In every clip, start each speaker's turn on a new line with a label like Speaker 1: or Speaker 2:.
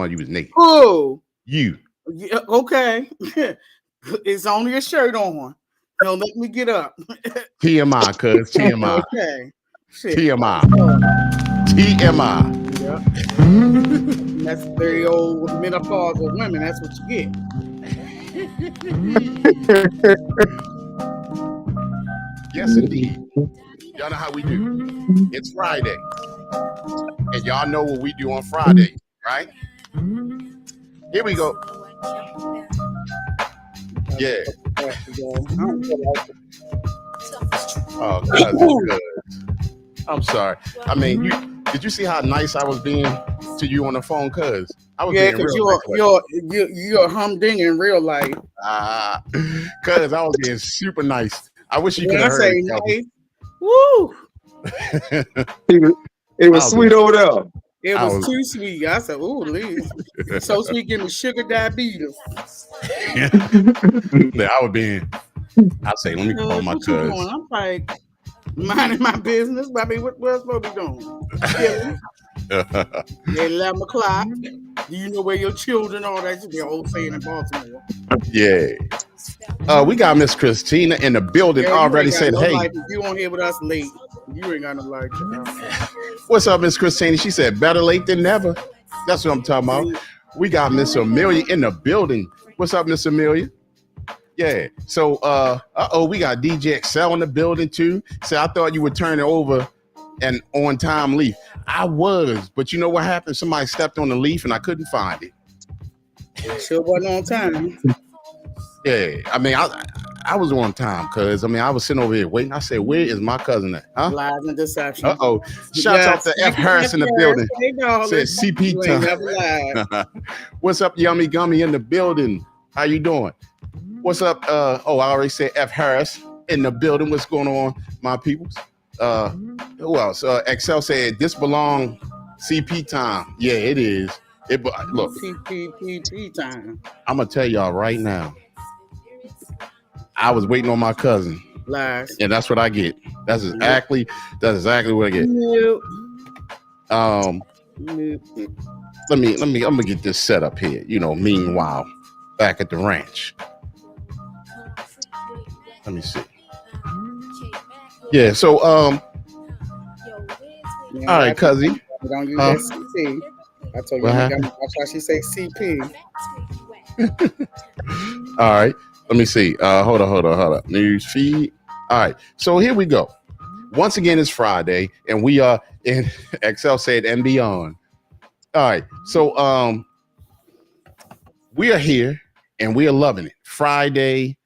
Speaker 1: You was naked.
Speaker 2: Oh,
Speaker 1: You.
Speaker 2: yeah, okay. It's only a shirt on. Don't let me get up.
Speaker 1: TMI, cuz TMI.
Speaker 2: Okay. Shit.
Speaker 1: TMI.
Speaker 2: So,
Speaker 1: TMI.
Speaker 2: yeah. That's very old menopausal women. That's what you get.
Speaker 1: Yes, indeed. Y'all know how we do. It's Friday. And y'all know what we do on Friday, right? Here we go. Yeah. Oh, cuz. I'm sorry. I mean, did you see how nice I was being to you on the phone, cuz? I was
Speaker 2: Yeah,
Speaker 1: being
Speaker 2: because
Speaker 1: real
Speaker 2: you're a humding in real life.
Speaker 1: Cuz I was being super nice. I wish you could
Speaker 2: When
Speaker 1: have
Speaker 2: I
Speaker 1: heard
Speaker 2: say
Speaker 1: it,
Speaker 2: nice, woo,
Speaker 3: It was
Speaker 1: I
Speaker 3: sweet
Speaker 1: was,
Speaker 3: over there.
Speaker 2: it
Speaker 1: I
Speaker 2: was
Speaker 1: was
Speaker 2: too sweet. I said, "Ooh, Liz, you so sweet, give me sugar diabetes."
Speaker 1: I was being. I say, let me call my
Speaker 2: What you
Speaker 1: cuz.
Speaker 2: doing? I'm like minding my business. I mean, what else we doing? Chilling. At 11 o'clock. Do you know where your children are? That's the old saying in Baltimore.
Speaker 1: Yeah. We got Miss Christina in the building
Speaker 2: Girl, you
Speaker 1: already
Speaker 2: ain't got
Speaker 1: said,
Speaker 2: no
Speaker 1: hey,
Speaker 2: life. If you on here with us late, you ain't got no life.
Speaker 1: what's up, Miss Christina? She said, better late than never. That's what I'm talking about. We got Miss Amelia in the building. What's up, Miss Amelia? Yeah. So, we got DJ Excel in the building too. So I thought you would turn it over and on time leaf. I was, but you know what happened? Somebody stepped on the leaf and I couldn't find it.
Speaker 2: Sure wasn't on time.
Speaker 1: Yeah. I mean, I was on time because I was sitting over here waiting. I said, where is my cousin at? Huh?
Speaker 2: Lies and deception.
Speaker 1: Shouts out to F. Harris in the building.
Speaker 2: Hey, darling.
Speaker 1: Said CP
Speaker 2: You
Speaker 1: time.
Speaker 2: ain't never lied.
Speaker 1: What's up, Yummy Gummy in the building? How you doing? What's up? I already said F. Harris in the building. What's going on, my peoples? Who else? Excel said this belong CP time. Yeah, it is. Look,
Speaker 2: CPPP time.
Speaker 1: I'm gonna tell y'all right now. I was waiting on my cousin.
Speaker 2: Lies.
Speaker 1: And that's what I get. That's exactly what I get.
Speaker 2: Nope.
Speaker 1: I'm gonna get this set up here. Meanwhile, back at the ranch. Let me see. Yeah, so all right, cuzzy.
Speaker 2: Don't use that CP. I told you, that's why she say CP.
Speaker 1: All right, let me see. Hold on. News feed. All right, so here we go. Once again, it's Friday, and we are in Excel said and beyond. All right, so we are here and we are loving it. Friday,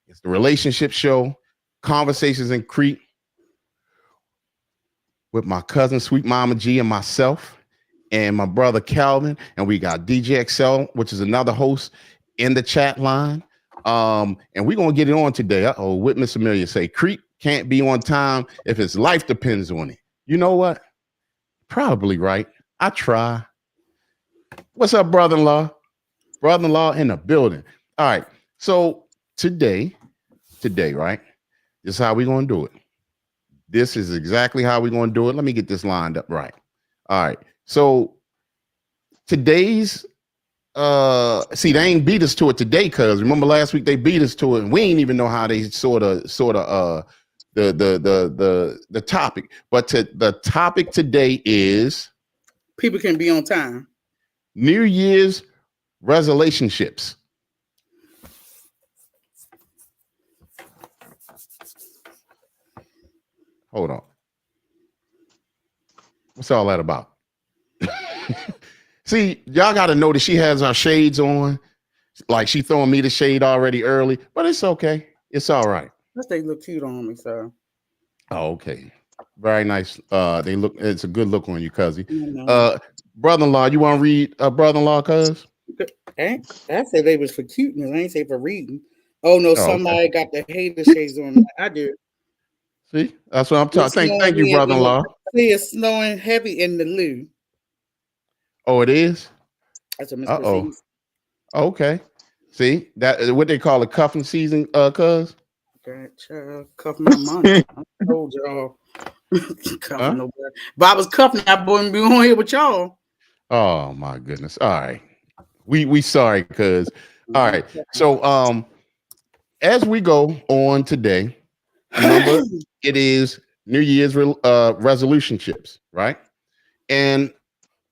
Speaker 1: it's the relationship show, Conversations in Crete, with my cousin Sweet Mama G and myself and my brother Calvin, and we got DJ XL, which is another host in the chat line. And we're gonna get it on today. What Miss Amelia say? Crete can't be on time if his life depends on it. You know what? Probably right. I try. What's up, brother-in-law? Brother-in-law in the building. All right. So today, right? This is how we're gonna do it. This is exactly how we're gonna do it. Let me get this lined up right. All right. So today's they ain't beat us to it today, cuz remember last week they beat us to it, and we ain't even know how they sort of the topic. But the topic today is
Speaker 2: people can be on time.
Speaker 1: New Year's Resolationships. Hold on. What's all that about? See, y'all got to know that she has her shades on. Like she throwing me the shade already early, but it's okay. It's all right.
Speaker 2: They look cute on me, so.
Speaker 1: Oh, okay. Very nice. It's a good look on you, cuzzy. Brother-in-law, you want to read brother-in-law, cuz?
Speaker 2: I said they was for cuteness. I ain't say for reading. Oh no, somebody got the hater shades on. I do.
Speaker 1: See, that's what I'm talking. Thank you, brother-in-law.
Speaker 2: See, it's snowing heavy in the loo.
Speaker 1: Oh, it is?
Speaker 2: That's what Miss Christine said.
Speaker 1: Okay. See, that what they call a cuffing season, cuz?
Speaker 2: Gotcha. Cuffing my money. I told y'all. Cuffing nobody. If I was cuffing, I wouldn't be on here with y'all.
Speaker 1: Oh my goodness. All right. We sorry because all right. So as we go on today, remember it is New Year's resolutionships, right? And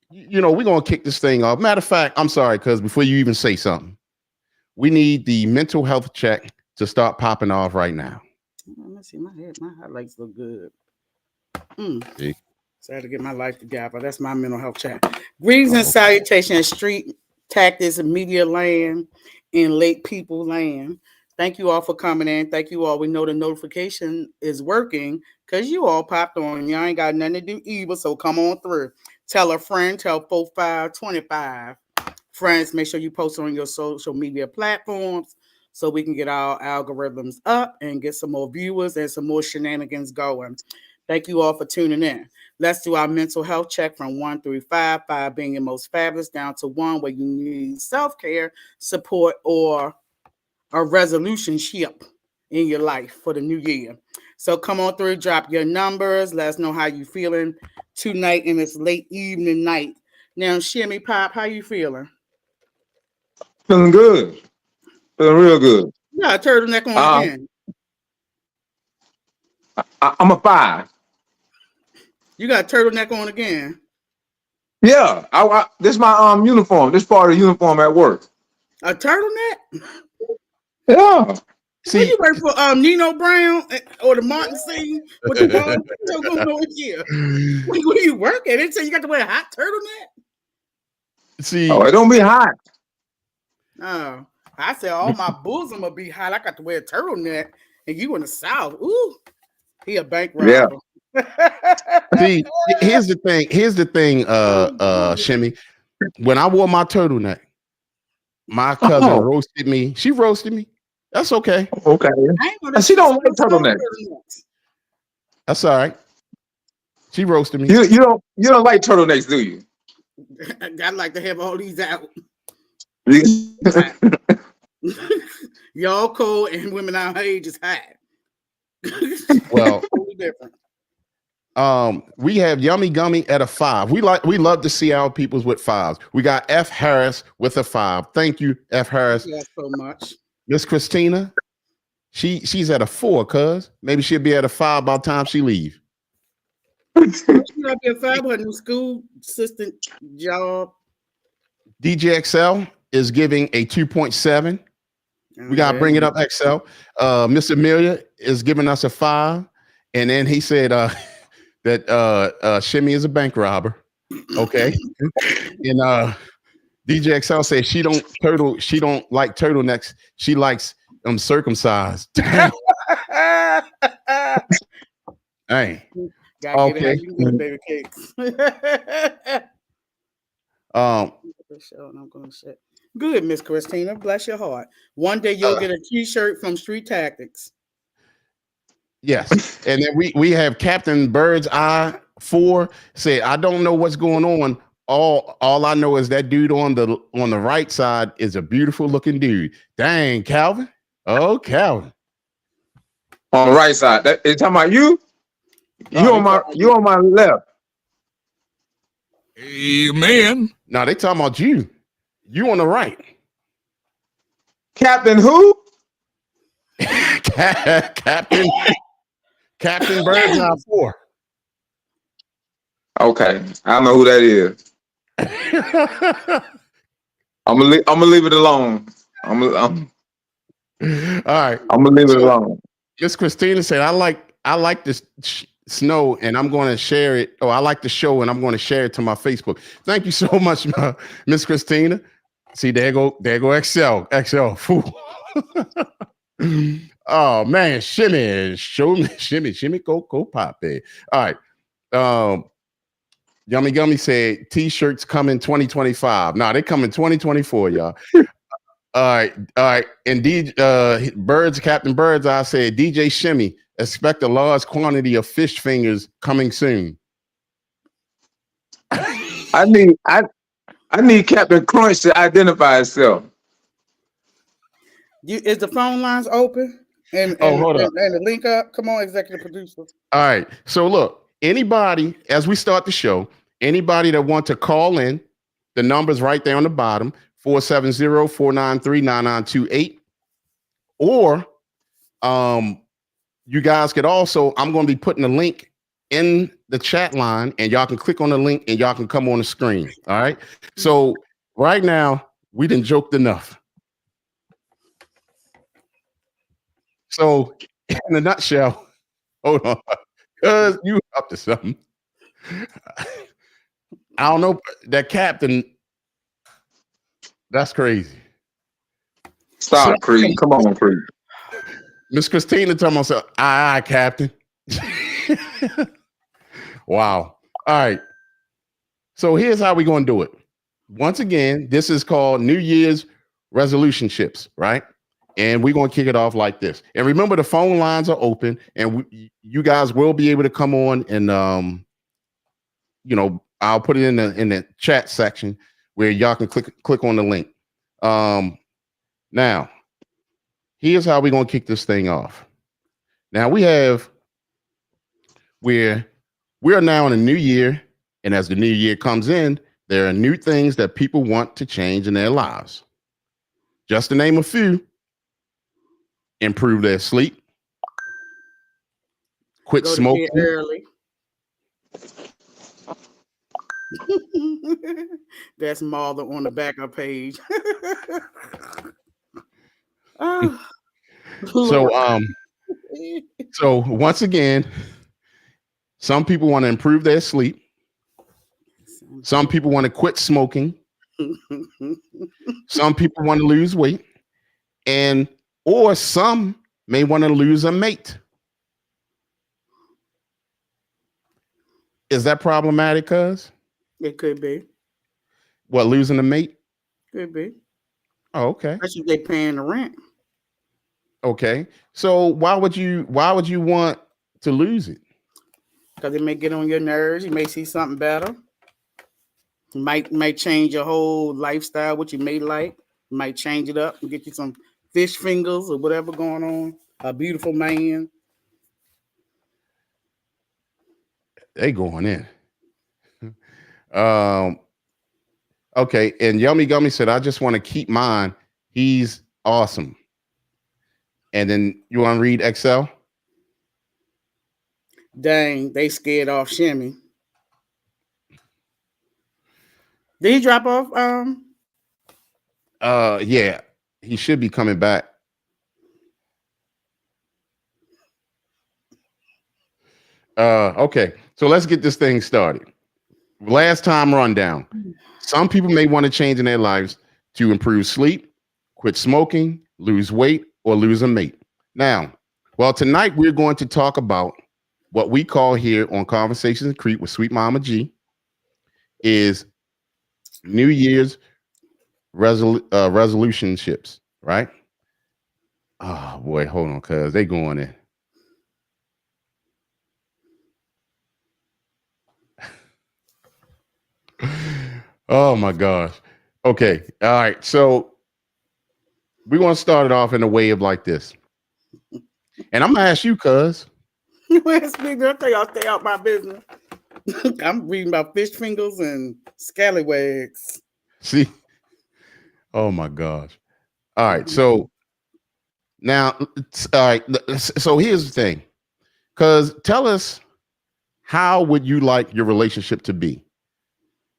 Speaker 1: we're gonna kick this thing off. Matter of fact, I'm sorry, because before you even say something, we need the mental health check to start popping off right now.
Speaker 2: Let me see my highlights look good. So I had to get my life together. That's my mental health check. Greetings and salutations, street tactics, media land, and late people land. Thank you all for coming in. Thank you all. We know the notification is working because you all popped on. Y'all ain't got nothing to do evil, so come on through. Tell a friend, tell 4525 friends. Make sure you post on your social media platforms so we can get our algorithms up and get some more viewers and some more shenanigans going. Thank you all for tuning in. Let's do our mental health check from 1 through 5, 5 being your most fabulous, down to 1 where you need self-care, support, or a resolutionship in your life for the new year. So come on through, drop your numbers. Let us know how you feeling tonight in this late evening night. Now, Shimmy Pop, how you feeling?
Speaker 3: Feeling good. Feeling real good.
Speaker 2: You got a turtleneck on again.
Speaker 3: I'm a 5.
Speaker 2: You got a turtleneck on again.
Speaker 3: Yeah. This is my uniform. This part of the uniform at work.
Speaker 2: A turtleneck?
Speaker 3: Yeah.
Speaker 2: See, you work for Nino Brown or the Martin scene with the ball going on here. Where you working? They say you got to wear a hot turtleneck.
Speaker 1: See,
Speaker 3: it don't be hot.
Speaker 2: Oh, I said all my bosom will be hot. I got to wear a turtleneck, and you in the South. Ooh, he a bank robber.
Speaker 3: Yeah.
Speaker 1: See, here's the thing. Shimmy. When I wore my turtleneck, my cousin roasted me. She roasted me. That's okay.
Speaker 3: Okay. She don't like turtlenecks.
Speaker 1: That's all right. She roasted me.
Speaker 3: You don't like turtlenecks, do you?
Speaker 2: I'd like to have all these out. Y'all cold and women our age is hot.
Speaker 1: Well,
Speaker 2: totally different.
Speaker 1: We have Yummy Gummy at a 5. We love to see our peoples with 5s. We got F Harris with a 5. Thank you, F Harris.
Speaker 2: Thank you so much.
Speaker 1: Miss Christina, she's at a 4, cuz maybe she'll be at a 5 by the time she leave.
Speaker 2: She might be a 5 with her new school assistant job.
Speaker 1: DJ XL is giving a 2.7. We gotta bring it up, XL. Miss Amelia is giving us a 5, and then he said that Shimmy is a bank robber. Okay, and DJ XL says she don't like turtlenecks. She likes them circumcised. Hey. Okay.
Speaker 2: Baby cakes. I'm gonna say good, Miss Christina. Bless your heart. One day you'll get a T-shirt from Street Tactics.
Speaker 1: Yes, and then we have Captain Bird's Eye 4 said, I don't know what's going on. All I know is that dude on the right side is a beautiful looking dude. Dang, Calvin. Oh, Calvin.
Speaker 3: On the right side. They talking about you? You on my left.
Speaker 4: Amen.
Speaker 1: No, they talking about you. You on the right.
Speaker 3: Captain who?
Speaker 1: Captain Bird's Eye 4.
Speaker 3: Okay, I know who that is. I'm gonna leave it alone.
Speaker 1: All right.
Speaker 3: I'm gonna leave it alone.
Speaker 1: Miss Christina said, I like this snow, and I'm going to share it. Oh, I like the show, and I'm going to share it to my Facebook. Thank you so much, Miss Christina. See, there go XL. Fool. Oh man, Shimmy, Shimmy, go pop there. All right. Yummy Gummy said T-shirts come in 2025. Nah, they come in 2024, y'all. All right. And Captain Bird's Eye said, DJ Shimmy, expect a large quantity of fish fingers coming soon.
Speaker 3: I need Captain Crunch to identify himself.
Speaker 2: Is the phone lines open? And
Speaker 1: hold up.
Speaker 2: And the link up. Come on, executive producer.
Speaker 1: All right. So look, anybody, as we start the show, anybody that want to call in The number's right there on the bottom, 470-493-9928. Or you guys could also, I'm going to be putting a link in the chat line, and y'all can click on the link and y'all can come on the screen. All right. So right now, we done joked enough. So in a nutshell, hold on, because you up to something. I don't know, that captain, that's crazy.
Speaker 3: Stop, Creed. Come on, Creed.
Speaker 1: Miss Christina told myself, aye, Captain. Wow. All right. So here's how we're going to do it. Once again, this is called New Year's Resolutionships, right? And we're going to kick it off like this. And remember, the phone lines are open, and you guys will be able to come on and, I'll put it in the chat section where y'all can click on the link. Now, here's how we're going to kick this thing off. Now we're now in a new year, and as the new year comes in, there are new things that people want to change in their lives. Just to name a few: improve their sleep, quit smoking
Speaker 2: early. That's Martha on the back of page.
Speaker 1: So once again, some people want to improve their sleep. Some people want to quit smoking. Some people want to lose weight, or some may want to lose a mate. Is that problematic, cuz?
Speaker 2: It could be.
Speaker 1: What, losing a mate?
Speaker 2: Could be.
Speaker 1: Oh, okay.
Speaker 2: Especially if they paying the rent.
Speaker 1: Okay. So why would you want to lose it?
Speaker 2: Because it may get on your nerves. You may see something better. Might change your whole lifestyle, what you may like. Might change it up and get you some fish fingers or whatever going on. A beautiful man.
Speaker 1: They going in. Okay, and Yummy Gummy said, I just want to keep mine. He's awesome. And then you want to read Excel?
Speaker 2: Dang, they scared off Shimmy. Did he drop off?
Speaker 1: Yeah, he should be coming back. Okay, so let's get this thing started. Last time rundown. Some people may want to change in their lives to improve sleep, quit smoking, lose weight, or lose a mate. Now, well, tonight we're going to talk about what we call here on Conversations in Crete with Sweet Mama G is New Year's resolutionships, right? Oh boy, hold on, cuz they going in. Oh my gosh. Okay. All right. So we want to start it off in a way of like this. And I'm gonna ask you, cuz.
Speaker 2: Ask me, I'll tell y'all stay out my business. I'm reading about fish fingers and scallywags.
Speaker 1: See? Oh my gosh. All right. So now, all right. So here's the thing. Cuz tell us, how would you like your relationship to be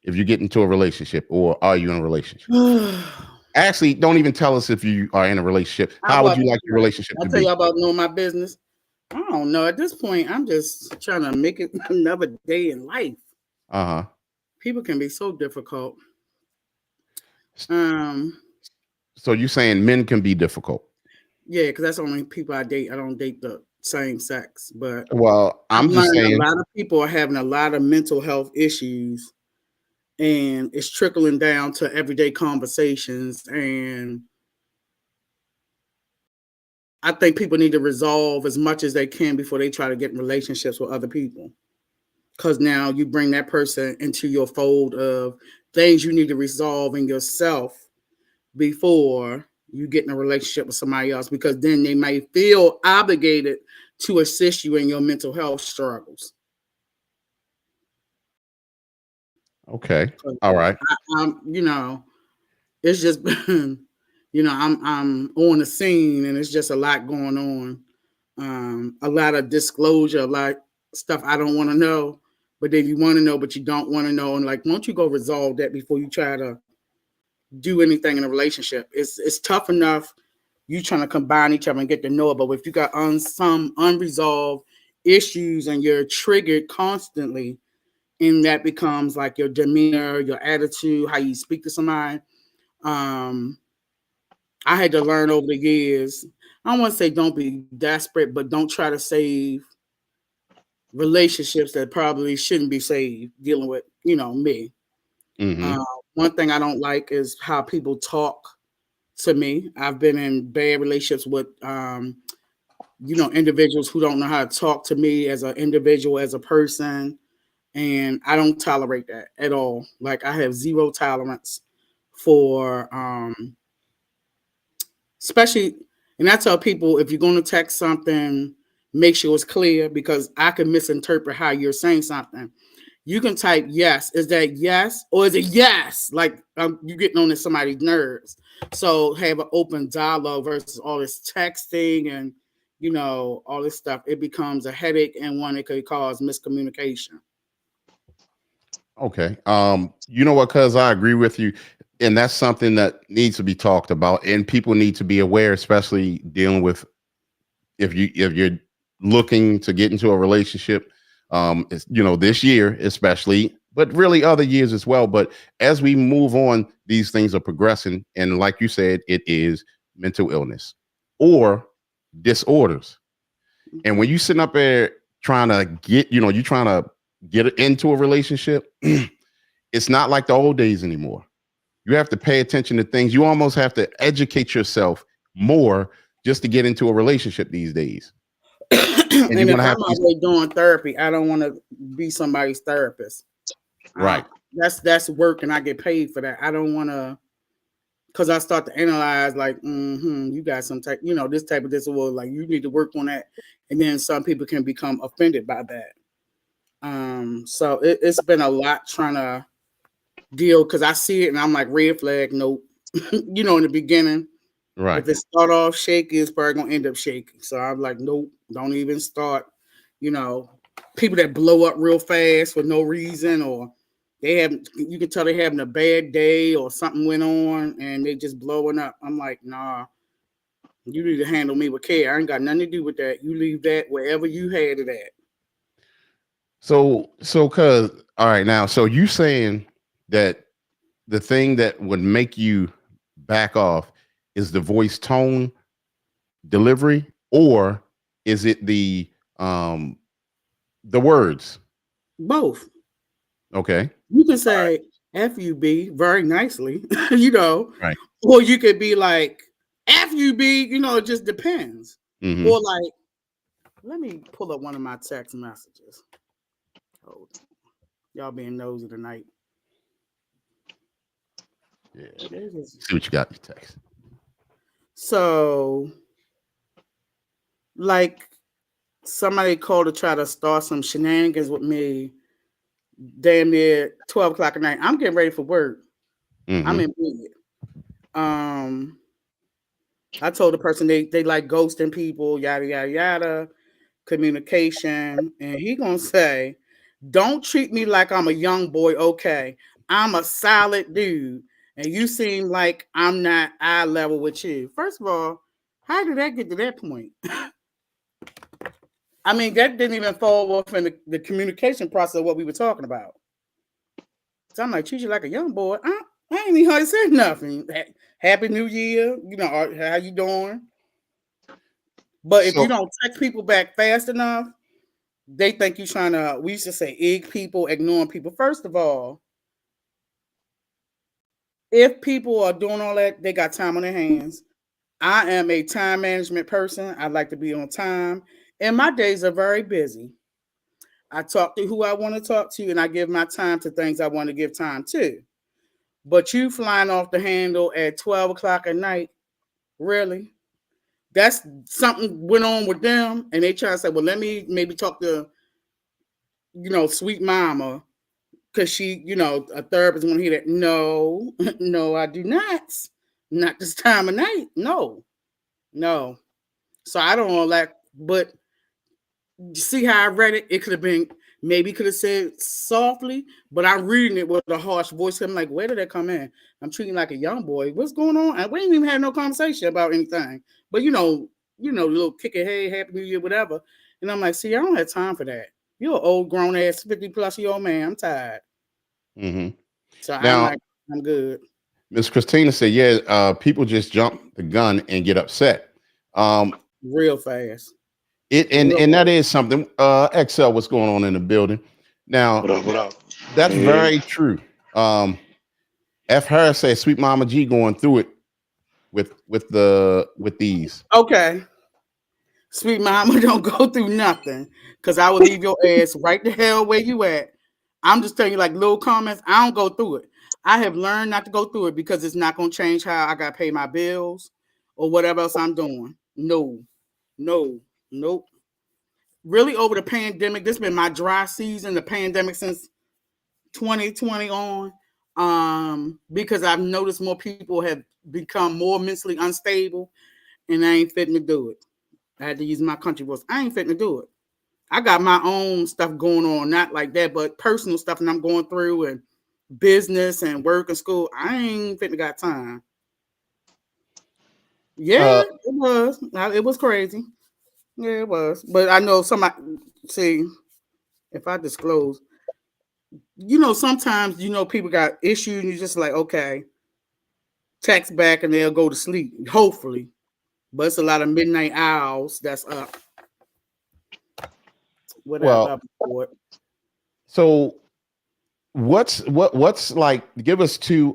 Speaker 1: if you get into a relationship, or are you in a relationship? Actually, don't even tell us if you are in a relationship. How would you like your relationship to be?
Speaker 2: I'll tell you about knowing my business. I don't know. At this point, I'm just trying to make it another day in life.
Speaker 1: Uh-huh.
Speaker 2: People can be so difficult.
Speaker 1: So you're saying men can be difficult?
Speaker 2: Yeah, because that's the only people I date. I don't date the same sex. But
Speaker 1: well, I'm just saying
Speaker 2: a lot of people are having a lot of mental health issues, and it's trickling down to everyday conversations. And I think people need to resolve as much as they can before they try to get in relationships with other people. Because now you bring that person into your fold of things you need to resolve in yourself before you get in a relationship with somebody else, because then they might feel obligated to assist you in your mental health struggles.
Speaker 1: Okay. All right.
Speaker 2: You know, it's just been, you know, I'm on the scene and it's just a lot going on. A lot of disclosure, a lot of stuff I don't want to know, but then you want to know, but you don't want to know. And like, won't you go resolve that before you try to do anything in a relationship? It's tough enough you trying to combine each other and get to know it, but if you got some unresolved issues and you're triggered constantly, and that becomes like your demeanor, your attitude, how you speak to somebody. I had to learn over the years. I don't want to say don't be desperate, but don't try to save relationships that probably shouldn't be saved. Dealing with, you know, me.
Speaker 1: Mm-hmm.
Speaker 2: One thing I don't like is how people talk to me. I've been in bad relationships with, you know, individuals who don't know how to talk to me as an individual, as a person, and I don't tolerate that at all. Like I have zero tolerance for especially, and I tell people, if you're going to text something, make sure it's clear, because I can misinterpret how you're saying something. You can type yes. Is that yes? Or is it yes? Like you're getting on to somebody's nerves. So have an open dialogue versus all this texting and, you know, all this stuff. It becomes a headache, and one, it could cause miscommunication.
Speaker 1: Okay. You know what, cuz I agree with you. And that's something that needs to be talked about. And people need to be aware, especially dealing with if you're looking to get into a relationship, it's, you know, this year especially, but really other years as well. But as we move on, these things are progressing. And like you said, it is mental illness or disorders. And when you sitting up there trying to get, you know, you trying to get into a relationship, it's not like the old days anymore. You have to pay attention to things. You almost have to educate yourself more just to get into a relationship these days. And you're
Speaker 2: And if
Speaker 1: gonna
Speaker 2: I'm
Speaker 1: have to be
Speaker 2: already doing therapy, I don't want to be somebody's therapist. Uh,
Speaker 1: right.
Speaker 2: that's work, and I get paid for that. I don't want to, because I start to analyze like, you got some type, you know, this type of disorder. Like you need to work on that, and then some people can become offended by that. So it's been a lot trying to deal, because I see it and I'm like, red flag, nope. You know, in the beginning,
Speaker 1: Right.
Speaker 2: if it start off shaky, it's probably gonna end up shaky. So I'm like, nope, don't even start. You know, people that blow up real fast for no reason, or they have, you can tell they're having a bad day or something went on and they just blowing up. I'm like, nah, you need to handle me with care. I ain't got nothing to do with that. You leave that wherever you had it at.
Speaker 1: So cuz all right, now so you saying that the thing that would make you back off is the voice tone delivery, or is it the words?
Speaker 2: Both.
Speaker 1: Okay.
Speaker 2: You can say FUB very nicely, you know,
Speaker 1: Right.
Speaker 2: or you could be like FUB, you know, it just depends.
Speaker 1: Mm-hmm.
Speaker 2: Or like, let me pull up one of my text messages. Hold on. Y'all being nosy tonight.
Speaker 1: Yeah.
Speaker 2: Where's this?
Speaker 1: See what you got in your text.
Speaker 2: So, like, somebody called to try to start some shenanigans with me damn near 12 o'clock at night. I'm getting ready for work. I'm
Speaker 1: Mm-hmm.
Speaker 2: in bed. I told the person they like ghosting people, yada yada yada, communication, and he gonna say, "Don't treat me like I'm a young boy." Okay, I'm a solid dude, and you seem like I'm not eye level with you. First of all, how did that get to that point? I mean, that didn't even fall off in the communication process of what we were talking about. So I'm like, treat you like a young boy. I ain't even heard say nothing. Happy New Year, you know, how you doing? But if you
Speaker 1: So
Speaker 2: don't text people back fast enough, they think you're trying to, we used to say, egg people, ignoring people. First of all, if people are doing all that, they got time on their hands. I am a time management person. I like to be on time, and my days are very busy. I talk to who I want to talk to, and I give my time to things I want to give time to. But you flying off the handle at 12 o'clock at night, really? That's something went on with them, and they try to say, well, let me maybe talk to, you know, sweet mama because she, a therapist want to hear that. No, no, I do not. Not this time of night. No, no. So I don't know that, but see how I read it? It could have been, maybe could have said softly, but I'm reading it with a harsh voice. I'm like, where did that come in? I'm treating like a young boy. What's going on? And we ain't even had no conversation about anything. But little kick it, hey, happy new year, whatever. And I'm like, see, I don't have time for that. You're an old grown ass 50+ year old man. I'm tired.
Speaker 1: Mm-hmm.
Speaker 2: So I'm
Speaker 1: Now,
Speaker 2: like, I'm good.
Speaker 1: Miss Christina said, yeah, people just jump the gun and get upset.
Speaker 2: Real fast.
Speaker 1: And that is something. Excel, what's going on in the building? Now,
Speaker 4: What up?
Speaker 1: that's very true. F. Harris says, "Sweet Mama G going through it with these."
Speaker 2: Okay. Sweet mama, don't go through nothing, because I will leave your ass right the hell where you at. I'm just telling you, like, little comments. I don't go through it. I have learned not to go through it because it's not going to change how I got to pay my bills or whatever else I'm doing. No, nope. Really, over the pandemic, this has been my dry season, the pandemic since 2020 on, because I've noticed more people have become more mentally unstable, and I ain't fitting to do it. I had to use my country voice. I ain't fitting to do it. I got my own stuff going on, not like that, but personal stuff, and I'm going through, and business and work and school. I ain't fitting to got time. Yeah, it was. It was crazy. Yeah, it was. But I know somebody, see, if I disclose, sometimes, people got issues and you're just like, okay, text back and they'll go to sleep, hopefully. But it's a lot of midnight owls that's up. Whatever.
Speaker 1: Well, so what's like, give us two,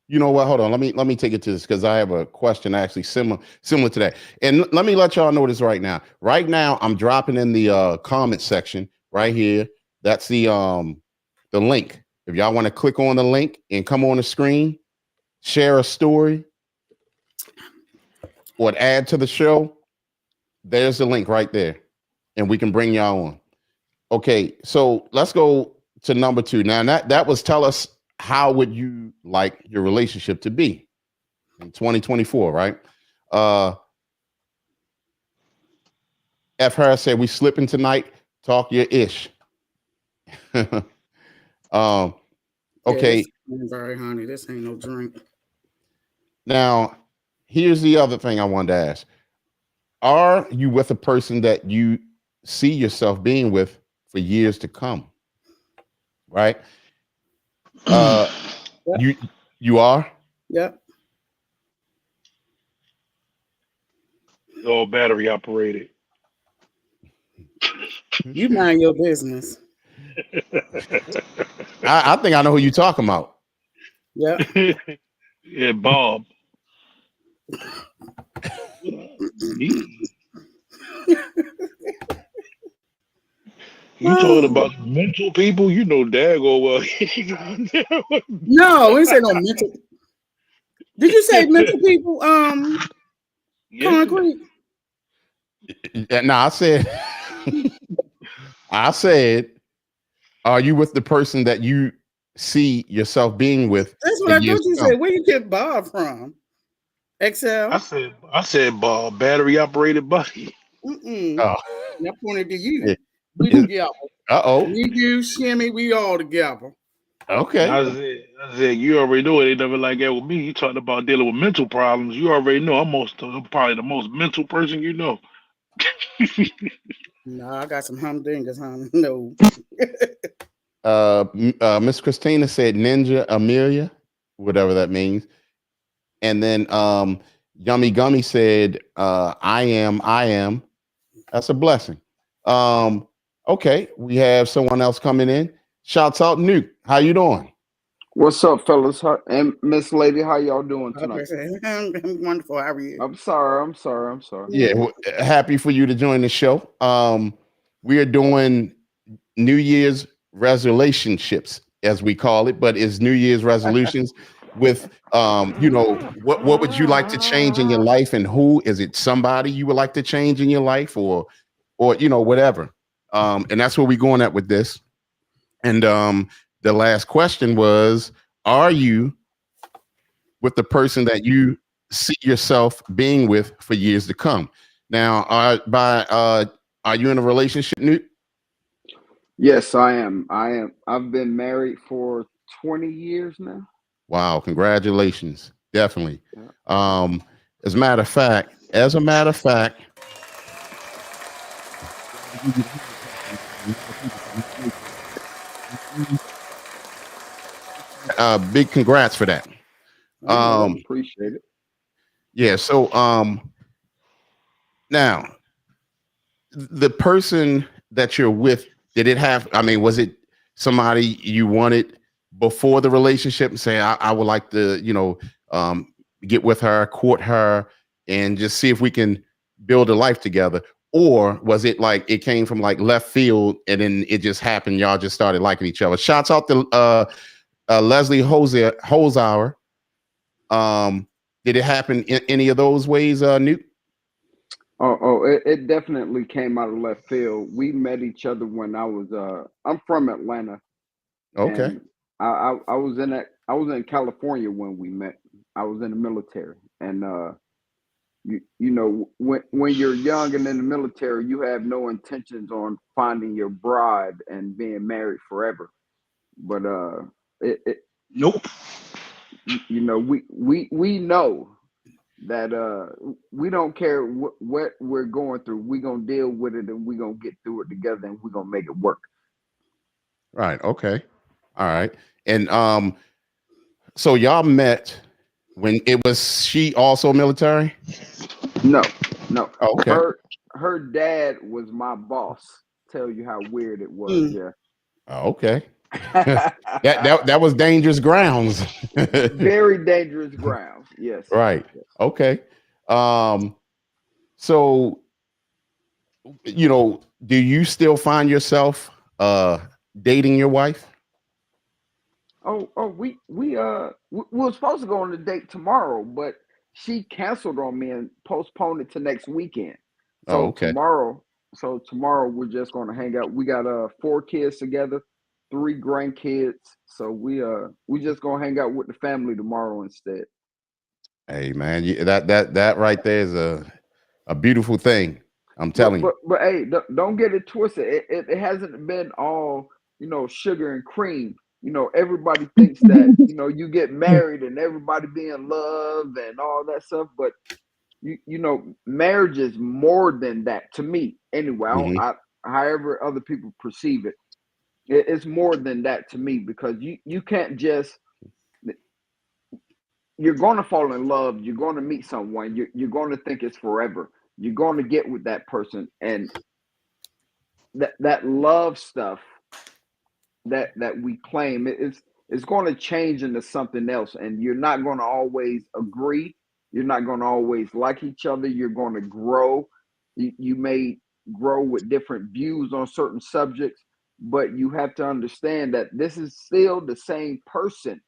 Speaker 1: you know what? Hold on. Let me take it to this, because I have a question actually similar to that. And let me let y'all know this right now. Right now, I'm dropping in the comment section right here. That's the link. If y'all want to click on the link and come on the screen, share a story, or add to the show, there's the link right there, and we can bring y'all on. Okay, so let's go to number 2. Now that was, tell us, how would you like your relationship to be in 2024, right? F. Harris said, we slipping tonight, talk your ish. Okay.
Speaker 2: Yeah, sorry, honey, this ain't no drink.
Speaker 1: Now, here's the other thing I wanted to ask. Are you with a person that you see yourself being with for years to come? Right? Yep. You are?
Speaker 2: Yep.
Speaker 4: All battery operated.
Speaker 2: You mind your business.
Speaker 1: I think I know who you're talking about.
Speaker 2: Yeah.
Speaker 4: Yeah, Bob. You talking about mental people? You know daggone well.
Speaker 2: No, we said no mental. Did you say mental people?
Speaker 4: Yeah.
Speaker 2: Concrete.
Speaker 1: No, I said, are you with the person that you see yourself being with?
Speaker 2: That's what I thought you said. Where you get Bob from? Excel.
Speaker 4: I said Bob, battery operated buddy.
Speaker 2: Oh. That pointed to you.
Speaker 1: Yeah.
Speaker 2: We together.
Speaker 1: Uh-oh.
Speaker 2: Me, you, Shimmy, we all together.
Speaker 1: Okay.
Speaker 4: I said, you already know it ain't never like that with me. You talking about dealing with mental problems. You already know I'm probably the most mental person you know.
Speaker 2: No, I got some humdingers, honey. No.
Speaker 1: Miss Christina said Ninja Amelia, whatever that means. And then Yummy Gummy said, I am. That's a blessing. Okay, we have someone else coming in. Shouts out, Nuke. How you doing?
Speaker 5: What's up, fellas? And Miss Lady, how y'all doing tonight?
Speaker 2: I'm wonderful. How are you?
Speaker 5: I'm sorry.
Speaker 1: Yeah, well, happy for you to join the show. We are doing New Year's Resolationships, as we call it, but it's New Year's resolutions with what would you like to change in your life, and who is it? Somebody you would like to change in your life, or whatever. And that's where we're going at with this. And the last question was, are you with the person that you see yourself being with for years to come? Now, are you in a relationship, Newt?
Speaker 5: Yes, I am. I am. I've been married for 20 years now.
Speaker 1: Wow, congratulations. Definitely.
Speaker 5: Yeah.
Speaker 1: Um, as a matter of fact, big congrats for that.
Speaker 5: Oh, well,
Speaker 1: Um,
Speaker 5: appreciate it.
Speaker 1: yeah, so now the person that you're with, did it have, I mean, was it somebody you wanted before the relationship and say, I would like to, um, get with her, court her, and just see if we can build a life together? Or was it like it came from like left field and then it just happened? Y'all just started liking each other. Shouts out to Leslie Holzauer. Um, did it happen in any of those ways, Newt?
Speaker 5: It definitely came out of left field. We met each other when I'm from Atlanta,
Speaker 1: Okay.
Speaker 5: and I was I was in California when we met. I was in the military, and you know when you're young and in the military, you have no intentions on finding your bride and being married forever. But it
Speaker 4: Nope.
Speaker 5: you know we know that we don't care what we're going through. We're gonna deal with it and we're gonna get through it together and we're gonna make it work.
Speaker 1: Right. Okay. All right. And so y'all met when it was she also military?
Speaker 5: No, no.
Speaker 1: Oh, okay.
Speaker 5: Her dad was my boss. Tell you how weird it was.
Speaker 2: Mm.
Speaker 5: Yeah.
Speaker 1: Oh, okay. that was dangerous grounds.
Speaker 5: Very dangerous grounds. Yes.
Speaker 1: Right.
Speaker 5: Yes.
Speaker 1: Okay. Um, so do you still find yourself dating your wife?
Speaker 5: We were supposed to go on a date tomorrow, but she canceled on me and postponed it to next weekend.
Speaker 1: Oh,
Speaker 5: So
Speaker 1: okay.
Speaker 5: tomorrow we're just gonna hang out. We got 4 kids together, 3 grandkids. So we just gonna hang out with the family tomorrow instead.
Speaker 1: Hey man, that right there is a beautiful thing. I'm telling you.
Speaker 5: But hey, don't get it twisted. It hasn't been all sugar and cream. Everybody thinks that you get married and everybody be in love and all that stuff. But marriage is more than that to me. Anyway,
Speaker 1: Hmm.
Speaker 5: however other people perceive it, it's more than that to me because you can't just. You're going to fall in love. You're going to meet someone. You're going to think it's forever. You're going to get with that person, and that love stuff that we claim it's going to change into something else, and you're not going to always agree. You're not going to always like each other. You're going to grow. You may grow with different views on certain subjects, but you have to understand that this is still the same person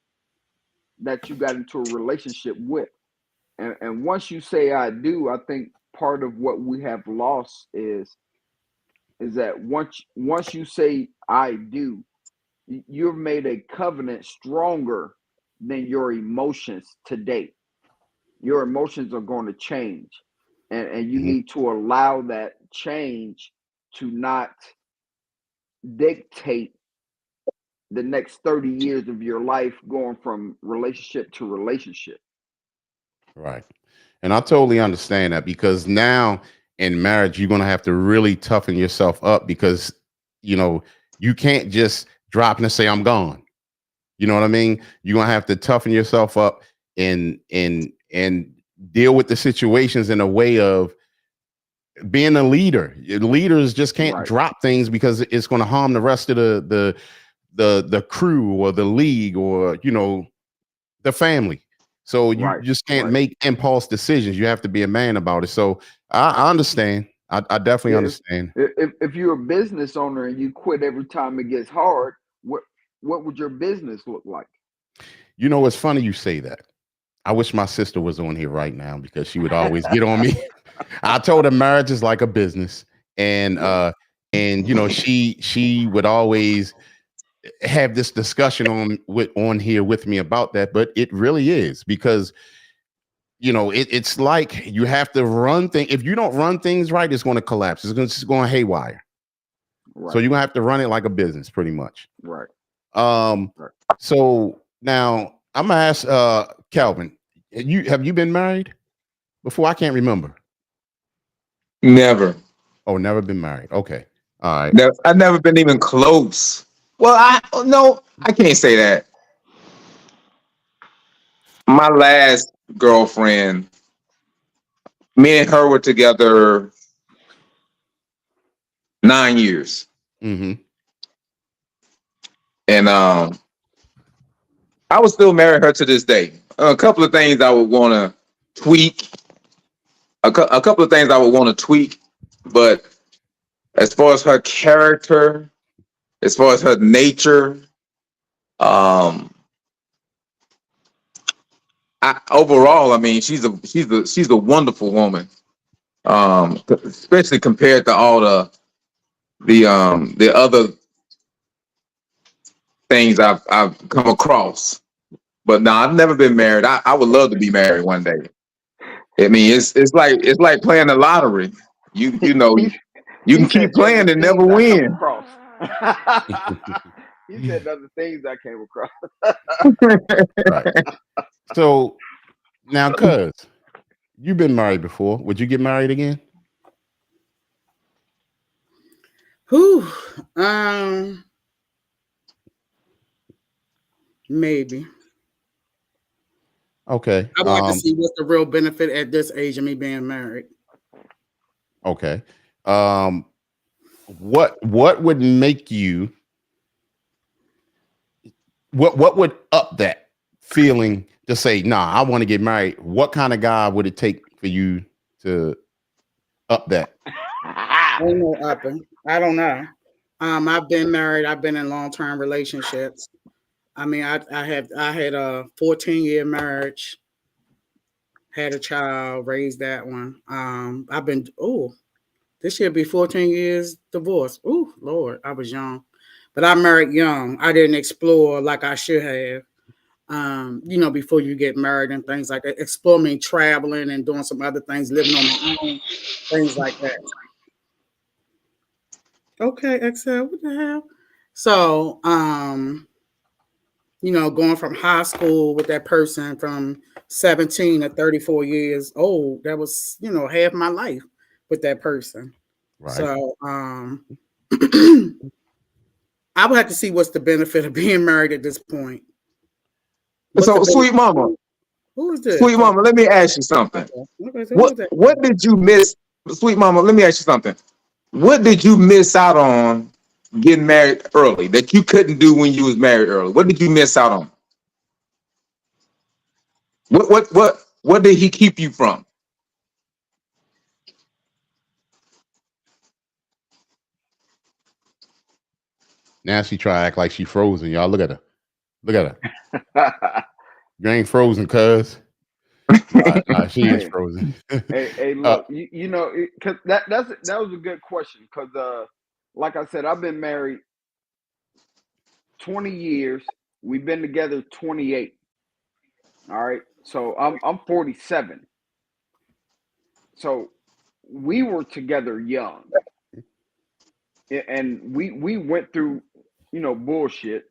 Speaker 5: that you got into a relationship with. And once you say I do, I think part of what we have lost is that once you say I do, you've made a covenant stronger than your emotions today. Your emotions are going to change, and you
Speaker 1: Hmm.
Speaker 5: need to allow that change to not dictate the next 30 years of your life going from relationship to relationship.
Speaker 1: Right. And I totally understand that because now in marriage, you're going to have to really toughen yourself up because, you know, you can't just drop and say, I'm gone. You know what I mean? You're going to have to toughen yourself up and deal with the situations in a way of being a leader. Leaders just can't
Speaker 5: Right,
Speaker 1: drop things because it's going to harm the rest of the crew or the league or, the family. So you
Speaker 5: right,
Speaker 1: just can't
Speaker 5: right.
Speaker 1: make impulse decisions. You have to be a man about it. So I understand. I definitely
Speaker 5: Yeah,
Speaker 1: understand.
Speaker 5: if you're a business owner and you quit every time it gets hard, what would your business look like?
Speaker 1: It's funny you say that. I wish my sister was on here right now because she would always get on me. I told her marriage is like a business, and
Speaker 5: Yeah,
Speaker 1: she would always have this discussion on here with me about that, but it really is because it's like you have to run things. If you don't run things right, it's going to collapse. It's going haywire.
Speaker 5: Right.
Speaker 1: So you're gonna have to run it like a business, pretty much.
Speaker 5: Right.
Speaker 1: Right. So now I'm gonna ask Calvin. Have you been married before? I can't remember.
Speaker 3: Never.
Speaker 1: Oh, never been married. Okay. All right.
Speaker 3: Never, I've never been even close. Well, I can't say that. My last girlfriend, me and her were together 9 years.
Speaker 1: Mm-hmm.
Speaker 3: And I would still marry her to this day. A couple of things I would want to tweak. A couple of things I would want to tweak, but as far as her character, as far as her nature, overall, I mean, she's a wonderful woman. Especially compared to all the other things I've come across. But no, I've never been married. I would love to be married one day. I mean, it's like playing the lottery. You know, you can keep playing and never win.
Speaker 5: He said other things I came across.
Speaker 1: Right. So now, cuz you've been married before. Would you get married again?
Speaker 2: Whew. Maybe.
Speaker 1: Okay.
Speaker 2: I would like to see what's the real benefit at this age of me being married.
Speaker 1: Okay. What would make you? What would up that feeling to say, nah, I want to get married? What kind of guy would it take for you to up that?
Speaker 2: Ain't no upping. I don't know. I've been married. I've been in long-term relationships. I mean, I had a 14-year marriage, had a child, raised that one. I've been this year be 14 years divorce. Oh Lord, I was young, but I married young. I didn't explore like I should have. Before you get married and things like that. Explore me traveling and doing some other things, living on my own, things like that. Okay, Excel, what the hell? So, going from high school with that person from 17 to 34 years old, that was, half my life with that person.
Speaker 1: Right.
Speaker 2: So, I would have to see what's the benefit of being married at this point.
Speaker 3: So, sweet mama,
Speaker 2: who is this?
Speaker 3: Sweet mama, let me ask you something.
Speaker 2: Okay, so
Speaker 3: what did you miss, sweet mama? Let me ask you something. What did you miss out on getting married early that you couldn't do when you was married early? What did you miss out on? What did he keep you from?
Speaker 1: Now she try to act like she frozen. Y'all look at her. Look at her. You ain't frozen, cuz. She is frozen.
Speaker 5: hey, look, cause that was a good question. Cause like I said, I've been married 20 years. We've been together 28. All right. So I'm 47. So we were together young. And we went through, bullshit.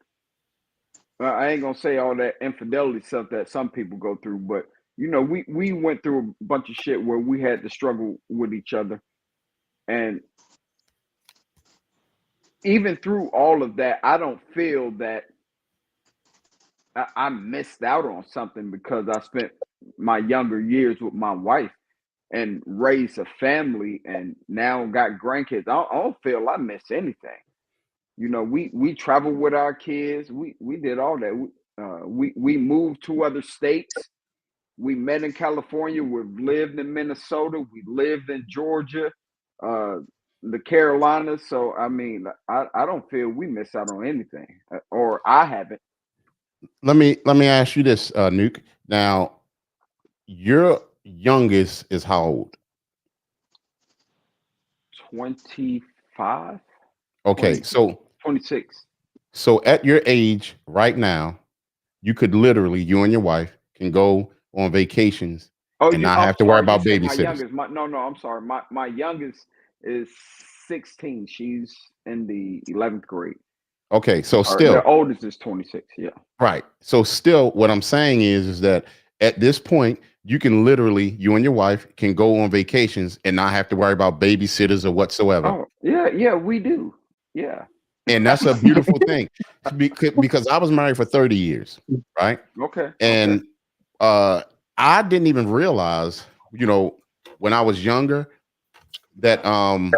Speaker 5: I ain't gonna say all that infidelity stuff that some people go through, but we went through a bunch of shit where we had to struggle with each other. And even through all of that, I don't feel that I missed out on something because I spent my younger years with my wife and raised a family and now got grandkids. I don't feel I missed anything. We traveled with our kids. We did all that. We moved to other states. We met in California. We've lived in Minnesota. We lived in Georgia, the Carolinas. So I mean, I don't feel we miss out on anything, or I haven't.
Speaker 1: Let me ask you this, Nuke. Now, your youngest is how old?
Speaker 5: 25.
Speaker 1: Okay,
Speaker 5: 26.
Speaker 1: So at your age right now, you could literally, you and your wife can go on vacations
Speaker 5: Oh,
Speaker 1: and
Speaker 5: you.
Speaker 1: not
Speaker 5: I'm
Speaker 1: have to worry
Speaker 5: sorry. You
Speaker 1: about
Speaker 5: said my
Speaker 1: babysitters.
Speaker 5: youngest. No. I'm sorry. My youngest is 16. She's in the 11th grade.
Speaker 1: Okay, so
Speaker 5: Or the
Speaker 1: still,
Speaker 5: oldest is 26. Yeah.
Speaker 1: right. So still, what I'm saying is that at this point, you can literally, you and your wife can go on vacations and not have to worry about babysitters or whatsoever.
Speaker 5: Oh, yeah. Yeah. We do. Yeah.
Speaker 1: And that's a beautiful thing because I was married for 30 years, right?
Speaker 5: Okay. Okay.
Speaker 1: And I didn't even realize, when I was younger that I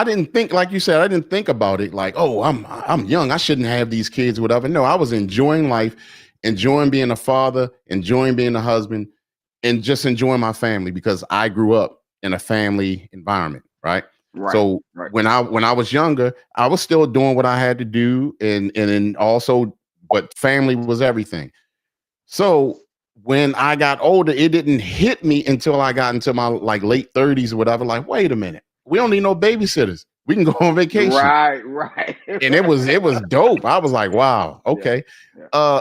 Speaker 1: didn't think, like you said, I didn't think about it like, oh, I'm young, I shouldn't have these kids, whatever. No, I was enjoying life, enjoying being a father, enjoying being a husband, and just enjoying my family because I grew up in a family environment, right?
Speaker 5: Right.
Speaker 1: So
Speaker 5: Right.
Speaker 1: when I was younger, I was still doing what I had to do, and then also, but family was everything. So when I got older, it didn't hit me until I got into my like late 30s or whatever. Like, wait a minute, we don't need no babysitters. We can go on vacation.
Speaker 5: Right. Right.
Speaker 1: And it was dope. I was like, wow,
Speaker 5: Yeah.
Speaker 1: okay.
Speaker 5: Yeah.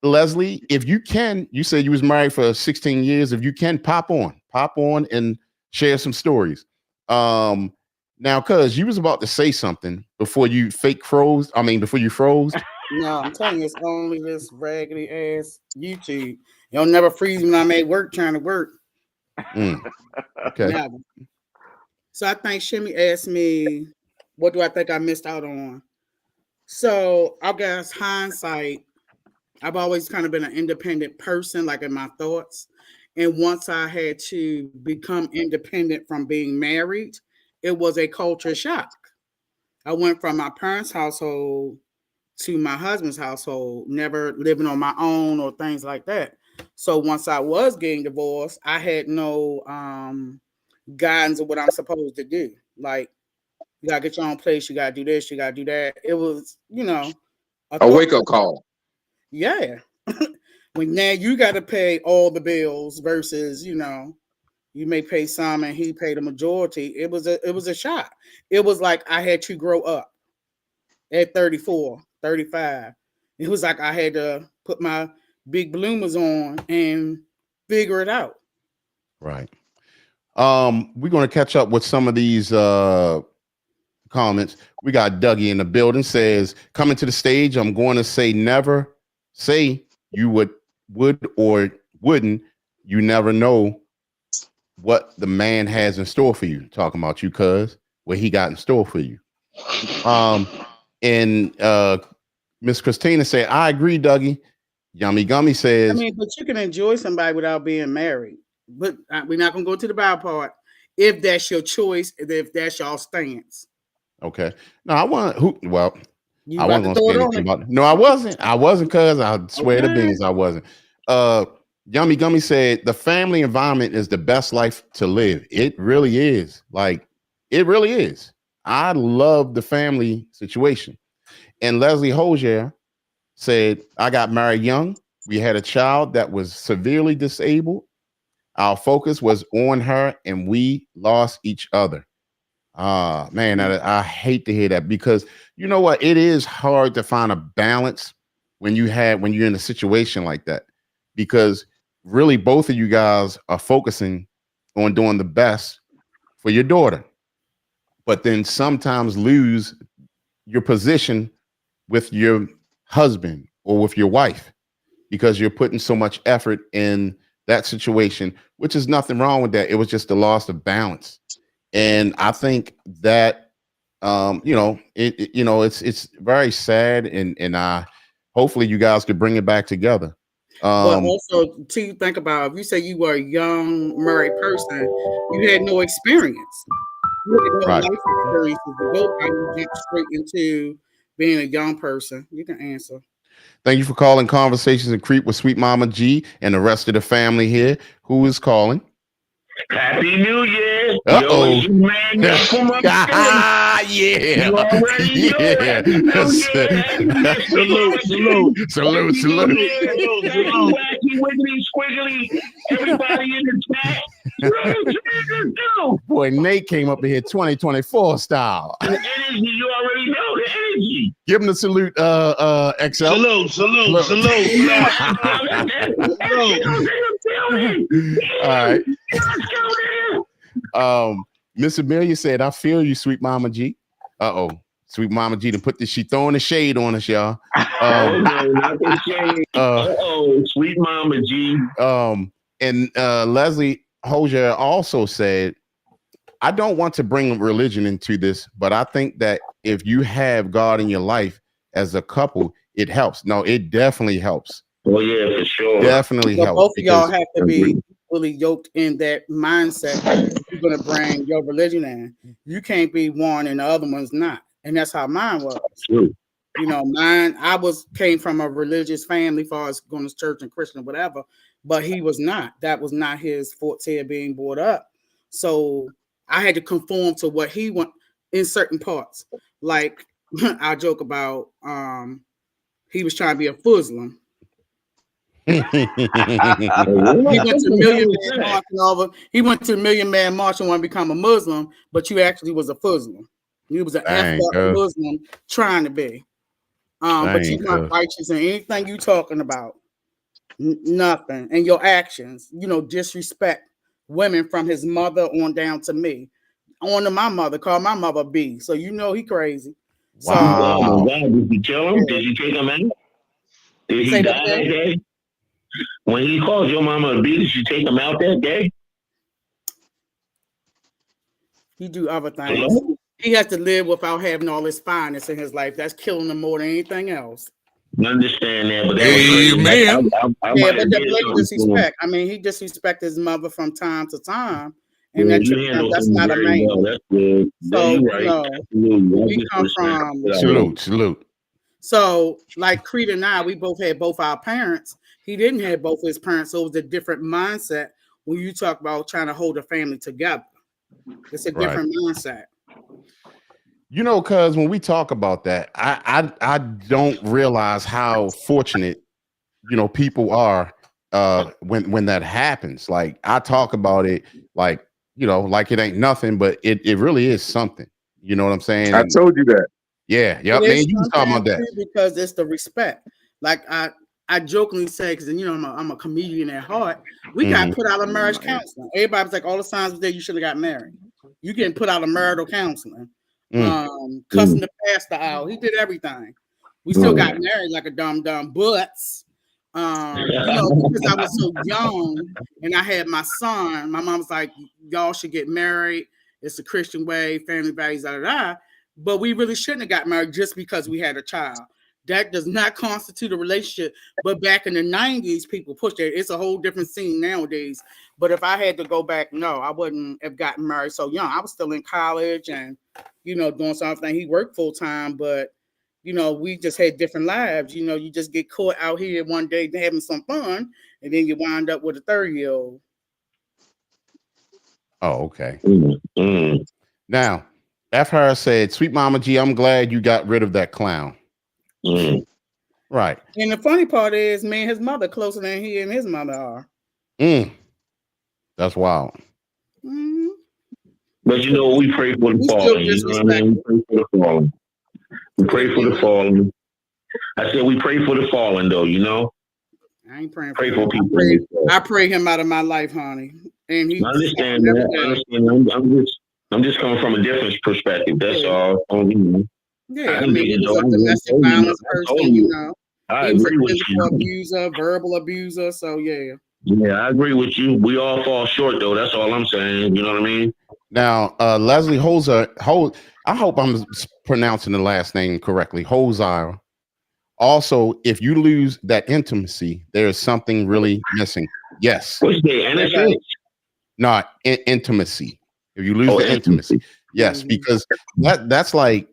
Speaker 1: Leslie, if you can, you said you was married for 16 years. If you can, pop on and share some stories. Now, cuz you was about to say something before you froze. Before you froze.
Speaker 2: No, I'm telling you, it's only this raggedy ass YouTube. You'll never freeze me when I'm at work trying to work.
Speaker 1: Okay.
Speaker 2: Never. So I think Shimmy asked me, what do I think I missed out on? So I guess hindsight, I've always kind of been an independent person, like in my thoughts. And once I had to become independent from being married, it was a culture shock. I went from my parents' household to my husband's household, never living on my own or things like that. So once I was getting divorced, I had no guidance of what I'm supposed to do. Like, you gotta get your own place, you gotta do this, you gotta do that. It was, a
Speaker 3: A
Speaker 2: thought.
Speaker 3: wake up call.
Speaker 2: Yeah. When now you gotta pay all the bills versus, you may pay some and he paid the majority. It was a shock. It was like I had to grow up at 34, 35. It was like I had to put my big bloomers on and figure it out.
Speaker 1: Right. We're gonna catch up with some of these comments. We got Dougie in the building, says, coming to the stage, I'm going to say never say you would or wouldn't. You never know what the man has in store for you. Talking about you, cuz what he got in store for you. And Miss Christina said, I agree, Dougie. Yummy Gummy says,
Speaker 2: But you can enjoy somebody without being married. But we're not gonna go to the bad part. If that's your choice, if that's your stance.
Speaker 1: okay. No, I wasn't gonna say anything about it. No, I wasn't. Cuz I swear to beans, I wasn't. Yummy Gummy said the family environment is the best life to live. It really is. Like, it really is. I love the family situation. And Leslie Hosier said, I got married young. We had a child that was severely disabled. Our focus was on her and we lost each other. Man, I hate to hear that because you know what? It is hard to find a balance when you're in a situation like that, because really both of you guys are focusing on doing the best for your daughter, but then sometimes lose your position with your husband or with your wife because you're putting so much effort in that situation, which is nothing wrong with that. It was just a loss of balance. And I think that it's very sad, and I hopefully you guys could bring it back together.
Speaker 2: But also to think about, if you say you were a young married person, you had no experience. You had no
Speaker 1: Right.
Speaker 2: life experiences to go by. You jump straight into being a young person. You can answer.
Speaker 1: Thank you for calling Conversations and Creep with Sweet Mama G and the rest of the family here. Who is calling?
Speaker 6: Happy New Year.
Speaker 1: Uh-oh.
Speaker 6: Yo, it's your man Nick from upstate.
Speaker 1: Yeah.
Speaker 6: You already know. Happy New Year. Happy New Year.
Speaker 1: Salute.
Speaker 6: Wacky, wiggly, squiggly. Everybody in the chat.
Speaker 1: Boy, Nate came up in here 2024 style.
Speaker 6: The energy, you already know.
Speaker 1: Give him the salute, XL.
Speaker 4: Salute.
Speaker 1: All right. Miss Amelia said, "I feel you, sweet Mama G." Sweet Mama G to she throwing the shade on us, y'all.
Speaker 6: Not the shade. Sweet Mama G.
Speaker 1: And Leslie Hosier also said, "I don't want to bring religion into this, but I think that if you have God in your life as a couple, it helps." No, it definitely helps.
Speaker 6: Oh yeah, for sure.
Speaker 1: Definitely helps.
Speaker 2: Both of y'all have to be fully yoked in that mindset. You're gonna bring your religion in. You can't be one and the other one's not. And that's how mine was.
Speaker 6: True.
Speaker 2: You know, mine, came from a religious family, far as going to church and Christian, whatever, but he was not. That was not his forte of being brought up. So I had to conform to what he want in certain parts. Like I joke about he was trying to be a Muslim. He went to Million Man marching over. He went to Million Man march and wanted to become a Muslim, but you actually was a Muslim. You was an effed up Muslim trying to be. But you weren't righteous in anything you talking about. Nothing. And your actions, disrespect women from his mother on down to me. On to my mother, called my mother B. So he crazy.
Speaker 6: Wow. Did you kill him? Did you take him out? Did he die that day? When he called your mama a B, did you take him out that day?
Speaker 2: He do other things. Hello? He has to live without having all his fineness in his life. That's killing him more than anything else.
Speaker 6: I understand that, but that
Speaker 2: but the blatant disrespect. I mean, he disrespected his mother from time to time, and that's not a man.
Speaker 6: Well. That's good.
Speaker 2: So we come from
Speaker 1: salute.
Speaker 2: So, like Creed and I, we both had both our parents. He didn't have both his parents, so it was a different mindset when you talk about trying to hold a family together. It's a different mindset.
Speaker 1: Because when we talk about that, I don't realize how fortunate, people are when that happens. Like I talk about it like it ain't nothing, but it really is something. You know what I'm saying?
Speaker 3: I told you that.
Speaker 1: Yeah, man, you was talking about that
Speaker 2: because it's the respect. Like I jokingly say, because I'm a comedian at heart. We got put out of marriage counseling. Everybody was like, all the signs was there. You should have got married. You getting put out of marital counseling. Cussing the pastor out. He did everything. We still got married like a dumb, but because I was so young and I had my son, my mom was like, y'all should get married. It's the Christian way, family values, but we really shouldn't have got married just because we had a child. That does not constitute a relationship. But back in the 90s, people pushed it. It's a whole different scene nowadays. But if I had to go back, no, I wouldn't have gotten married so young. I was still in college and, doing something. He worked full time, but, we just had different lives. You just get caught out here one day having some fun, and then you wind up with a 30-year-old.
Speaker 1: Oh, okay. Now, F. Harris said, "Sweet Mama G, I'm glad you got rid of that clown." Right.
Speaker 2: And the funny part is, me and his mother closer than he and his mother are.
Speaker 1: That's wild.
Speaker 6: But we pray for the fallen. You know what I mean? We pray for the fallen. We pray for the fallen. I said we pray for the fallen, though.
Speaker 2: I ain't praying
Speaker 6: for people.
Speaker 2: I pray him out of my life, honey. And he.
Speaker 6: I understand that. I'm just coming from a different perspective. That's all.
Speaker 2: Yeah, I mean, he was a domestic violence person, He was a physical abuser, verbal abuser. So yeah.
Speaker 6: Yeah, I agree with you. We all fall short, though. That's all I'm saying. You know what I mean?
Speaker 1: Now, Leslie Holzer, I hope I'm pronouncing the last name correctly. Holzer. Also, if you lose that intimacy, there is something really missing. Yes.
Speaker 6: What's the innocence?
Speaker 1: Not intimacy. If you lose the intimacy, yes, because that's like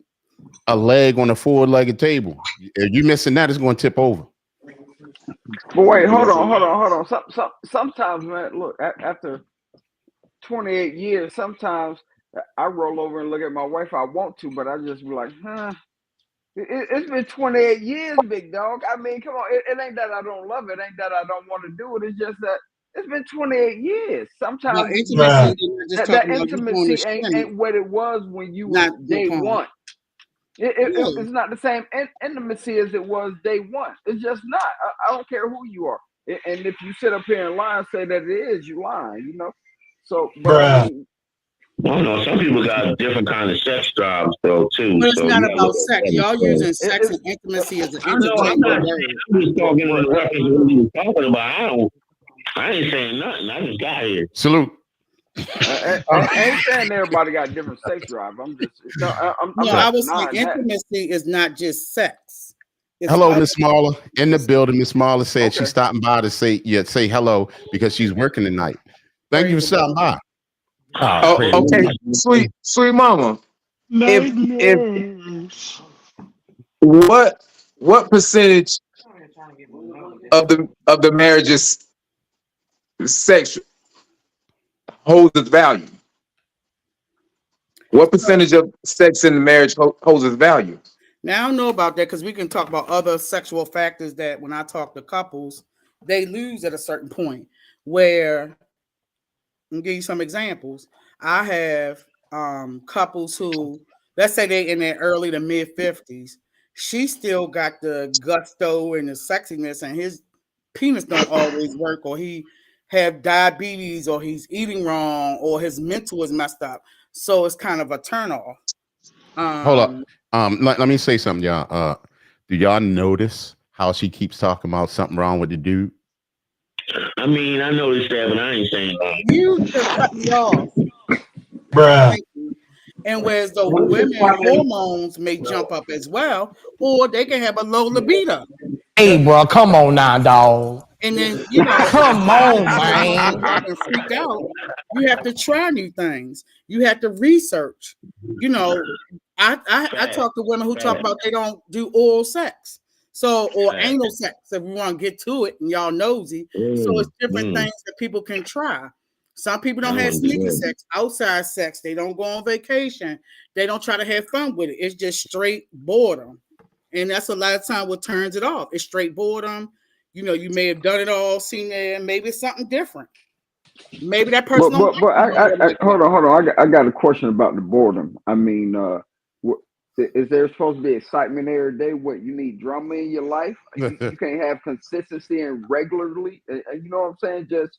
Speaker 1: a leg on a four-legged table. If you're missing that, it's going to tip over.
Speaker 5: But wait, hold on. Sometimes, man, look, after 28 years, sometimes I roll over and look at my wife. I want to, but I just be like, It's been 28 years, big dog. I mean, come on. It ain't that I don't love it. Ain't that I don't want to do it. It's just that it's been 28 years. Sometimes that intimacy ain't what it was when you were day one. It's not the same intimacy as it was day one. It's just not. I don't care who you are. And if you sit up here and lie and say that it is, you lying, you know. So, but I mean,
Speaker 6: I don't know. Some people got different kind of sex drives though too.
Speaker 2: But it's
Speaker 6: So
Speaker 2: not
Speaker 6: you gotta
Speaker 2: about
Speaker 6: look at
Speaker 2: sex.
Speaker 6: that
Speaker 2: Y'all
Speaker 6: as well.
Speaker 2: using sex and intimacy as an
Speaker 6: I know. I'm
Speaker 2: interchangeable
Speaker 6: not saying.
Speaker 2: word.
Speaker 6: I'm just talking in reference to what he was talking about. I ain't saying nothing. I just got here.
Speaker 1: Salute.
Speaker 5: I ain't saying everybody got different sex drive. I'm just I'm
Speaker 2: No,
Speaker 5: not
Speaker 2: I was saying
Speaker 5: denying that.
Speaker 2: intimacy is not just sex. It's
Speaker 1: Hello,
Speaker 2: other
Speaker 1: Miss Marla. In the building, Miss Marla said
Speaker 5: Okay.
Speaker 1: she's stopping by to say hello because she's working tonight. Thank you for
Speaker 2: Praise the
Speaker 1: stopping by.
Speaker 3: Okay, sweet mama. If
Speaker 4: Nightmares.
Speaker 3: what percentage of the marriage's sex holds its value? What percentage of sex in the marriage holds its value?
Speaker 2: Now I don't know about that because we can talk about other sexual factors that when I talk to couples, they lose at a certain point. Where I'll give you some examples. I have couples who, let's say they in their early to mid 50s. She still got the gusto and the sexiness, and his penis don't always work, or he have diabetes, or he's eating wrong, or his mental is messed up. So it's kind of a turnoff.
Speaker 1: Hold up. Let me say something, y'all. Do y'all notice how she keeps talking about something wrong with the dude?
Speaker 6: I mean, I noticed that, but I ain't saying that.
Speaker 2: You just cut me off. Thank you. And whereas the women hormones may jump up as well, or they can have a low libido.
Speaker 7: Hey, bro, come on now, dog.
Speaker 2: And then, you know, if
Speaker 7: Come
Speaker 2: guys
Speaker 7: on,
Speaker 2: get all hung
Speaker 7: man.
Speaker 2: up and freak out, you have to try new things. You have to research. You know, I talk to women who talk about they don't do oral sex. So, or anal sex, if we want to get to it, and y'all nosy. So it's different things that people can try. Some people don't have sneaky sex, outside sex. They don't go on vacation. They don't try to have fun with it. It's just straight boredom. And that's a lot of time what turns it off. It's straight boredom. You know, you may have done it all, seen it, and maybe it's something different. Maybe that person don't like you no more like
Speaker 5: hold
Speaker 2: that.
Speaker 5: on. I got a question about the boredom. I mean, is there supposed to be excitement every day? What you need drama in your life? You can't have consistency and regularly. You know what I'm saying? Just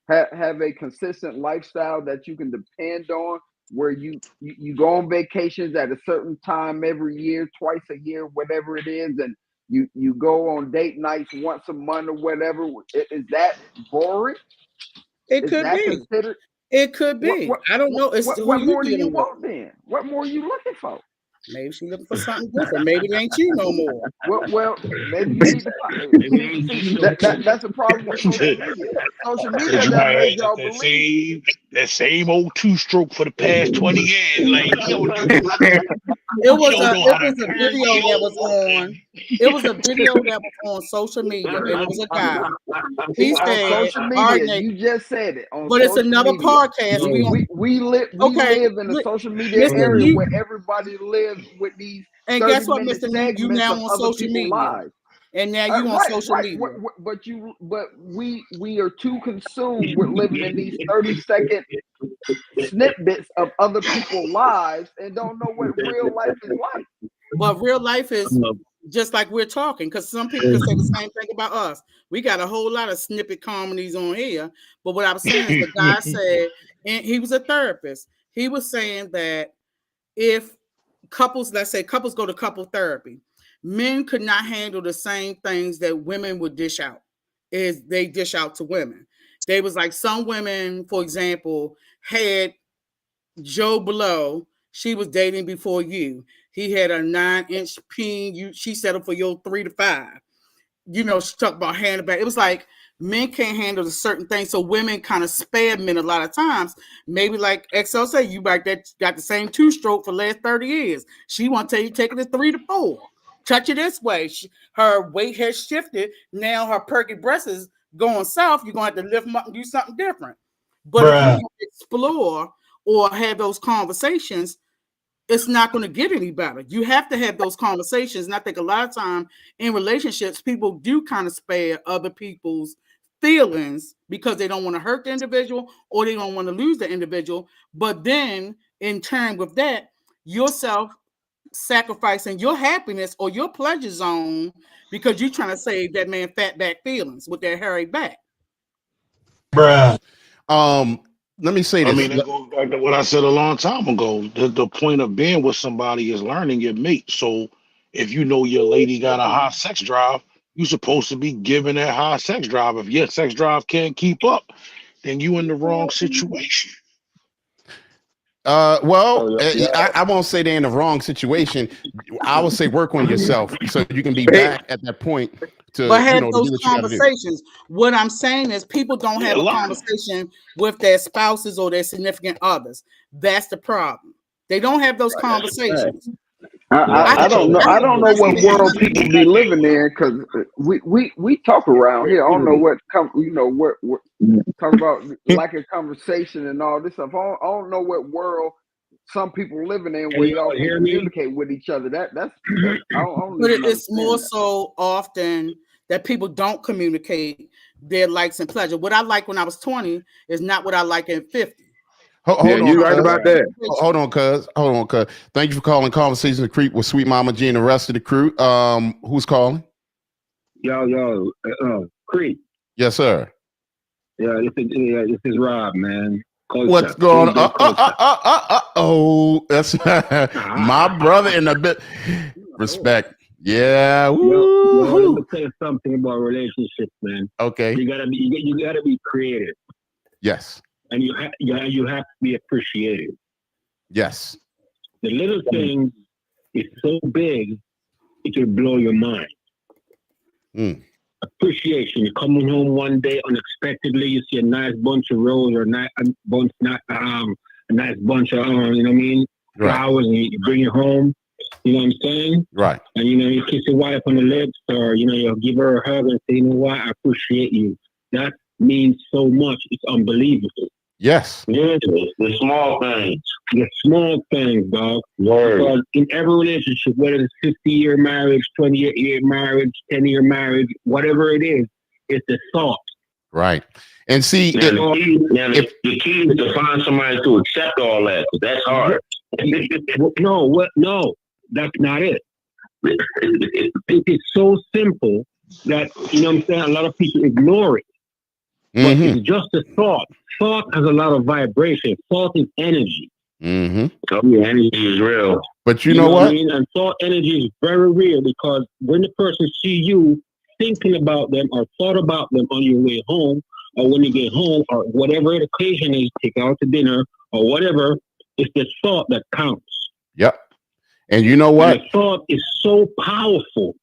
Speaker 5: have a consistent lifestyle that you can depend on. Where you go on vacations at a certain time every year, twice a year, whatever it is, and you go on date nights once a month or whatever. Is that boring?
Speaker 2: It
Speaker 5: Is
Speaker 2: could
Speaker 5: that
Speaker 2: be.
Speaker 5: considered?
Speaker 2: It could be. I don't know. It's who
Speaker 5: What
Speaker 2: you
Speaker 5: more do you
Speaker 2: dealing with.
Speaker 5: want then? What more are you looking for?
Speaker 2: Maybe she's looking for something different. Maybe it ain't you no more.
Speaker 5: Well, maybe you need to see that's a problem with social media. Social
Speaker 4: Cause
Speaker 5: media
Speaker 4: you
Speaker 5: that
Speaker 4: might
Speaker 5: made
Speaker 4: have
Speaker 5: y'all
Speaker 4: that
Speaker 5: believe.
Speaker 4: same old two stroke for the past 20 years. Like
Speaker 2: It
Speaker 4: he
Speaker 2: was
Speaker 4: don't
Speaker 2: a
Speaker 4: know
Speaker 2: it
Speaker 4: how to
Speaker 2: was a
Speaker 4: curve
Speaker 2: video that was on.
Speaker 4: your
Speaker 2: It was a video that was on social media, and it was a guy. He
Speaker 5: On
Speaker 2: said,
Speaker 5: social
Speaker 2: "All right,
Speaker 5: media,
Speaker 2: Nate,"
Speaker 5: you just said it. On
Speaker 2: but it's
Speaker 5: social
Speaker 2: another
Speaker 5: media,
Speaker 2: podcast. We on
Speaker 5: we
Speaker 2: okay,
Speaker 5: live in a social media
Speaker 2: Mr.
Speaker 5: area
Speaker 2: You,
Speaker 5: where everybody lives with these
Speaker 2: and guess what,
Speaker 5: 30-minute
Speaker 2: Mr. Neat? You
Speaker 5: segments
Speaker 2: now
Speaker 5: of
Speaker 2: on
Speaker 5: other
Speaker 2: social
Speaker 5: people's
Speaker 2: media,
Speaker 5: lives.
Speaker 2: and now you on social
Speaker 5: Right.
Speaker 2: media.
Speaker 5: But we are too consumed with living in these 30-second snippets of other people's lives and don't know what real life is like.
Speaker 2: But real life is just like we're talking, because some people can say the same thing about us. We got a whole lot of snippet comedies on here. But what I was saying is the guy said, and he was a therapist. He was saying that if couples, let's say couples go to couple therapy, men could not handle the same things that women would dish out as they dish out to women. They was like some women, for example, had Joe Blow, she was dating before you. He had a 9-inch peen. She settled for your 3 to 5. You know, she talked about handling. It was like men can't handle a certain thing, so women kind of spare men a lot of times. Maybe like XL say, you like that got the same two stroke for the last 30 years. She want to tell you take it to 3 to 4. Touch it this way. Her weight has shifted. Now her perky breast is going south. You're going to have to lift them up and do something different. But if you explore or have those conversations, it's not going to get any better. You have to have those conversations. And I think a lot of time in relationships, people do kind of spare other people's feelings because they don't want to hurt the individual or they don't want to lose the individual. But then in turn with that, yourself sacrificing your happiness or your pleasure zone because you're trying to save that man fat back feelings with that hairy back.
Speaker 7: Bruh.
Speaker 1: Let me say
Speaker 4: I
Speaker 1: this.
Speaker 4: mean, that goes back to what I said a long time ago. The point of being with somebody is learning your mate. So if you know your lady got a high sex drive, you're supposed to be giving that high sex drive. If your sex drive can't keep up, then you in the wrong situation.
Speaker 1: Well,
Speaker 6: yeah.
Speaker 1: I won't say they're in the wrong situation. I would say work on yourself so you can be back at that point to,
Speaker 2: But have
Speaker 1: to
Speaker 2: those
Speaker 1: do what you got to do.
Speaker 2: conversations. What I'm saying is people don't have a conversation with their spouses or their significant others. That's the problem. They don't have those conversations.
Speaker 5: I don't know. I don't know what world people be living in because we talk around here. I don't know what what talk about like a conversation and all this stuff. I don't know what world some people living in where y'all can communicate with each other. That's I don't
Speaker 2: But
Speaker 5: even
Speaker 2: it's more
Speaker 5: understand that.
Speaker 2: so often that people don't communicate their likes and pleasure. What I like when I was 20 is not what I like at 50.
Speaker 1: Hold on,
Speaker 3: you right
Speaker 1: cuz.
Speaker 3: about that.
Speaker 1: Hold on, cuz. Hold on, cuz. Thank you for calling Conversations of Creep with Sweet Mama G and the rest of the crew. Who's calling?
Speaker 6: Yo, Creep.
Speaker 1: Yes, sir.
Speaker 6: Yeah, this is Rob, man. Culture.
Speaker 1: What's going on? Oh, that's my brother in a bit. Respect. Yeah.
Speaker 6: Yo, let me tell you something about relationships, man.
Speaker 1: Okay.
Speaker 6: You gotta be creative.
Speaker 1: Yes.
Speaker 6: And you have to be appreciative.
Speaker 1: Yes.
Speaker 6: The little thing is so big, it will blow your mind. Appreciation. You're coming home one day unexpectedly, you see a nice bunch of roses or a nice bunch of you know what I mean, flowers, and you bring it home. You know what I'm saying?
Speaker 1: Right.
Speaker 6: And you kiss your wife on the lips, or you'll give her a hug and say, you know what, I appreciate you. That means so much. It's unbelievable.
Speaker 1: Yes.
Speaker 6: Yeah, the small things. The small things, dog. Word. Because in every relationship, whether it's 50-year marriage, 20-year marriage, 10-year marriage, whatever it is, it's the thought.
Speaker 1: Right. And see,
Speaker 6: the key is to find somebody to accept all that. That's hard. No, that's not it. It is so simple that, you know what I'm saying, a lot of people ignore it. But it's just a thought. Thought has a lot of vibration. Thought is energy. Oh, yeah, energy is real.
Speaker 1: But you know what?
Speaker 6: I mean? And thought energy is very real because when the person see you thinking about them or thought about them on your way home or when you get home or whatever the occasion is, take out to dinner or whatever, it's the thought that counts.
Speaker 1: Yep. And you know what?
Speaker 6: And the thought is so powerful.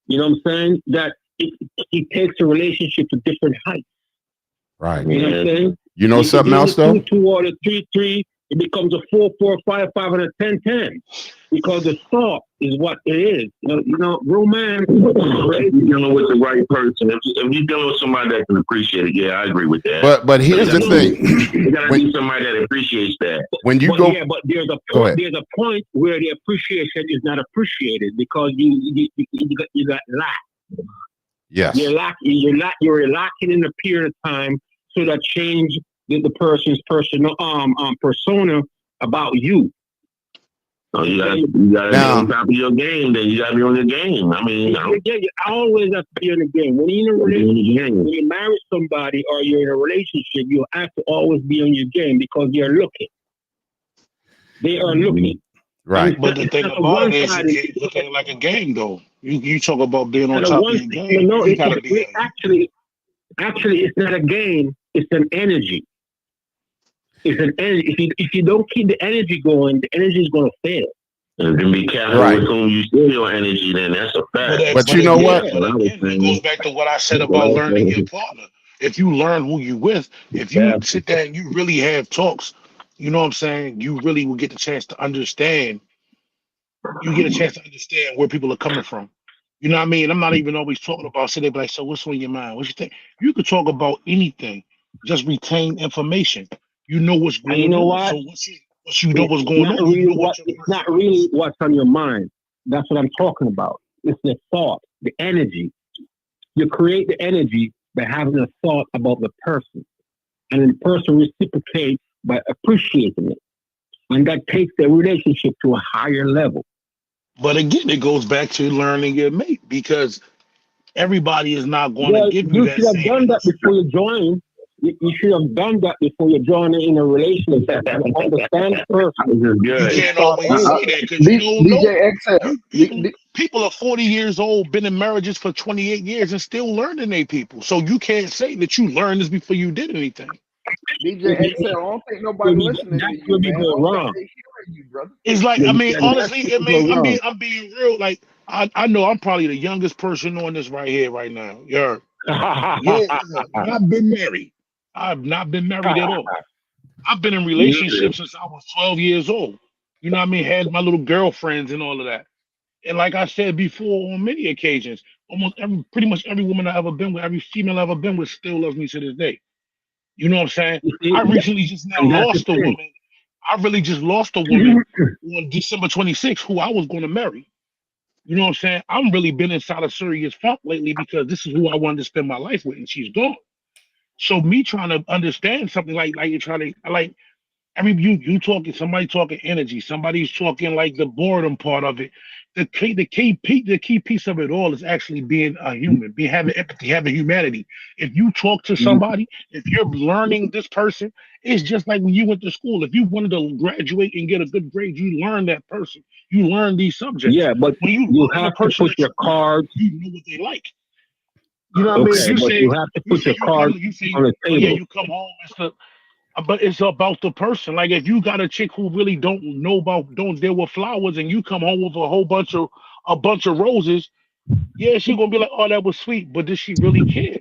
Speaker 6: You know what I'm saying? That it takes a relationship to different heights.
Speaker 1: Right.
Speaker 6: You know what I'm saying?
Speaker 1: You know something else though?
Speaker 6: 2 or the 3-3, it becomes a 4-4, 5-5, and a 10-10. Because the thought is what it is. You know, romance. If you're dealing with the right person, if you're dealing with somebody that can appreciate it, yeah, I agree with that.
Speaker 1: But here's the thing.
Speaker 6: You gotta be somebody that appreciates that.
Speaker 1: When you go,
Speaker 6: yeah, but there's a point where the appreciation is not appreciated because you got lack.
Speaker 1: Yes.
Speaker 6: You're lacking in a period of time so that change the person's persona about you. So you gotta be on top of your game. Then you gotta be on your game. I mean, you always have to be on the game. When you're in a relationship, when you marry somebody or you're in a relationship, you have to always be on your game because you're looking. They are looking.
Speaker 1: Right.
Speaker 4: But the thing about it is, you can't look at it like a game, though. You talk about being on top of your game.
Speaker 6: No,
Speaker 4: you gotta be
Speaker 6: actually, it's not a game. It's an energy. It's an energy. If you don't keep the energy going, the energy is going to fail. And then be careful with whom you steal your energy. Then that's a fact.
Speaker 1: But you know what?
Speaker 4: It goes back to what I said about learning your partner. If you learn who you with, if you sit there and you really have talks, you know what I'm saying? You really will get the chance to understand. You get a chance to understand where people are coming from. You know what I mean? I'm not even always talking about sitting there like, so what's on your mind? What you think? You could talk about anything. Just retain information. You know what's going on.
Speaker 6: You know what?
Speaker 4: So once you know what's going on, you know
Speaker 6: it's not really what's on your mind. That's what I'm talking about. It's the thought, the energy. You create the energy by having a thought about the person. And then the person reciprocates by appreciating it. and that takes the relationship to a higher level.
Speaker 4: But again, it goes back to learning your mate because everybody is not going to
Speaker 6: Well,
Speaker 4: give you
Speaker 6: you
Speaker 4: that
Speaker 6: should have
Speaker 4: same
Speaker 6: done that
Speaker 4: energy.
Speaker 6: before you join. You should have done that before you join in a relationship. You understand the person.
Speaker 4: You
Speaker 6: Good.
Speaker 4: can't always say that because you don't know.
Speaker 5: DJ XL.
Speaker 4: People are 40 years old, been in marriages for 28 years, and still learning they people. So you can't say that you learned this before you did anything.
Speaker 5: DJ XL, I don't think nobody listening
Speaker 6: That's
Speaker 5: to you,
Speaker 6: where we
Speaker 5: man. I
Speaker 6: go
Speaker 5: don't think
Speaker 6: wrong.
Speaker 5: they hearing you, brother.
Speaker 4: It's like, I mean,
Speaker 6: And that's
Speaker 4: honestly,
Speaker 6: where we go wrong.
Speaker 4: I'm being real. Like, I know I'm probably the youngest person on this right here, right now. Yeah, listen, I've been married. I've not been married at all. I've been in relationships since I was 12 years old. You know what I mean? Had my little girlfriends and all of that. And like I said before, on many occasions, pretty much every woman I ever been with, every female I ever been with, still loves me to this day. You know what I'm saying?
Speaker 6: You see,
Speaker 4: I recently just now
Speaker 6: and that's
Speaker 4: lost
Speaker 6: the
Speaker 4: a
Speaker 6: thing.
Speaker 4: woman. I really just lost a woman on December 26th who I was going to marry. You know what I'm saying? I'm really been inside of serious funk lately because this is who I wanted to spend my life with, and she's gone. So me trying to understand something like you're trying to like. I mean, you talking, somebody talking energy, somebody's talking like the boredom part of it. The key piece of it all is actually being a human, having empathy, having humanity. If you talk to somebody, if you're learning this person, it's just like when you went to school. If you wanted to graduate and get a good grade, you learn that person. You learn these subjects.
Speaker 6: Yeah, but
Speaker 4: When you
Speaker 6: you
Speaker 4: learn a
Speaker 6: have to
Speaker 4: person
Speaker 6: put
Speaker 4: that
Speaker 6: your cards.
Speaker 4: you know what they like. You know what I mean?
Speaker 6: Okay, but you have to put your cards
Speaker 4: You say,
Speaker 6: on the
Speaker 4: oh yeah,
Speaker 6: table.
Speaker 4: you come home and stuff. But it's about the person. Like if you got a chick who really don't deal with flowers, and you come home with a bunch of roses, yeah, she gonna be like, oh, that was sweet, but does she really care?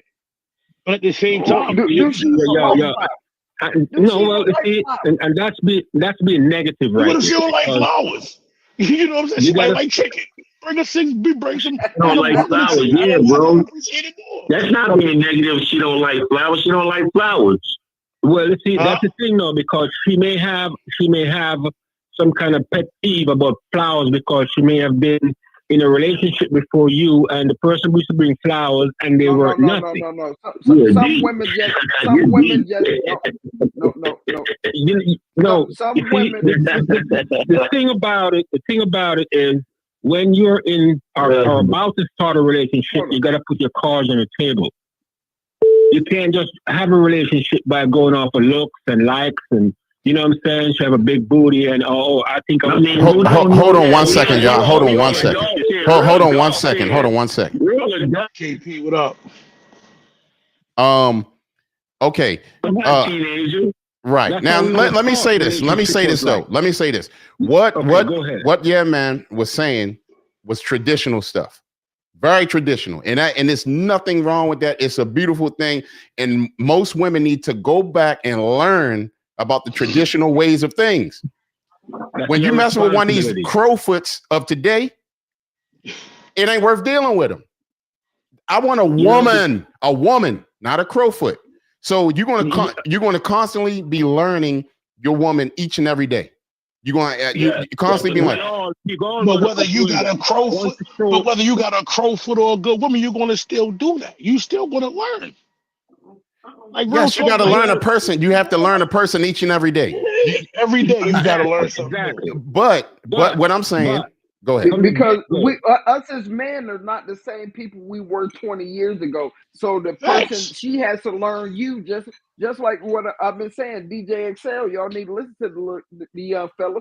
Speaker 4: But at the same
Speaker 5: Well,
Speaker 4: time,
Speaker 5: do she even like flowers? Do
Speaker 6: No,
Speaker 5: she
Speaker 6: well,
Speaker 5: even like
Speaker 6: see,
Speaker 5: flowers?
Speaker 6: and that's being negative,
Speaker 4: what
Speaker 6: right?
Speaker 4: if she don't like
Speaker 6: Because
Speaker 4: flowers? You know what I'm saying?
Speaker 6: you
Speaker 4: She might
Speaker 6: gotta
Speaker 4: like chicken. Bring some
Speaker 6: don't like
Speaker 4: hamburgers.
Speaker 6: flowers,
Speaker 4: I
Speaker 6: yeah,
Speaker 4: don't
Speaker 6: bro.
Speaker 4: appreciate it more.
Speaker 6: That's not being negative. She don't like flowers. She don't like flowers. Well, see,
Speaker 4: Huh?
Speaker 6: that's the thing, though, because she may have some kind of pet peeve about flowers because she may have been in a relationship before you, and the person used to bring flowers, and they were nothing.
Speaker 5: No.
Speaker 6: Yeah,
Speaker 5: Some women just, some women just, no.
Speaker 6: No,
Speaker 5: Some
Speaker 6: you see,
Speaker 5: women.
Speaker 6: the thing about it is when you're in or about to start a relationship, you got to put your cards on the table. You can't just have a relationship by going off of looks and likes and, you know what I'm saying? She have a big booty and, I think I mean,
Speaker 1: Hold on 1 second, y'all. Hold on 1 second. Hold on 1 second. Hold on 1 second.
Speaker 4: KP, what up?
Speaker 1: Okay.
Speaker 6: Teenager.
Speaker 1: Right.
Speaker 6: That's
Speaker 1: Now
Speaker 6: how we
Speaker 1: let me
Speaker 6: thought
Speaker 1: say this. Let me say this though.
Speaker 6: like.
Speaker 1: Let me say this. What
Speaker 6: Go ahead.
Speaker 1: what Yeah Man was saying was traditional stuff. Very traditional. And there's nothing wrong with that. It's a beautiful thing. And most women need to go back and learn about the traditional ways of things. When you mess with one of these crowfoots of today, it ain't worth dealing with them. I want a woman, not a crowfoot. So you're going to constantly be learning your woman each and every day. You're going to you constantly be like,
Speaker 4: but whether you got a crowfoot or a good woman, you're going to still do that. You still going to learn. Like
Speaker 1: yes, you got to learn a person. You have to learn a person each and every day.
Speaker 4: Every day you got to learn something.
Speaker 6: Exactly.
Speaker 1: But what I'm saying, go ahead.
Speaker 5: Because us as men are not the same people we were 20 years ago. So the person, she has to learn you just like what I've been saying. DJ XL, y'all need to listen to the young fella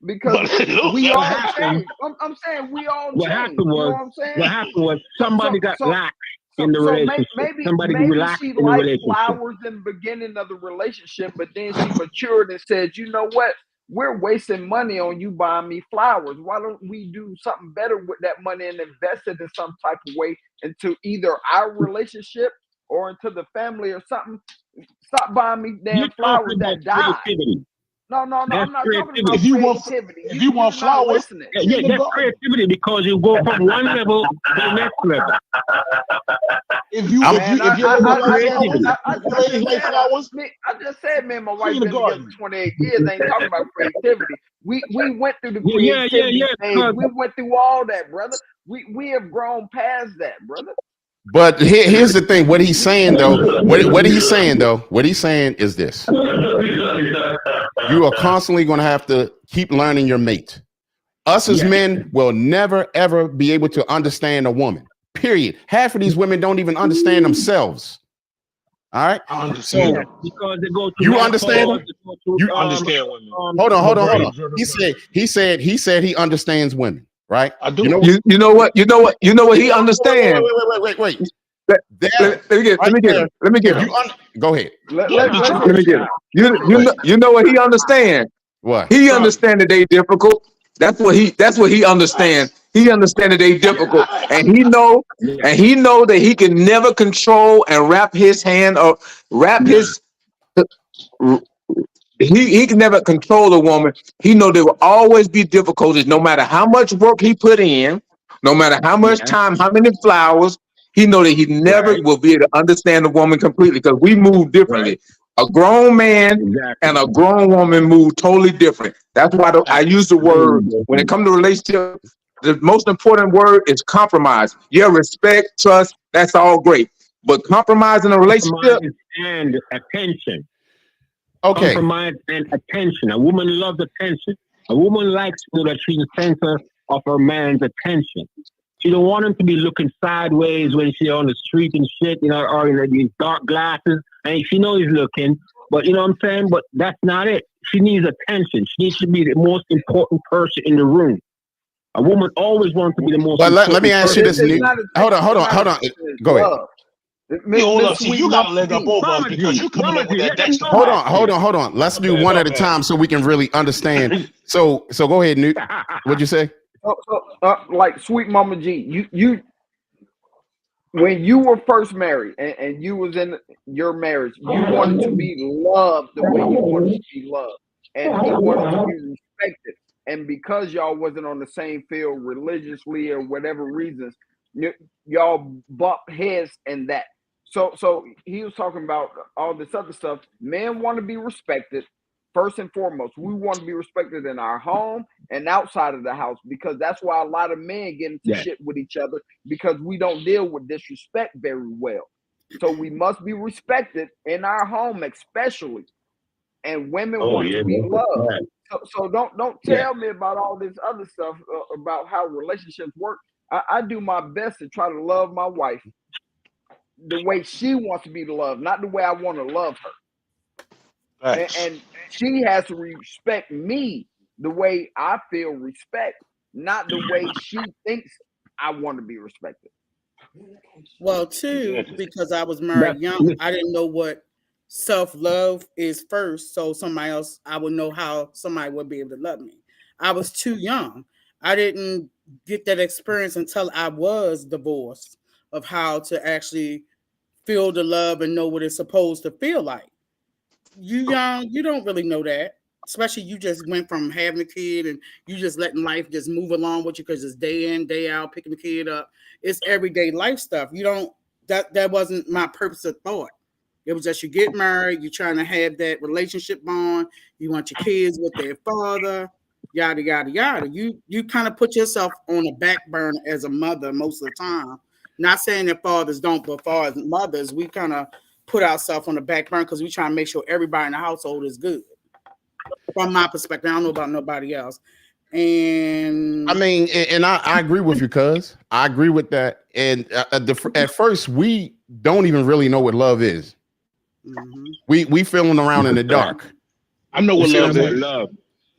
Speaker 5: because we all changed. I'm saying we all changed. You know what I'm saying?
Speaker 6: What happened was somebody got lax in the relationship.
Speaker 5: Maybe
Speaker 6: relaxed
Speaker 5: she
Speaker 6: in the
Speaker 5: liked
Speaker 6: relationship.
Speaker 5: flowers in the beginning of the relationship, but then she matured and said, you know what? We're wasting money on you buying me flowers. Why don't we do something better with that money and invest it in some type of way into either our relationship or into the family or something? Stop buying me damn flowers that die. No, I'm not talking about creativity.
Speaker 4: If you want flowers,
Speaker 6: that's creativity because you go from one level to the next level.
Speaker 5: I just said, man, my wife been together 28 years. Ain't talking about creativity. We went through the creativity stage. We went through all that, brother. We have grown past that, brother.
Speaker 1: But here's the thing. What he's saying though, what he's saying is this. You are constantly going to have to keep learning your mate. Us as men will never, ever be able to understand a woman, period. Half of these women don't even understand themselves. All right.
Speaker 4: I understand.
Speaker 1: So
Speaker 6: because they go to
Speaker 1: you understand him?
Speaker 4: You understand women.
Speaker 1: Hold on. He said he understands women, right?
Speaker 4: I do.
Speaker 3: You know what he understands.
Speaker 1: Wait.
Speaker 3: Let me get him.
Speaker 1: Go ahead.
Speaker 3: Let me get him. You know what he understands.
Speaker 1: What?
Speaker 3: He understands that they difficult. That's what he understands. He understands that they difficult, and he know that he can never control and wrap his hand or wrap his. He can never control a woman. He know there will always be difficulties, no matter how much work he put in, no matter how much time, how many flowers. He know that he never will be able to understand a woman completely because we move differently. A grown man and a grown woman move totally different. That's why I use the word when it comes to relationship. The most important word is compromise. Yeah, respect, trust. That's all great, but compromise in a relationship
Speaker 6: and attention.
Speaker 1: Okay.
Speaker 6: Compromise and attention. A woman loves attention. A woman likes to know that she's the center of her man's attention. She don't want him to be looking sideways when she's on the street and shit, or in these dark glasses. And she knows he's looking, but you know what I'm saying? But that's not it. She needs attention. She needs to be the most important person in the room. A woman always wants to be the most important
Speaker 1: let me ask you this. Hold on. Go ahead.
Speaker 4: Hold up. See, you got to leg up over us because you're coming up with that Dexter.
Speaker 1: Hold on. Let's do one at a time so we can really understand. So go ahead, Newt. What'd you say?
Speaker 5: Like Sweet Mama G, you when you were first married and you was in your marriage, you wanted to be loved the way you wanted to be loved, and he wanted to be respected. And because y'all wasn't on the same field religiously or whatever reasons, y'all bumped heads in that. So he was talking about all this other stuff. Men want to be respected. First and foremost, we want to be respected in our home and outside of the house, because that's why a lot of men get into shit with each other, because we don't deal with disrespect very well. So we must be respected in our home, especially. And women want to be loved. So don't tell me about all this other stuff about how relationships work. I do my best to try to love my wife the way she wants to be loved, not the way I want to love her. And she has to respect me the way I feel respect, not the way she thinks I want to be respected.
Speaker 2: Well, too, because I was married young, I didn't know what self-love is first. So somebody else, I would know how somebody would be able to love me. I was too young. I didn't get that experience until I was divorced of how to actually feel the love and know what it's supposed to feel like. You young, you don't really know that. Especially you just went from having a kid and you just letting life just move along with you because it's day in, day out, picking the kid up. It's everyday life stuff. You don't that wasn't my purpose of thought. It was just you get married, you're trying to have that relationship bond, you want your kids with their father, yada yada yada. You kind of put yourself on a back burner as a mother most of the time. Not saying that fathers don't, but fathers and mothers, we kind of put ourselves on the back burner because we try to make sure everybody in the household is good. From my perspective, I don't know about nobody else. And
Speaker 1: I mean, and I agree with you, cuz I agree with that. And at first, we don't even really know what love is. Mm-hmm. We feeling around in the dark.
Speaker 4: I know what love is.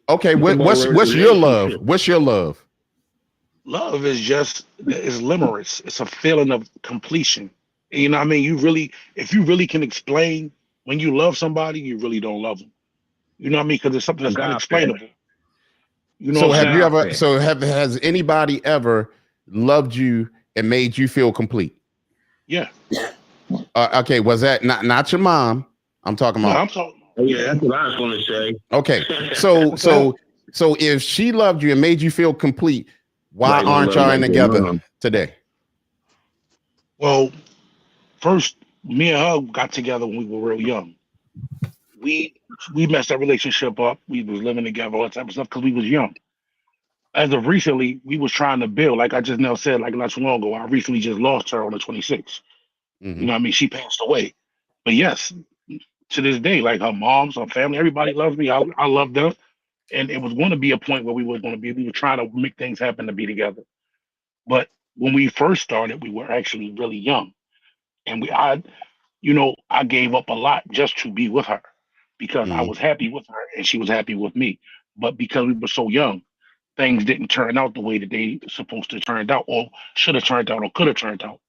Speaker 1: Okay, what's your love? What's your love?
Speaker 4: Love is limerence. It's a feeling of completion. You know what I mean? If you really can explain when you love somebody, you really don't love them. You know what I mean? Because it's something that's unexplainable. You know
Speaker 1: so have you ever? So has anybody ever loved you and made you feel complete?
Speaker 4: Yeah.
Speaker 1: Okay. Was that not your mom? I'm talking about.
Speaker 4: I'm talking.
Speaker 6: Yeah, that's what I was going to say.
Speaker 1: Okay. So if she loved you and made you feel complete, why aren't y'all together today?
Speaker 4: Well, first, me and her got together when we were real young. We messed that relationship up. We was living together, all that type of stuff, because we was young. As of recently, we was trying to build, like I just now said, like not too long ago. I recently just lost her on the 26th. Mm-hmm. You know what I mean? She passed away. But yes, to this day. Like her moms, her family, everybody loves me. I love them. And it was going to be a point where we were trying to make things happen to be together. But when we first started, we were actually really young. And I gave up a lot just to be with her because I
Speaker 1: Mm-hmm.
Speaker 4: was happy with her and she was happy with me. But because we were so young, things didn't turn out the way that they supposed to turn out or should have turned out or could have turned out.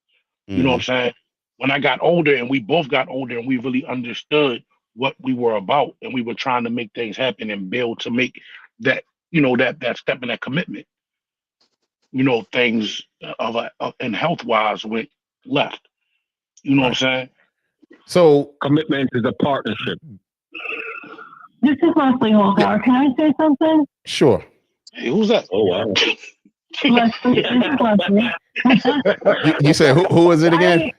Speaker 4: You know what I'm saying? When I got older and we both got older and we really understood what we were about and we were trying to make things happen and build to make that, that step in that commitment, things and health wise went left. You know what I'm saying?
Speaker 1: So
Speaker 6: commitment is a partnership.
Speaker 8: This is Leslie Holzhauer. Can I say something?
Speaker 1: sure.
Speaker 4: Hey, who's that?
Speaker 6: Oh wow.
Speaker 8: Leslie, this is Leslie.
Speaker 1: You said who is it again?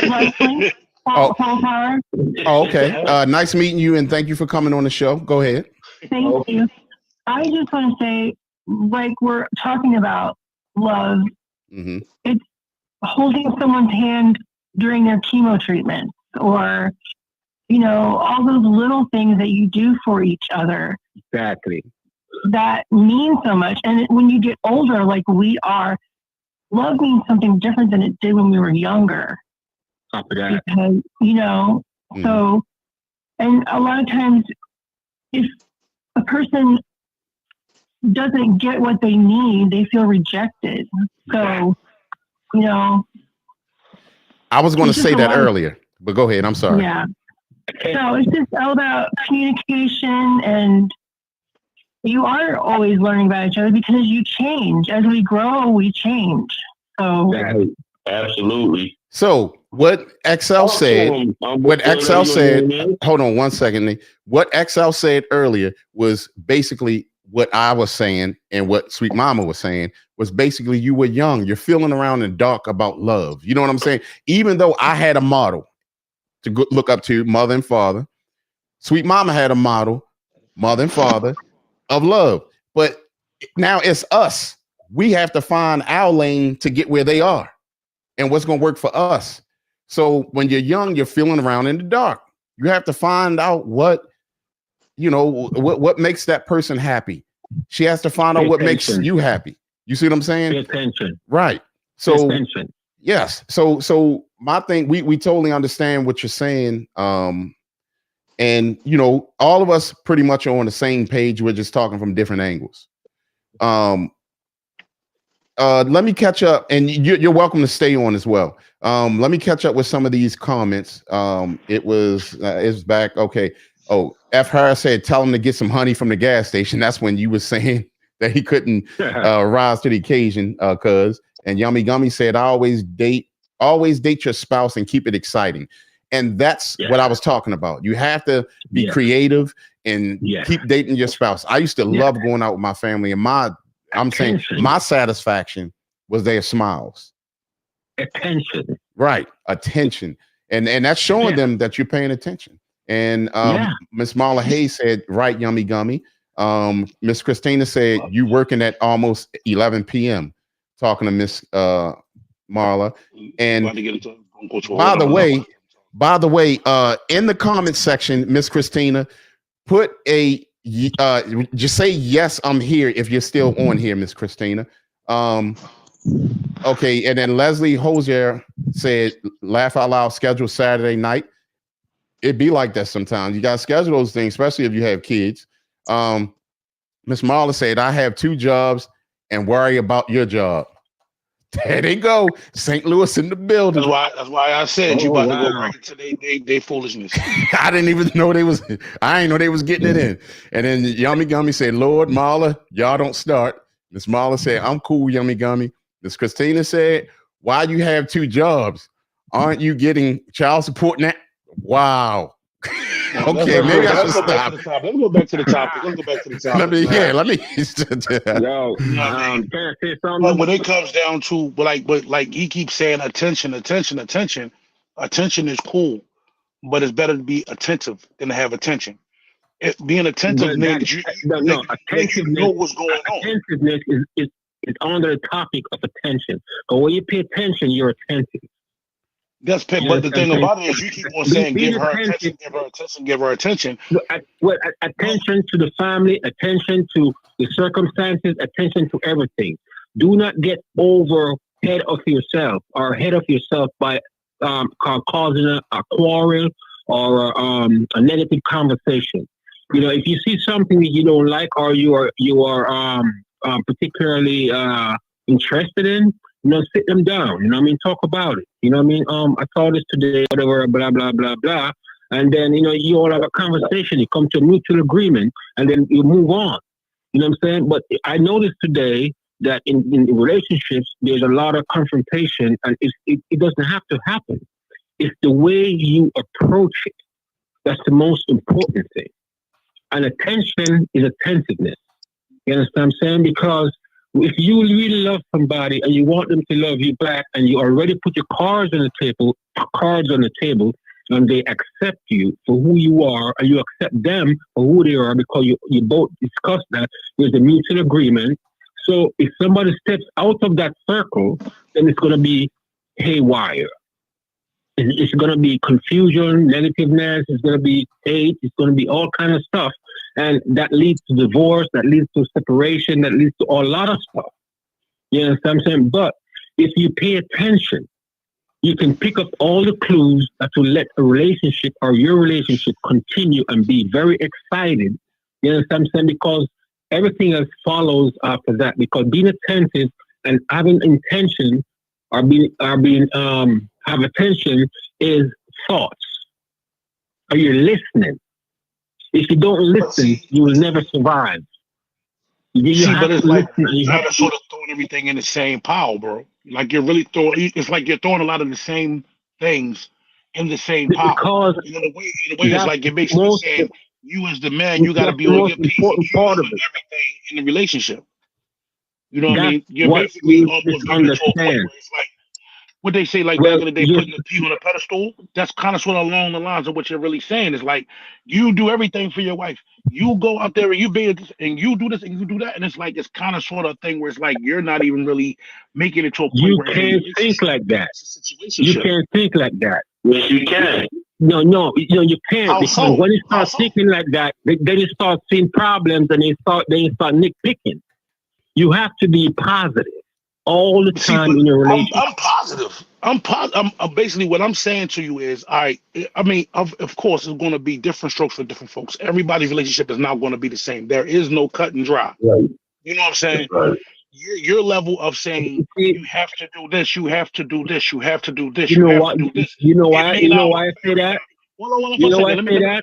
Speaker 8: Leslie
Speaker 1: Oh.
Speaker 8: Holzhauer.
Speaker 1: Oh, okay. Nice meeting you, and thank you for coming on the show. Go ahead.
Speaker 8: Thank you. I just want to say, like we're talking about love,
Speaker 1: Mm-hmm.
Speaker 8: it's holding someone's hand during their chemo treatment, or all those little things that you do for each other.
Speaker 6: Exactly.
Speaker 8: That means so much. And when you get older, like we are, love means something different than it did when we were younger.
Speaker 6: Because,
Speaker 8: so, and a lot of times if a person doesn't get what they need, they feel rejected. So,
Speaker 1: I was going to say that earlier, but go ahead. I'm sorry.
Speaker 8: Yeah. So it's just all about communication, and you are always learning about each other because you change. As we grow, we change. So
Speaker 6: absolutely.
Speaker 1: So what XL said, hold on one second, Nick. What XL said earlier was basically what I was saying, and what Sweet Mama was saying was basically you were young. You're feeling around in the dark about love. You know what I'm saying? Even though I had a model to look up to, mother and father, Sweet Mama had a model, mother and father, of love. But now it's us. We have to find our lane to get where they are and what's going to work for us. So when you're young, you're feeling around in the dark. You have to find out what makes that person happy. She has to find out what makes you happy. You see what I'm saying?
Speaker 6: Pay attention.
Speaker 1: Right. So yes. So my thing, we totally understand what you're saying. And all of us pretty much are on the same page. We're just talking from different angles. Let me catch up, and you're welcome to stay on as well. Let me catch up with some of these comments. It's back. Okay. Oh, F. Harris said, tell him to get some honey from the gas station. That's when you were saying that he couldn't rise to the occasion, cuz. And Yummy Gummy said, always date your spouse and keep it exciting. And that's what I was talking about. You have to be creative and keep dating your spouse. I used to love going out with my family, and my satisfaction was their smiles. Attention. Right. Attention. And that's showing them that you're paying attention. And Miss Marla Hayes said, right, Yummy Gummy. Miss Christina said, you working at almost 11 p.m. Talking to Miss Marla. And by the way, in the comment section, Miss Christina, put just say yes, I'm here if you're still on here, Miss Christina. Okay, and then Leslie Hosier said, laugh out loud, schedule Saturday night. It'd be like that sometimes. You got to schedule those things, especially if you have kids. Miss Marla said, I have 2 jobs and worry about your job. There they go. St. Louis in the building.
Speaker 4: That's why I said you about to go right into they foolishness.
Speaker 1: I didn't even know I didn't know they was getting it in. And then Yummy Gummy said, Lord Marla, y'all don't start. Miss Marla said, I'm cool, Yummy Gummy. Miss Christina said, why you have 2 jobs? Aren't you getting child support now? Wow. Okay, maybe I should stop.
Speaker 4: Let's go back to the topic.
Speaker 1: Let me.
Speaker 4: But when it comes down to, but he keeps saying attention. Attention is cool, but it's better to be attentive than to have attention. Being attentive means you know what's going on.
Speaker 6: Attentiveness is under the topic of attention. But when you pay attention, you're attentive.
Speaker 4: But the thing about it is, you keep on saying,
Speaker 6: Be
Speaker 4: give her
Speaker 6: attentive.
Speaker 4: attention, give her attention, give her attention.
Speaker 6: Attention to the family, attention to the circumstances, attention to everything. Do not get over head of yourself by causing a quarrel or a negative conversation. If you see something that you don't like or you are particularly interested in, sit them down. Talk about it. I saw this today, whatever, blah blah blah blah, and then you all have a conversation. You come to a mutual agreement, and then you move on. You know what I'm saying? But I noticed today that in relationships, there's a lot of confrontation, and it doesn't have to happen. It's the way you approach it that's the most important thing. And attention is attentiveness. You understand what I'm saying? Because if you really love somebody and you want them to love you back, and you already put your cards on the table, and they accept you for who you are, and you accept them for who they are because you both discussed that, there's a mutual agreement. So if somebody steps out of that circle, then it's going to be haywire. It's going to be confusion, negativeness. It's going to be hate. It's going to be all kind of stuff. And that leads to divorce. That leads to separation. That leads to a lot of stuff. You understand what I'm saying? But if you pay attention, you can pick up all the clues that will let a relationship or your relationship continue and be very excited. You understand what I'm saying? Because everything else follows after that. Because being attentive and having intention have attention is thoughts. Are you listening? If you don't listen, you will never survive.
Speaker 4: But it's like you're kind of sort of throwing everything in the same pile, bro. Like you're really it's like you're throwing a lot of the same things in the same pile.
Speaker 6: Because
Speaker 4: in a way, it's like you're basically saying, you as the man, you got to be on your P's and Q's for everything in the relationship. You know what I mean? You're basically almost getting to a point where it's like, what they say, like back in the day, putting the P on a pedestal. That's kind of sort of along the lines of what you're really saying. It's like, you do everything for your wife. You go out there and you be and you do this and you do that, and it's like it's kind of sort of thing where it's like you're not even really making it to a point
Speaker 6: you
Speaker 4: where
Speaker 6: can't think like that.
Speaker 4: You
Speaker 6: can't think like that. Yes, you can. No, you can't.
Speaker 4: How
Speaker 6: because
Speaker 4: so?
Speaker 6: When you start thinking like that, then you start seeing problems, and you start nitpicking. You have to be positive all the time in your relationship.
Speaker 4: I'm positive. I'm basically what I'm saying to you is, I mean, of course, it's going to be different strokes for different folks. Everybody's relationship is not going to be the same. There is no cut and dry.
Speaker 6: Right.
Speaker 4: You know what I'm saying?
Speaker 6: Right.
Speaker 4: Your level of saying you have to do this, you have to do this, you have to do this,
Speaker 6: you have to do this. You know why? You know why I say that?
Speaker 4: Hold on,
Speaker 6: you know why I say that?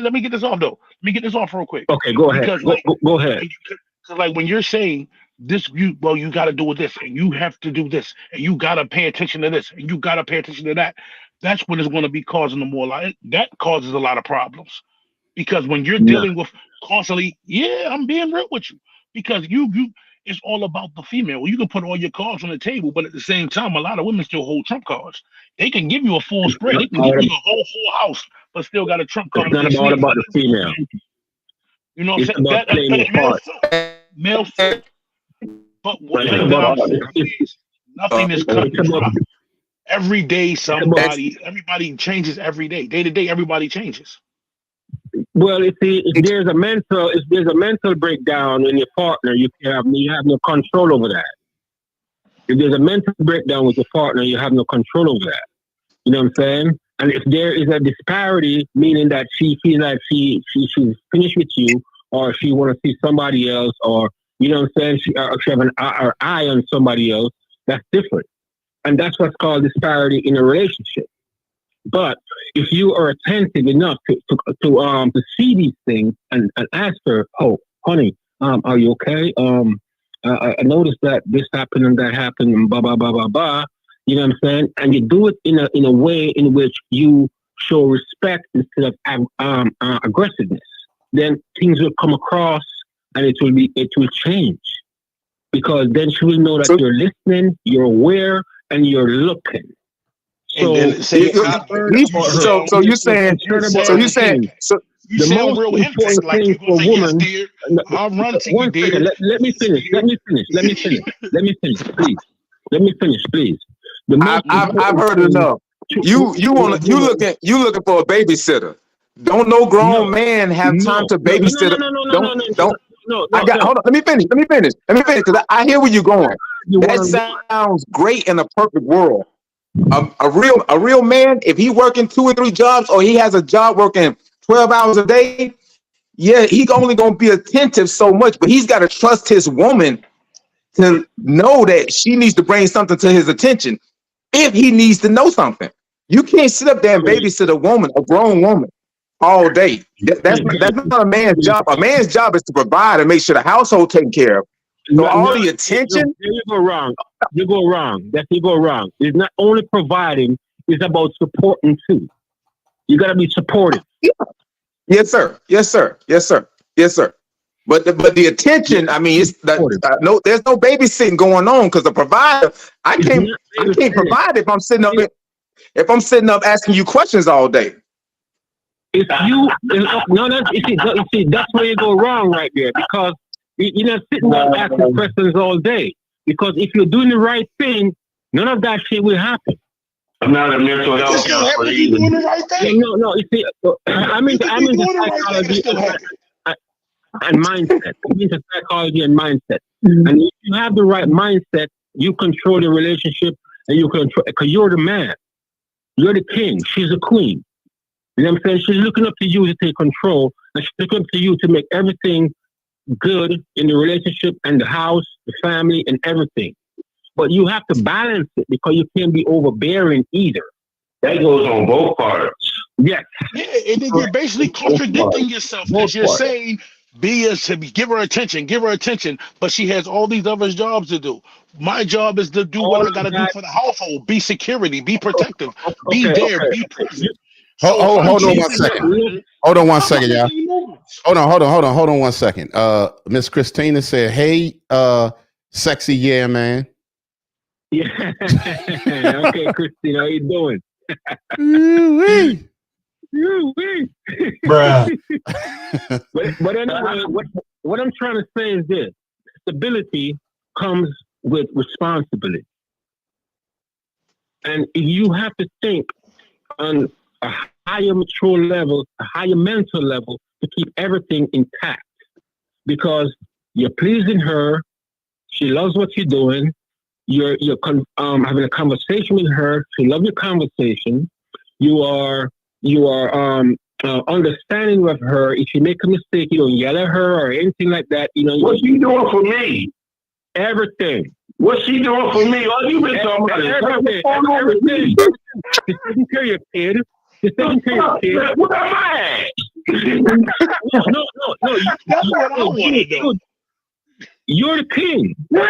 Speaker 4: Let me get this off though. Let me get this off real quick.
Speaker 6: Okay, go ahead. Go ahead.
Speaker 4: Because like when you're saying this, you got to do this, and you have to do this, and you got to pay attention to this, and you got to pay attention to that. That's when it's going to be causing that causes a lot of problems. Because when you're dealing with constantly, I'm being real with you. Because you it's all about the female. You can put all your cards on the table, but at the same time, a lot of women still hold trump cards. They can give you a full spread. They can give you a whole full house, but still got a trump card.
Speaker 6: It's not about the female.
Speaker 4: You know what I'm saying?
Speaker 6: About playing your part.
Speaker 4: Male. But what I'm saying is nothing is cut and dry. Every day, everybody changes every day. Day to day, everybody changes.
Speaker 6: Well, if there's a mental breakdown in your partner, you have no control over that. If there's a mental breakdown with your partner, you have no control over that. You know what I'm saying? And if there is a disparity, meaning that she feels like she's finished with you, or she want to see somebody else, or you know what I'm saying, she have an eye on somebody else, that's different. And that's what's called disparity in a relationship. But if you are attentive enough to see these things and ask her, oh, honey, are you okay? I noticed that this happened and that happened and blah, blah, blah, blah, blah. You know what I'm saying? And you do it in a way in which you show respect instead of aggressiveness. Then things will come across and it will change. Because then she will know that you're listening, you're aware, and you're looking. So
Speaker 4: you saying real instinct, like you're gonna say, yes, dear, I'll run to you, dear.
Speaker 6: Let me finish, please. Let me finish, please.
Speaker 3: I've heard enough. You looking for a babysitter. Don't no grown man have time to babysit.
Speaker 6: No.
Speaker 3: Hold on. Let me finish. Because I hear where you're going. That sounds great in a perfect world. A real man, if he working 2 or 3 jobs, or he has a job working 12 hours a day, yeah, he only gonna be attentive so much, but he's got to trust his woman to know that she needs to bring something to his attention if he needs to know something. You can't sit up there and babysit a grown woman, all day. That's not a man's job. A man's job is to provide and make sure the household taken care of. So all the attention.
Speaker 6: You go wrong. You go wrong. It's not only providing; it's about supporting too. You got to be supportive.
Speaker 3: Yeah. Yes, sir. But the attention, I mean, it's no. There's no babysitting going on because the provider. I can't provide if I'm sitting up asking you questions all day.
Speaker 6: If you you see that's where you go wrong right there, because you're not sitting there asking questions all day. Because if you're doing the right thing, none of that shit will happen.
Speaker 7: I'm not a mental health counselor.
Speaker 4: You doing the right thing.
Speaker 6: No. You see, I'm into psychology and mindset. I'm into psychology and mindset. And if you have the right mindset, you control the relationship, and you control, because you're the man. You're the king. She's the queen. You know what I'm saying? She's looking up to you to take control, and she's looking up to you to make everything good in the relationship and the house, the family, and everything. But you have to balance it, because you can't be overbearing either.
Speaker 7: That goes on both parts.
Speaker 6: Yes.
Speaker 4: Yeah, and then you're basically contradicting yourself, because you're saying give her attention, but she has all these other jobs to do. My job is to do what I gotta do for the household, be security, be protective, be there, be present.
Speaker 1: Hold on 1 second. Hold on 1 second, y'all. Hold on 1 second. Miss Christina said, "Hey, sexy, yeah, man."
Speaker 6: Yeah. Okay, Christina, how you doing?
Speaker 7: Bruh.
Speaker 6: But anyway, what I'm trying to say is this: stability comes with responsibility, and you have to think on a higher mature level, a higher mental level, to keep everything intact, because you're pleasing her, she loves what you're doing, you're having a conversation with her, she loves your conversation, you are understanding with her. If she make a mistake, you don't yell at her or anything like that.
Speaker 7: What's she doing for me?
Speaker 6: Everything.
Speaker 7: What's she doing for me? All you been talking about is
Speaker 6: everything. She's taking care of your kid. What am I at? No.
Speaker 4: That's what I want to know.
Speaker 6: You're the king.
Speaker 3: The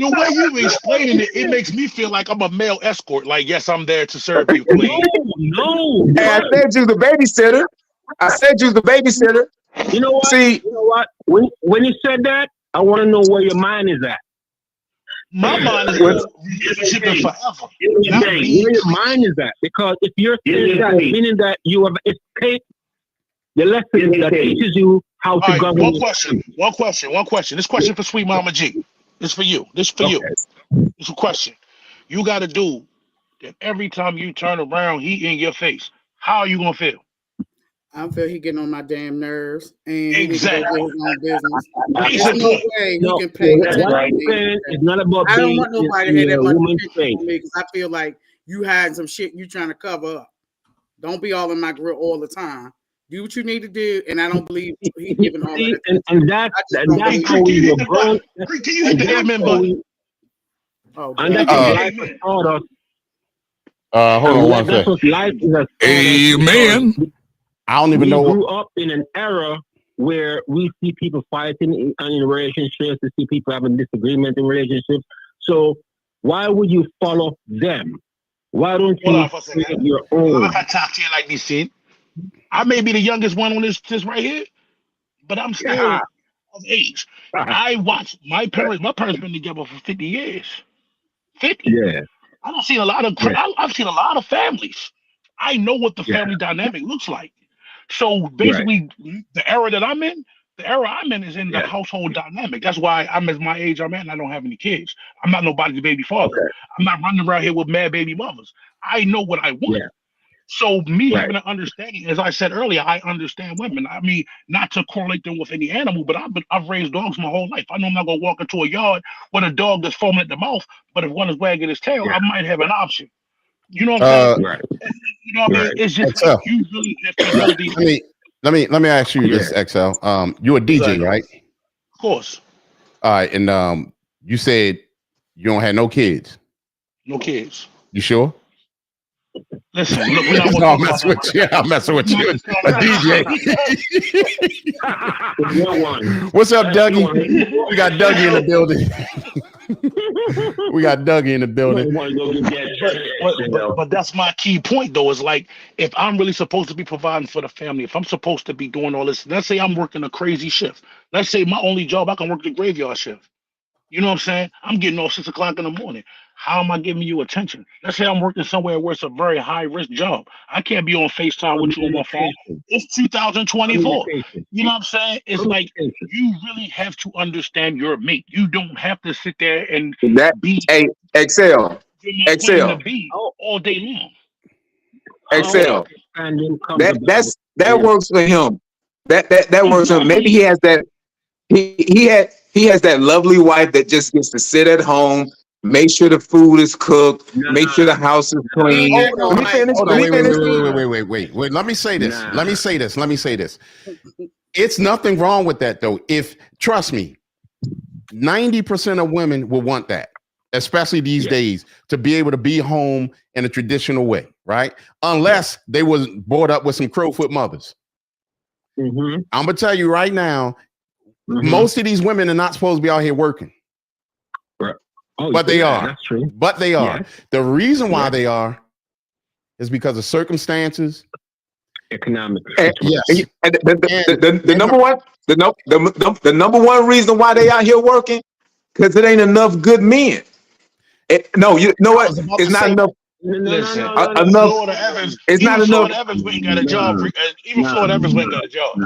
Speaker 4: way you explaining it, it makes me feel like I'm a male escort. Like, yes, I'm there to serve you, queen.
Speaker 6: No.
Speaker 3: Hey, I said you the babysitter.
Speaker 6: You know what?
Speaker 3: See,
Speaker 6: you know what? When you said that, I want to know where your mind is at.
Speaker 4: My mind is relationship forever.
Speaker 6: Where your mind is at, because if you're saying that, meaning that you have escaped the lesson that teaches you how to govern.
Speaker 4: One question. This question for Sweet Mama G. This for you. This is a question. You got to do that every time you turn around, he in your face. How are you gonna feel?
Speaker 2: I feel he getting on my damn nerves, and
Speaker 4: exactly.
Speaker 2: He needs to go do his own business. There's no way he can pay attention.
Speaker 6: It's not about.
Speaker 2: I don't want nobody to have that much attention on me, because I feel like you hiding some shit you trying to cover up. Don't be all in my grill all the time. Do what you need to do, and I don't believe he's giving all that.
Speaker 6: And that's how you're grown.
Speaker 4: Can you hit the amen button?
Speaker 6: And that's what life has taught us.
Speaker 1: Hold on 1 second.
Speaker 6: That's what life has taught us.
Speaker 1: Amen. I don't even know.
Speaker 6: We grew up in an era where we see people fighting in relationships, we see people having disagreements in relationships. So why would you follow them? Why don't you create your own?
Speaker 4: If I talk to you like this, shit, I may be the youngest one on this right here, but I'm still of age. I watched my parents. My parents been together for 50 years. 50.
Speaker 6: Yeah.
Speaker 4: I don't see a lot of. I've seen a lot of families. I know what the family dynamic looks like. So basically, the era that I'm in, The era I'm in is in the household dynamic. That's why I'm at my age I'm at and I don't have any kids. I'm not nobody's baby father.
Speaker 6: Okay.
Speaker 4: I'm not running around here with mad baby mothers. I know what I want.
Speaker 6: Yeah.
Speaker 4: So me
Speaker 6: Right.
Speaker 4: having an understanding, as I said earlier, I understand women. I mean, not to correlate them with any animal, but I've raised dogs my whole life. I know I'm not gonna walk into a yard with a dog that's foaming at the mouth, but if one is wagging his tail, I might have an option. You know what I'm saying?
Speaker 6: Right.
Speaker 4: You know what I mean? It's just
Speaker 1: XL.
Speaker 4: you really have to know these.
Speaker 1: Let me ask you this, XL. You're a DJ, right?
Speaker 4: Of course,
Speaker 1: All right, and you said you don't have no kids.
Speaker 4: no kids.
Speaker 1: You sure?
Speaker 4: Listen, look, we're not
Speaker 1: No,
Speaker 4: gonna
Speaker 1: I'm messing with you. I'm messing with you. A DJ. What's up, Dougie? We got Dougie in the building. We got Dougie in the building.
Speaker 4: But that's my key point, though. Is like, if I'm really supposed to be providing for the family, if I'm supposed to be doing all this, let's say I'm working a crazy shift. Let's say my only job, I can work the graveyard shift. You know what I'm saying? I'm getting off 6 o'clock in the morning. How am I giving you attention? Let's say I'm working somewhere where it's a very high risk job. I can't be on FaceTime with you on my phone. It's 2024. You know what I'm saying? It's like you really have to understand your mate. You don't have to sit there and be
Speaker 3: Excel.
Speaker 4: the bee all day long.
Speaker 3: Excel. That works for him. That works for him. Maybe he has that. He has that lovely wife that just gets to sit at home, make sure the food is cooked, make sure the house is clean.
Speaker 1: Hold on, wait. Let me say this. Let me say this. It's nothing wrong with that, though. Trust me, 90% of women will want that, especially these days, to be able to be home in a traditional way, right? Unless they was brought up with some crowfoot mothers. I'm gonna tell you right now. Most of these women are not supposed to be out here working. But they are. That's true. But they are. The reason why they are is because of circumstances.
Speaker 6: Economic.
Speaker 1: Yes.
Speaker 3: The number one reason why they out here working, because it ain't enough good men. No, you know what? It's not enough.
Speaker 4: Listen,
Speaker 3: enough.
Speaker 4: Florida Evans,
Speaker 3: it's not enough.
Speaker 4: Florida Evans ain't got a job. Even Florida Evans ain't got a job.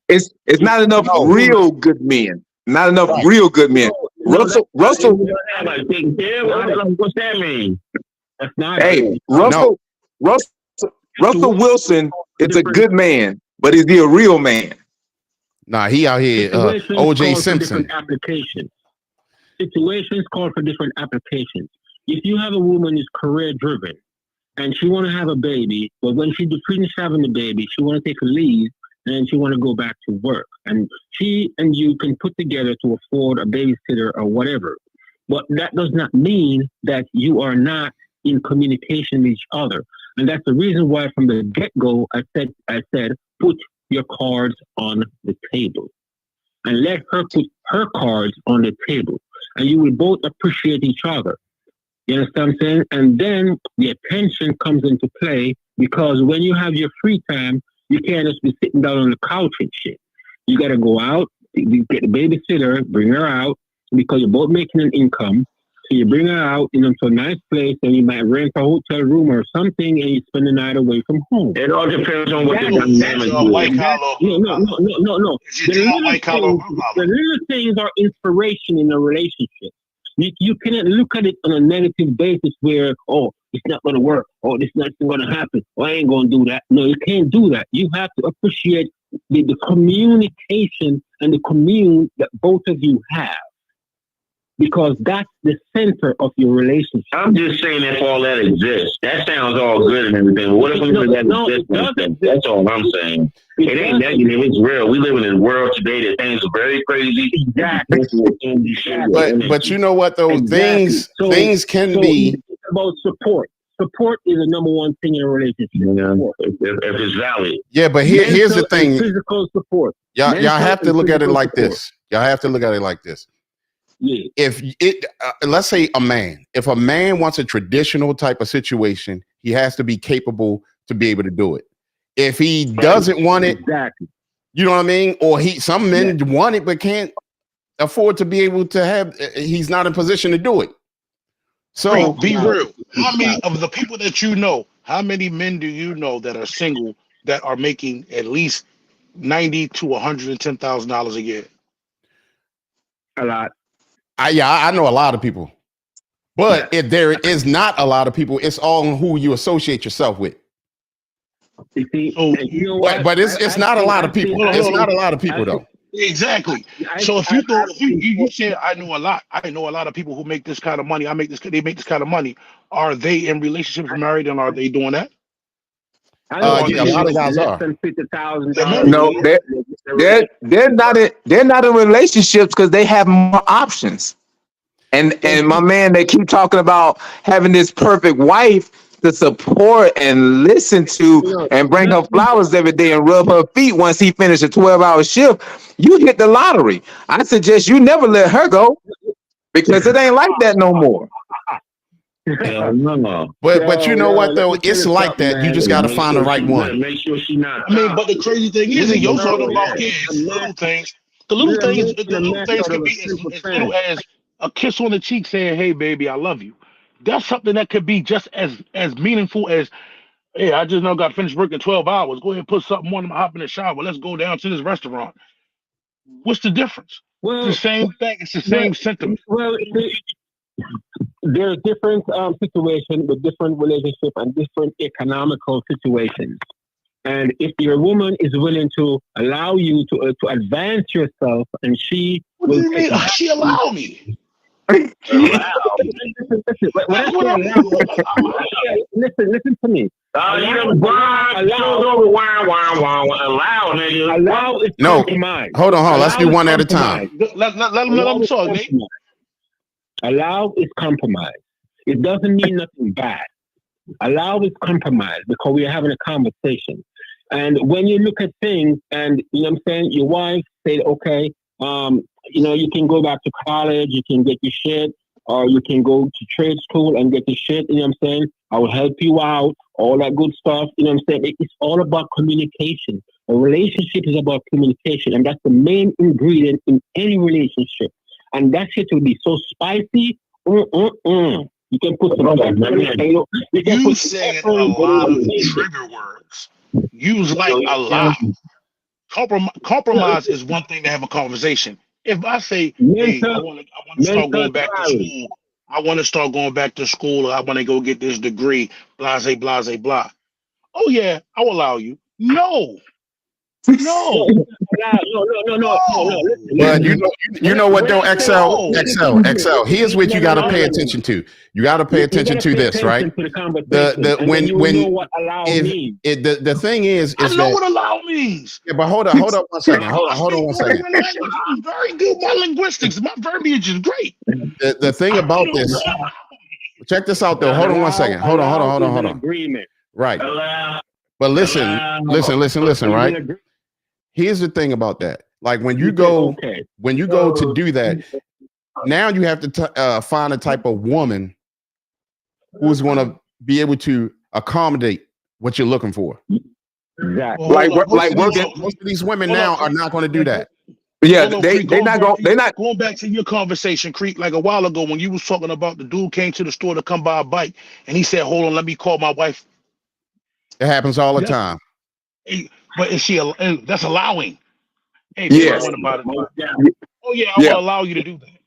Speaker 3: It's not enough real good men. Not enough real good men. Russell.
Speaker 6: What's that mean? That's not.
Speaker 3: Hey, Russell Wilson is a good man, but is he a real man?
Speaker 1: Nah, he out here. OJ Simpson.
Speaker 6: Situations call for different applications. If you have a woman who's career driven and she want to have a baby, but when she finishes having the baby, she want to take a leave. And she want to go back to work. And she and you can put together to afford a babysitter or whatever. But that does not mean that you are not in communication with each other. And that's the reason why from the get-go, I said, put your cards on the table. And let her put her cards on the table. And you will both appreciate each other. You understand what I'm saying? And then the attention comes into play, because when you have your free time, you can't just be sitting down on the couch and shit. You got to go out, you get the babysitter, bring her out, because you're both making an income. So you bring her out to a nice place, and you might rent a hotel room or something, and you spend the night away from home.
Speaker 7: It all depends on what the dynamic is.
Speaker 6: No. The little things are inspiration in a relationship. You cannot look at it on a negative basis where, it's not going to work. This not going to happen. I ain't going to do that. No, you can't do that. You have to appreciate the communication and the commune that both of you have. Because that's the center of your relationship.
Speaker 7: I'm just saying if all that exists. That sounds all good and everything. But what if that exists? That's all I'm saying. It ain't negative. It's real. We live in a world today that things are very crazy.
Speaker 1: But you know what, though? Things can be
Speaker 6: about support. Support is the number one thing in a relationship.
Speaker 7: If it's valid.
Speaker 1: Yeah, but here's the thing.
Speaker 6: Physical support.
Speaker 1: Y'all have to look at it like this. Y'all have to look at it like this.
Speaker 6: Yeah.
Speaker 1: If let's say if a man wants a traditional type of situation, he has to be capable to be able to do it. If he doesn't want it, you know what I mean? Or some men want it but can't afford to be able to have. He's not in position to do it. So
Speaker 4: be real. How many of the people that you know? How many men do you know that are single that are making at least $90,000 to $110,000 a year?
Speaker 6: A lot.
Speaker 1: I know a lot of people, but if there is not a lot of people, it's all on who you associate yourself with.
Speaker 6: You see,
Speaker 4: So
Speaker 6: you know what?
Speaker 1: But it's not a lot of people. It's not a lot of people though.
Speaker 4: Exactly. So if you said I know a lot of people who make this kind of money. They make this kind of money. Are they in relationships, married, and are they doing that?
Speaker 1: Yeah, a lot of guys are.
Speaker 3: No, they're not in relationships because they have more options. And my man, they keep talking about having this perfect wife to support and listen to and bring her flowers every day and rub her feet once he finishes a 12-hour shift. You hit the lottery. I suggest you never let her go because it ain't like that no more.
Speaker 1: But you know what though? It's like that. You just got to find the right one.
Speaker 7: Make sure she's not.
Speaker 4: I mean, but the crazy thing is, you're talking about little things. The little things could be as little as a kiss on the cheek saying, "Hey, baby, I love you." That's something that could be just as meaningful as, "Hey, I just now got finished working 12 hours. Go ahead and put something on. I'm hop in the shower. Let's go down to this restaurant." What's the difference? It's the same thing. It's the same sentiment.
Speaker 6: Well, there's different situations with different relationships and different economical situations. And if your woman is willing to allow you to advance yourself, and she
Speaker 4: what do you mean? She allow me.
Speaker 6: Listen to me. Allow is compromise.
Speaker 1: Hold on. Let's do one at a time.
Speaker 4: Let them talk, Nate.
Speaker 6: Allow is compromise. It doesn't mean nothing bad. Allow is compromise because we are having a conversation. And when you look at things and, you know what I'm saying, your wife said, okay, you can go back to college, you can get your shit, or you can go to trade school and get your shit, you know what I'm saying? I will help you out, all that good stuff, you know what I'm saying? It's all about communication. A relationship is about communication, and that's the main ingredient in any relationship. And that shit will be so spicy. You can put some.
Speaker 4: You said a lot of trigger words. Use like allow. Compromise is one thing to have a conversation. If I say, "Hey, I want to start going back to school. I want to start going back to school. I want to go get this degree." Blase, blase, blah. Oh yeah, I will allow you. No. No.
Speaker 1: But you know what though, XL. Here's what you got to pay attention to. You got to pay attention to this, right? The thing is
Speaker 4: I know what allow means.
Speaker 1: Yeah, but hold on one second. Hold on one second.
Speaker 4: Very good. My linguistics, my verbiage is great.
Speaker 1: The thing about this, check this out though. Hold on one second. Hold on.
Speaker 6: Agreement.
Speaker 1: Right. But listen, right? Here's the thing about that. Like when you go to do that, now you have to find a type of woman who's going to be able to accommodate what you're looking for.
Speaker 6: Exactly.
Speaker 1: Most of these women now are not going to do that.
Speaker 3: Yeah, they're not
Speaker 4: going back to your conversation, Creek, like a while ago when you was talking about the dude came to the store to come buy a bike and he said, "Hold on, let me call my wife."
Speaker 1: It happens all the time.
Speaker 4: But is she? That's allowing. Hey,
Speaker 3: yes.
Speaker 4: Oh yeah, I will allow you to do that.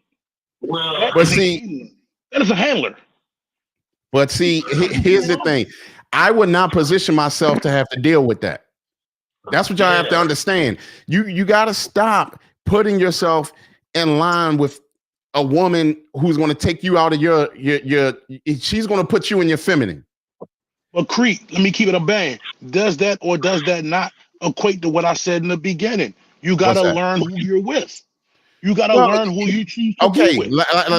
Speaker 6: Well,
Speaker 1: but see,
Speaker 4: that is a handler.
Speaker 1: But see, here's the thing: I would not position myself to have to deal with that. That's what y'all have to understand. You got to stop putting yourself in line with a woman who's going to take you out of your. She's going to put you in your feminine.
Speaker 4: But Creek, let me keep it a bang. Does that or does that not equate to what I said in the beginning? You got to learn who you're with. You got to learn who you choose to be with.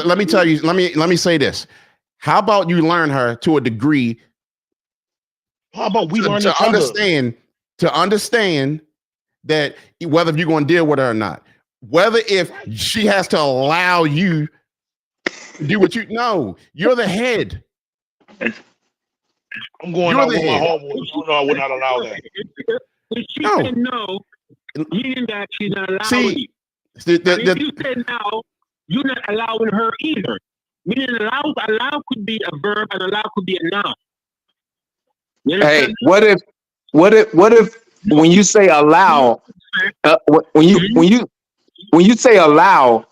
Speaker 1: Let me tell you. Let me say this. How about you learn her to a degree?
Speaker 4: How about we learn
Speaker 1: to understand that whether you're going to deal with her or not, whether if she has to allow you to do what you're the head.
Speaker 4: I'm going out with my homeboys. No, I would not allow that.
Speaker 6: If she said no, meaning that she's not allowing you. If you said no, you're not allowing her either. Meaning allow could be a verb and allow could be a noun.
Speaker 3: Hey, what if when you say allow, when you say allow,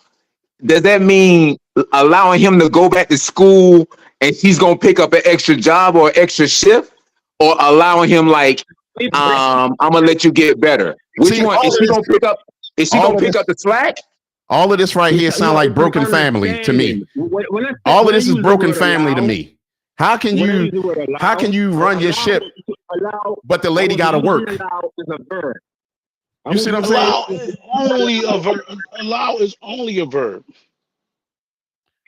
Speaker 3: does that mean allowing him to go back to school and he's gonna pick up an extra job or extra shift, or allowing him like, I'm gonna let you get better? Which one is she gonna pick up? Is she gonna pick up the slack?
Speaker 1: All of this right here sound like broken family to me. All of this is broken family to me. How can you run your ship, but the lady got to work? You see what I'm saying?
Speaker 4: Allow is only a verb. Allow is only a verb.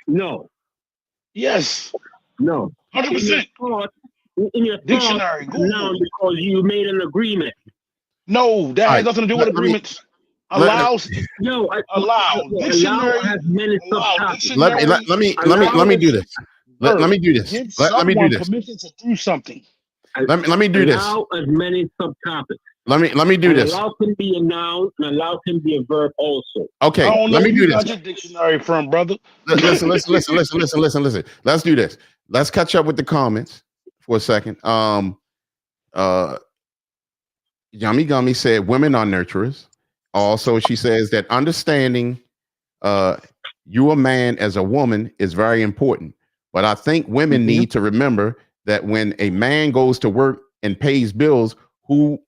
Speaker 6: No.
Speaker 4: Yes.
Speaker 6: No.
Speaker 4: 100%.
Speaker 6: In your
Speaker 4: Dictionary. Google.
Speaker 6: No, because you made an agreement.
Speaker 4: No, that has nothing to do with agreements. Allows. Allow. Dictionary.
Speaker 6: Has many
Speaker 1: Let me do this. Let me do this.
Speaker 4: Give
Speaker 1: Let me do this.
Speaker 4: Permission to do something.
Speaker 1: Let me do this.
Speaker 6: Allow as many subtopics.
Speaker 1: Let me do this.
Speaker 6: Allow can be a noun, and allow can be a verb also.
Speaker 1: Okay, let me do this.
Speaker 4: Your dictionary from, brother.
Speaker 1: Listen. Let's do this. Let's catch up with the comments for a second. Yummy Gummy said women are nurturers. Also, she says that understanding you a man as a woman is very important. But I think women need to remember that when a man goes to work and pays bills, who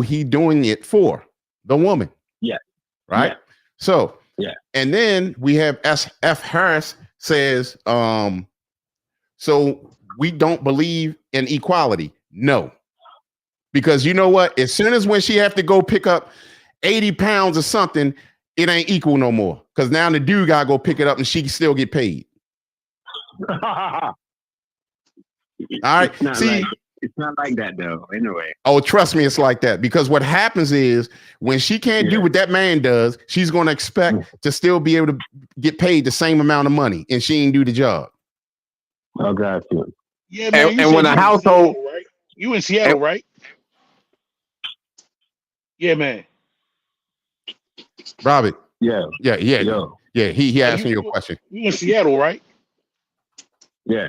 Speaker 1: he doing it for? The woman.
Speaker 6: Yeah.
Speaker 1: Right.
Speaker 6: Yeah.
Speaker 1: So
Speaker 6: yeah.
Speaker 1: And then we have F. Harris says, so we don't believe in equality. No. Because you know what? As soon as when she have to go pick up 80 pounds or something, it ain't equal no more. Because now the dude gotta go pick it up and she can still get paid. All right.
Speaker 6: It's not like that though. Anyway.
Speaker 1: Oh, trust me, it's like that. Because what happens is when she can't do what that man does, she's going to expect to still be able to get paid the same amount of money, and she ain't do the job.
Speaker 6: Oh, got you.
Speaker 4: Yeah, man.
Speaker 3: And when a household,
Speaker 4: right? You in Seattle, right? Yeah, man.
Speaker 1: Robert.
Speaker 6: Yeah.
Speaker 1: He asked me your question.
Speaker 4: You in Seattle, right?
Speaker 6: Yeah.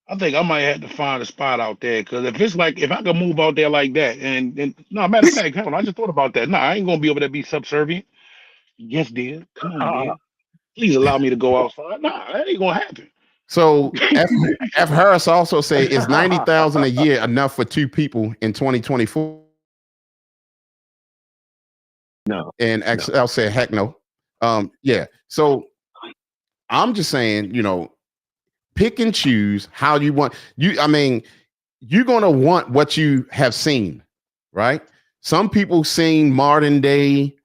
Speaker 4: I think I might have to find a spot out there, because if I could move out there like that, and no, matter of fact, hold on, I just thought about that. No, I ain't gonna be able to be subservient. Yes, dear. Come on, dear. Please allow me to go outside. Nah, that ain't gonna happen.
Speaker 1: So F. Harris also say, is 90,000 a year enough for two people in 2024?
Speaker 6: No.
Speaker 1: And I'll say heck no. Yeah. So I'm just saying, pick and choose how you want you're going to want what you have seen, right? Some people seen modern day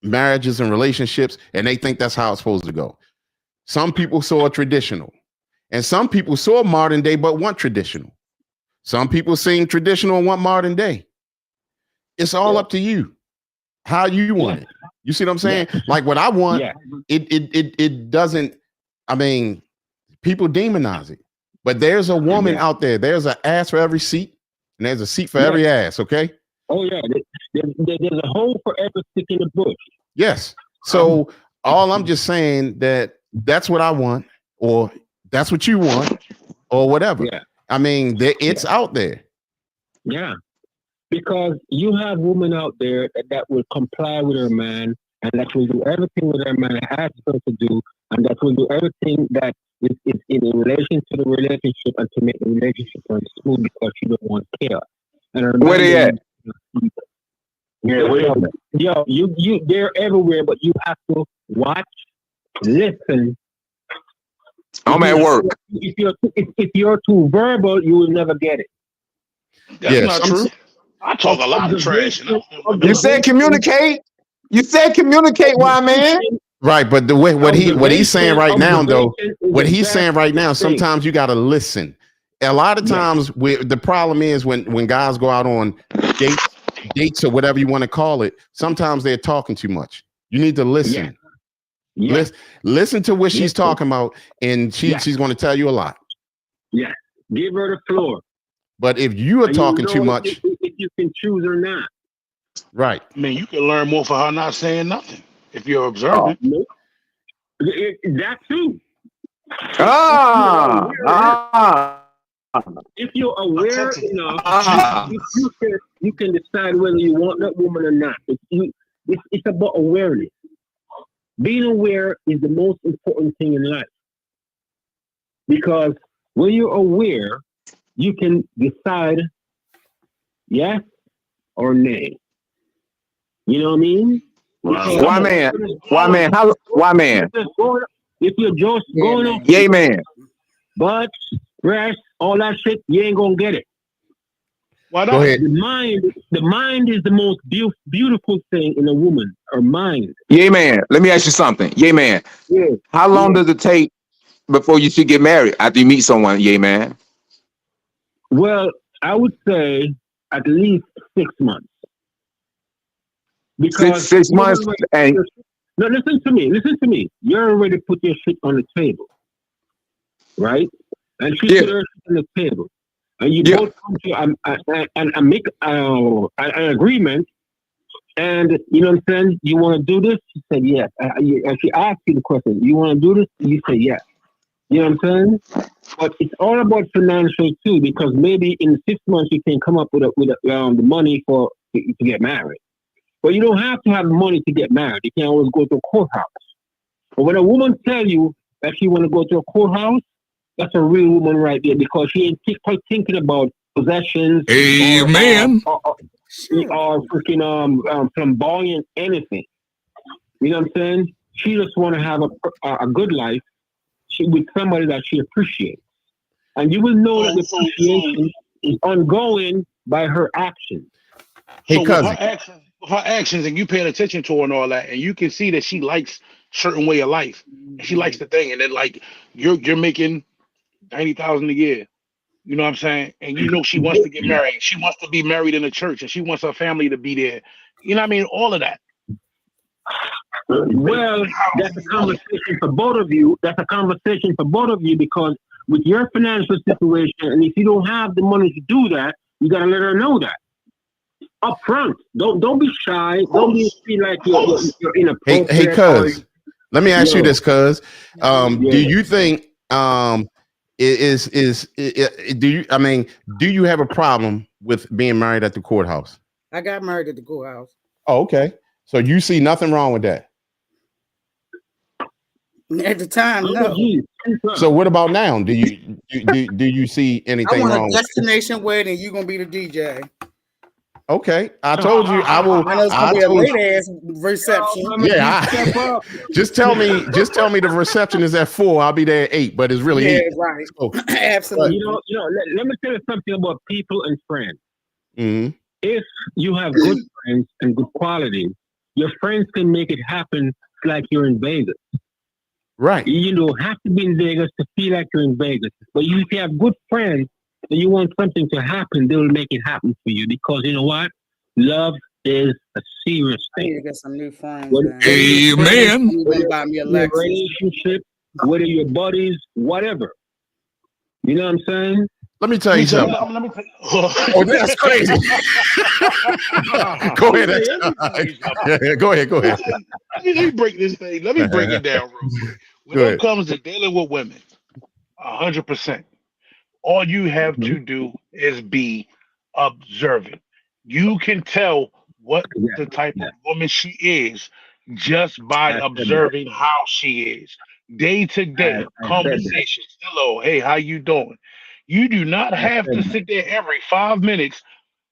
Speaker 1: marriages and relationships, and they think that's how it's supposed to go. Some people saw traditional, and some people saw modern day but want traditional. Some people seen traditional and want modern day. It's all up to you how you want it. You see what I'm saying? Like what I want, it doesn't. People demonize it, but there's a woman out there. There's an ass for every seat, and there's a seat for every ass. Okay.
Speaker 6: Oh yeah, there's a hole for every stick in the bush.
Speaker 1: Yes. So all I'm just saying that's what I want, or that's what you want, or whatever.
Speaker 6: Yeah.
Speaker 1: It's out there.
Speaker 6: Yeah, because you have women out there that will comply with her man, and that will do everything that her man asks her to do, and that will do everything that is in relation to the relationship and to make the relationship run smooth, because she don't want chaos. And
Speaker 3: where they at?
Speaker 6: Yeah, they're everywhere, but you have to watch, listen.
Speaker 3: I'm at work.
Speaker 6: If you're too verbal, you will never get it.
Speaker 4: That's not true. I talk a lot of trash.
Speaker 3: You said communicate. You said communicate, why, man?
Speaker 1: Right, but the way what he's saying right now, though, what he's saying right now, sometimes you got to listen. A lot of times, the problem is when guys go out on dates or whatever you want to call it, sometimes they're talking too much. You need to listen. Yeah. Listen to what she's talking about, and she's going to tell you a lot.
Speaker 6: Yeah, give her the floor.
Speaker 1: But if you are talking too much,
Speaker 6: if you can choose or not,
Speaker 1: right?
Speaker 4: You can learn more for her not saying nothing if you're observing.
Speaker 6: That too.
Speaker 3: Ah.
Speaker 6: If you're aware enough, you can decide whether you want that woman or not. It's about awareness. Being aware is the most important thing in life. Because when you're aware, you can decide yes or nay. You know what I mean?
Speaker 3: Why man? Why man?
Speaker 6: If you're just going off,
Speaker 3: yay man.
Speaker 6: but rest, all that shit, you ain't gonna get it.
Speaker 4: Why not?
Speaker 1: Go ahead.
Speaker 6: The mind is the most beautiful thing in a woman. Her mind.
Speaker 3: Yay man. Let me ask you something. Yay man.
Speaker 6: Yeah.
Speaker 3: How long does it take before you should get married after you meet someone? Yay man.
Speaker 6: Well, I would say at least 6 months. Because
Speaker 3: Six months. And
Speaker 6: no, listen to me. You're already put your shit on the table, right? And she put her shit on the table, and you both come to and make an agreement. And you know what I'm saying? You want to do this? She said yes. And she asked you the question. You want to do this? You say yes. You know what I'm saying? But it's all about financial too, because maybe in 6 months you can come up with the money to get married. But you don't have to have money to get married. You can always go to a courthouse. But when a woman tells you that she want to go to a courthouse, that's a real woman right there, because she ain't thinking about possessions.
Speaker 9: Amen.
Speaker 6: Or freaking flamboyant anything. You know what I'm saying? She just want to have a good life with somebody that she appreciates. And you will know that the appreciation is ongoing by her actions.
Speaker 1: Hey,
Speaker 4: so
Speaker 1: cousin.
Speaker 4: with her actions, and you paying attention to her and all that, and you can see that she likes certain way of life. And she likes the thing, and then like you're making 90,000 a year. You know what I'm saying? And you know she wants to get married. She wants to be married in a church, and she wants her family to be there. You know what I mean? All of that.
Speaker 6: Well, that's a conversation for both of you. Because with your financial situation, and if you don't have the money to do that, you gotta let her know that up front. Don't be shy. Don't feel like you're inappropriate.
Speaker 1: Hey, cuz. Let me ask you this, cuz. Do you think do you have a problem with being married at the courthouse?
Speaker 2: I got married at the courthouse.
Speaker 1: Oh, okay. So you see nothing wrong with that?
Speaker 2: At the time, no.
Speaker 1: So what about now? Do you see anything wrong?
Speaker 2: I want a destination wedding. You're gonna be the DJ.
Speaker 1: Okay, I told you I will.
Speaker 2: I know it's gonna be a late ass reception.
Speaker 1: Yeah, just tell me the reception is at 4. I'll be there at 8, but it's really 8.
Speaker 2: Right.
Speaker 1: So,
Speaker 2: absolutely.
Speaker 6: Let me tell you something about people and friends.
Speaker 1: Mm-hmm.
Speaker 6: If you have good friends and good quality, your friends can make it happen like you're in Vegas.
Speaker 1: Right.
Speaker 6: You don't have to be in Vegas to feel like you're in Vegas. But if you have good friends and you want something to happen, they will make it happen for you, because you know what? Love is a serious thing.
Speaker 2: I need to get some new friends.
Speaker 9: Amen.
Speaker 2: Whether you buy me a Lexus.
Speaker 6: Relationship, whether you're buddies, whatever. You know what I'm saying?
Speaker 1: Let me tell you something. Oh, that's crazy. Go ahead. Go ahead.
Speaker 4: Let me break this thing. Let me break it down real quick. When it comes to dealing with women, 100%, all you have to do is be observant. You can tell what the type of woman she is just by observing how she is. Day to day conversations. Hello, hey, how you doing? You do not have to sit there every 5 minutes.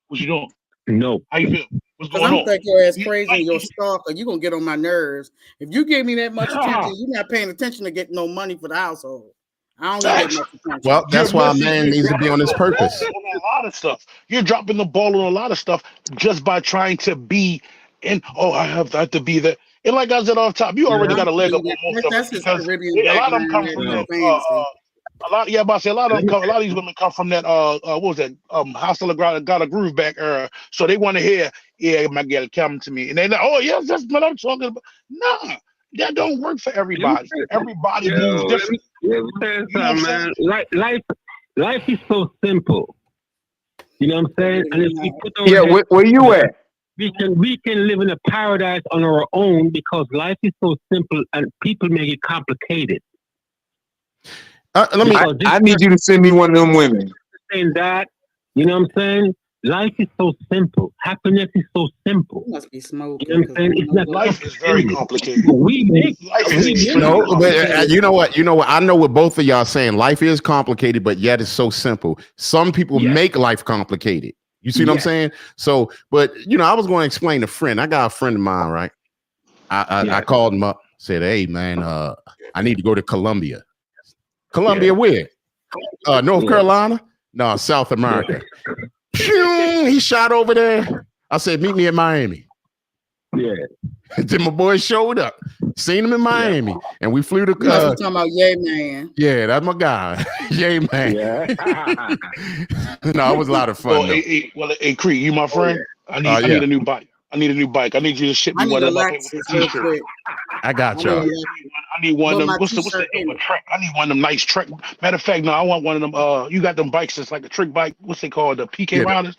Speaker 4: What you doing?
Speaker 6: No.
Speaker 4: How you feel? What's
Speaker 2: Because
Speaker 4: going
Speaker 2: I'm
Speaker 4: on?
Speaker 2: think your ass crazy and your stalker, you're gonna get on my nerves. If you give me that much attention, you're not paying attention to get no money for the household. I don't need that much attention.
Speaker 1: Well, that's why a man needs to be on his purpose.
Speaker 4: On a lot of stuff. You're dropping the ball on a lot of stuff just by trying to be in. Oh, I have to be there. And like I said off top, you already got a leg up on most of
Speaker 2: That's
Speaker 4: it,
Speaker 2: his
Speaker 4: because
Speaker 2: Caribbean
Speaker 4: a lot of them come
Speaker 2: background.
Speaker 4: from
Speaker 2: No
Speaker 4: that.
Speaker 2: fantasy.
Speaker 4: A lot, yeah, but I say a lot of these women come from that. What was that? House of the got a groove back era. So they want to hear, yeah, my girl come to me, and they're like, oh yes, that's what I'm talking about. Nah, that don't work for everybody. Everybody moves different.
Speaker 6: You know what I'm saying? Life is so simple. You know what I'm saying? And if we put
Speaker 3: where you at?
Speaker 6: We can live in a paradise on our own, because life is so simple and people make it complicated.
Speaker 3: I need you to send me one of them women.
Speaker 6: Saying that, you know what I'm saying? Life is so simple. Happiness is so simple.
Speaker 2: You must be smoking.
Speaker 6: You know what I'm saying? It's not
Speaker 4: Life is very complicated.
Speaker 6: we make
Speaker 4: Life is
Speaker 6: we make
Speaker 4: extremely
Speaker 1: No, but
Speaker 4: complicated.
Speaker 1: you know what? I know what both of y'all saying. Life is complicated, but yet it's so simple. Some people make life complicated. You see what I'm saying? So, but I was going to explain to a friend. I got a friend of mine, right? I called him up, said, "Hey, man, I need to go to Colombia." Colombia, where? North Carolina? No, South America. He shot over there. I said, "Meet me in Miami."
Speaker 6: Yeah.
Speaker 1: Then my boy showed up. Seen him in Miami, and we flew to.
Speaker 2: You must be talking about Yay Man.
Speaker 1: Yeah, that's my guy. Yay Man.
Speaker 6: Yeah.
Speaker 1: No, it was a lot of fun.
Speaker 4: Hey, Creed, you my friend? I need a new bike. I need you to ship me one of them up here with the t-shirt.
Speaker 1: I got y'all.
Speaker 4: I need one of them. What's the Trek? I need one of them nice Trek. Matter of fact, no, I want one of them. You got them bikes that's like a trick bike. What's they called? The PK Rounders.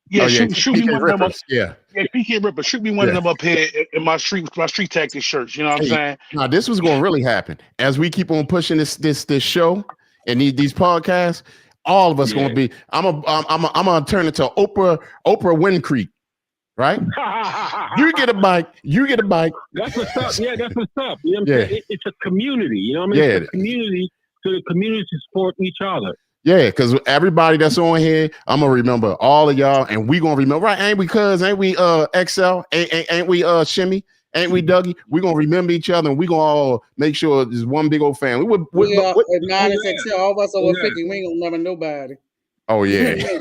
Speaker 4: Yeah, shoot me one of them up.
Speaker 1: Yeah,
Speaker 4: PK Ripper. Shoot me one of them up here in my street tactics shirts. You know what I'm saying?
Speaker 1: Now this was going to really happen as we keep on pushing this show and these podcasts. All of us going to be. I'm gonna turn into Oprah Winfrey. Right? You get a bike.
Speaker 6: That's what's up. Yeah, that's what's up. You know what I'm saying? It's a community. You know what I mean? It's a community, so the community support each other.
Speaker 1: Yeah, because everybody that's on here, I'm gonna remember all of y'all, and we gonna remember, right? Ain't we XL? Ain't we Shimmy? Ain't we Dougie? We gonna remember each other, and we gonna all make sure there's one big old family.
Speaker 2: If not XL, all of us over 50, we ain't gonna never nobody.
Speaker 1: Oh yeah.
Speaker 2: Like,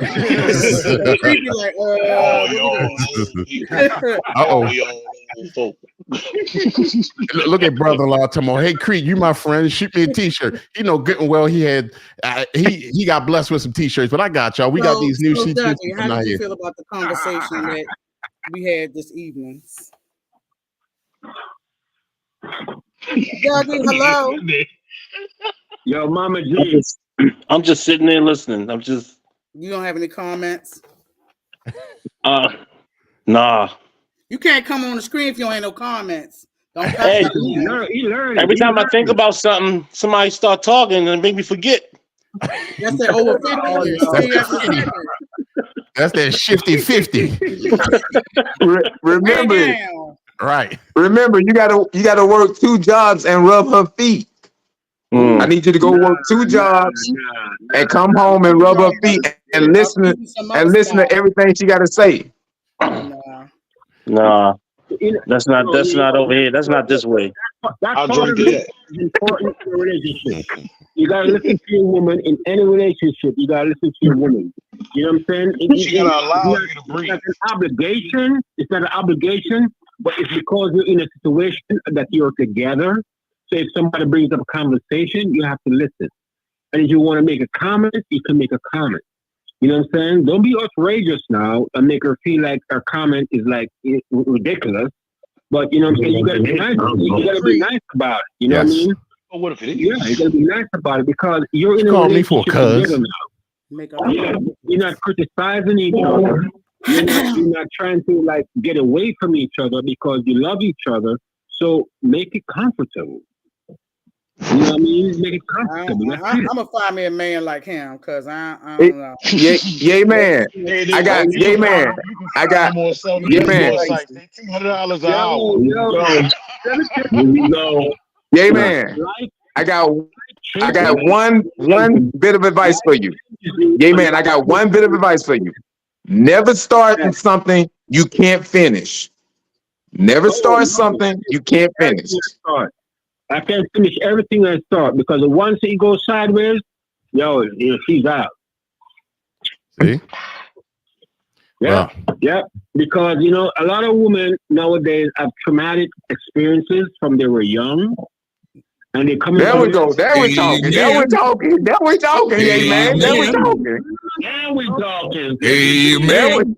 Speaker 1: Look at brother-in-law tomorrow. Hey Creed, you my friend. Shoot me a t-shirt. You know good and well he had he got blessed with some t-shirts, but I got y'all. We got these new t-shirts.
Speaker 2: How did you feel about the conversation that we had this evening? Dougie, hello.
Speaker 6: Yo, Mama G.
Speaker 10: I'm just sitting there listening.
Speaker 2: You don't have any comments?
Speaker 10: Nah.
Speaker 2: You can't come on the screen if you don't have no comments. Don't
Speaker 10: Hey, every time I think about something, somebody start talking and make me forget.
Speaker 2: That's that over 50.
Speaker 1: That's that shifty 50.
Speaker 3: Remember,
Speaker 1: right.
Speaker 3: Remember, you gotta work 2 jobs and rub her feet. I need you to go work 2 jobs and come home and rub her feet and listen to everything she got to say.
Speaker 10: Nah, that's not over here. That's not this way.
Speaker 6: That's part of it. Important in a relationship. You gotta listen to your woman in any relationship. You gotta listen to your woman. You know what I'm saying?
Speaker 4: She gotta allow you to breathe.
Speaker 6: It's not an obligation. It's not an obligation, but it's because you're in a situation that you're together. So if somebody brings up a conversation, you have to listen. And if you want to make a comment, you can make a comment. You know what I'm saying? Don't be outrageous now and make her feel like her comment is like ridiculous. But you know what I'm saying? You gotta be nice. You gotta be nice about it. You know what I mean?
Speaker 4: Well, what if it is?
Speaker 6: Yeah, you gotta be nice about it because you're in a relationship together now. You're not criticizing each other. You're not trying to like get away from each other because you love each other. So make it comfortable. You know what I mean? Make it comfortable.
Speaker 2: I'm gonna find me a man like him because I don't know.
Speaker 3: Yay man. I got Yay man. I got Yay man.
Speaker 4: $200 an hour.
Speaker 3: Yay man. I got one bit of advice for you. Yay man, I got one bit of advice for you. Never start something you can't finish. Never start something you can't finish.
Speaker 6: I can't finish everything I start because once it goes sideways, she's out.
Speaker 1: See?
Speaker 6: Yeah, yeah. Because a lot of women nowadays have traumatic experiences from they were young, and they come.
Speaker 3: There we go. There we talking. There we talking. There we talking. Hey man. There we talking.
Speaker 6: Now we talking.
Speaker 1: Amen.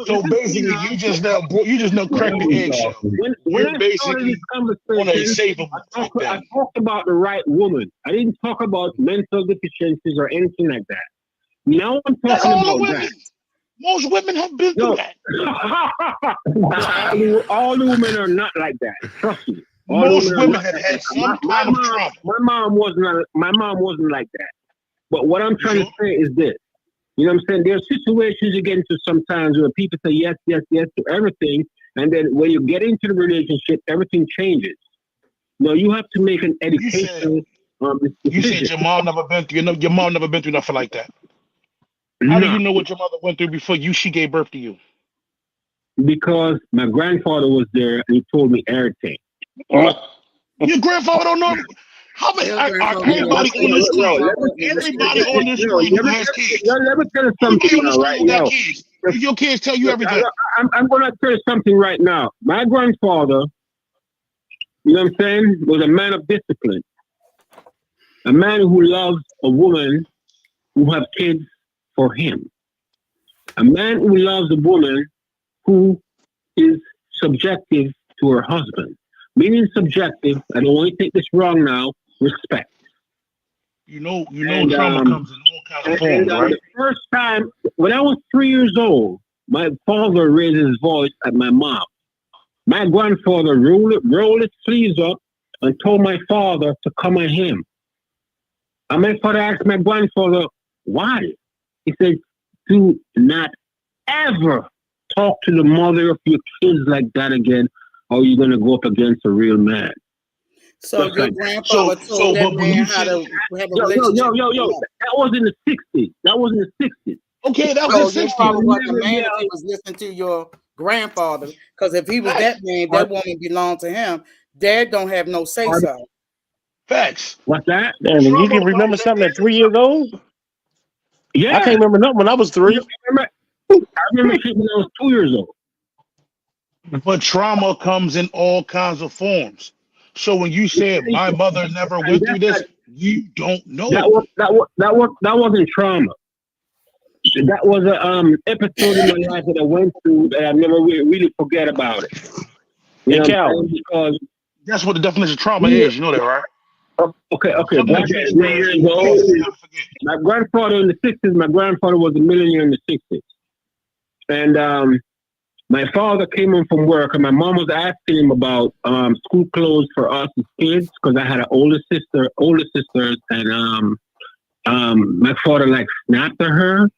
Speaker 4: So basically, you just now cracked the eggshell.
Speaker 6: When I started this conversation, I talked about the right woman. I didn't talk about mental deficiencies or anything like that. Now I'm talking about that.
Speaker 4: Most women have been through that.
Speaker 6: All the women are not like that. Trust me.
Speaker 4: Most women have had some kind of trauma.
Speaker 6: My mom wasn't like that. But what I'm trying to say is this. You know what I'm saying? There are situations you get into sometimes where people say yes, yes, yes to everything, and then when you get into the relationship, everything changes. No, you have to make an educational
Speaker 4: You said
Speaker 6: decision.
Speaker 4: your mom never been through. Your mom never been through nothing like that. How do
Speaker 6: No,
Speaker 4: you know what your mother went through before she gave birth to you?
Speaker 6: because my grandfather was there and he told me everything.
Speaker 4: Your grandfather don't know. How many?
Speaker 2: Your
Speaker 4: Are
Speaker 2: grandfather
Speaker 6: No,
Speaker 2: didn't
Speaker 4: everybody
Speaker 2: have
Speaker 4: on this
Speaker 6: no,
Speaker 4: screen?
Speaker 6: let me,
Speaker 4: Everybody on this
Speaker 6: no,
Speaker 4: screen who has kids.
Speaker 6: let me tell you something
Speaker 4: Everybody on this
Speaker 6: now,
Speaker 4: screen
Speaker 6: right?
Speaker 4: who got
Speaker 6: Yo,
Speaker 4: kids. Your kids tell you everything.
Speaker 6: I'm going to tell you something right now. My grandfather, you know what I'm saying, was a man of discipline. A man who loves a woman who have kids for him. A man who loves a woman who is subjective to her husband. Meaning subjective, I don't want you to take this wrong now, respect.
Speaker 4: You know,
Speaker 6: And,
Speaker 4: trauma comes in all kinds of forms, right?
Speaker 6: the first time, when I was 3 years old, my father raised his voice at my mom. My grandfather rolled his sleeves up and told my father to come at him. And my father asked my grandfather, why? He said, do not ever talk to the mother of your kids like that again, or you're going to go up against a real man.
Speaker 2: So your grandfather told that
Speaker 4: but
Speaker 2: man
Speaker 4: you
Speaker 2: how
Speaker 4: said,
Speaker 2: to have a relationship.
Speaker 6: That was in the 60s. That was in the 60s.
Speaker 4: okay, that
Speaker 2: So
Speaker 4: was
Speaker 2: your
Speaker 4: the
Speaker 2: father
Speaker 4: 60s.
Speaker 2: wasn't a man if he was listening to your grandfather. Because if he was that man, that woman belonged to him. Dad don't have no say so.
Speaker 4: Facts.
Speaker 6: What's that?
Speaker 10: Damn, and you can remember something at 3 years old?
Speaker 6: Yeah.
Speaker 10: I can't remember nothing when I was 3.
Speaker 6: I remember shit when I was 2 years old.
Speaker 4: But trauma comes in all kinds of forms. So when you said my mother never went through this, you don't know.
Speaker 6: That wasn't trauma. That was a episode in my life that I went through that I never really forget about it. You know what I'm saying? Because
Speaker 4: that's what the definition of trauma is. You know that, right?
Speaker 6: Okay.
Speaker 4: Something that you experience in the past you never forget.
Speaker 6: My grandfather in the 60s, my grandfather was a millionaire in the 60s. And my father came home from work and my mom was asking him about school clothes for us as kids because I had an older sisters, and my father like snapped at her,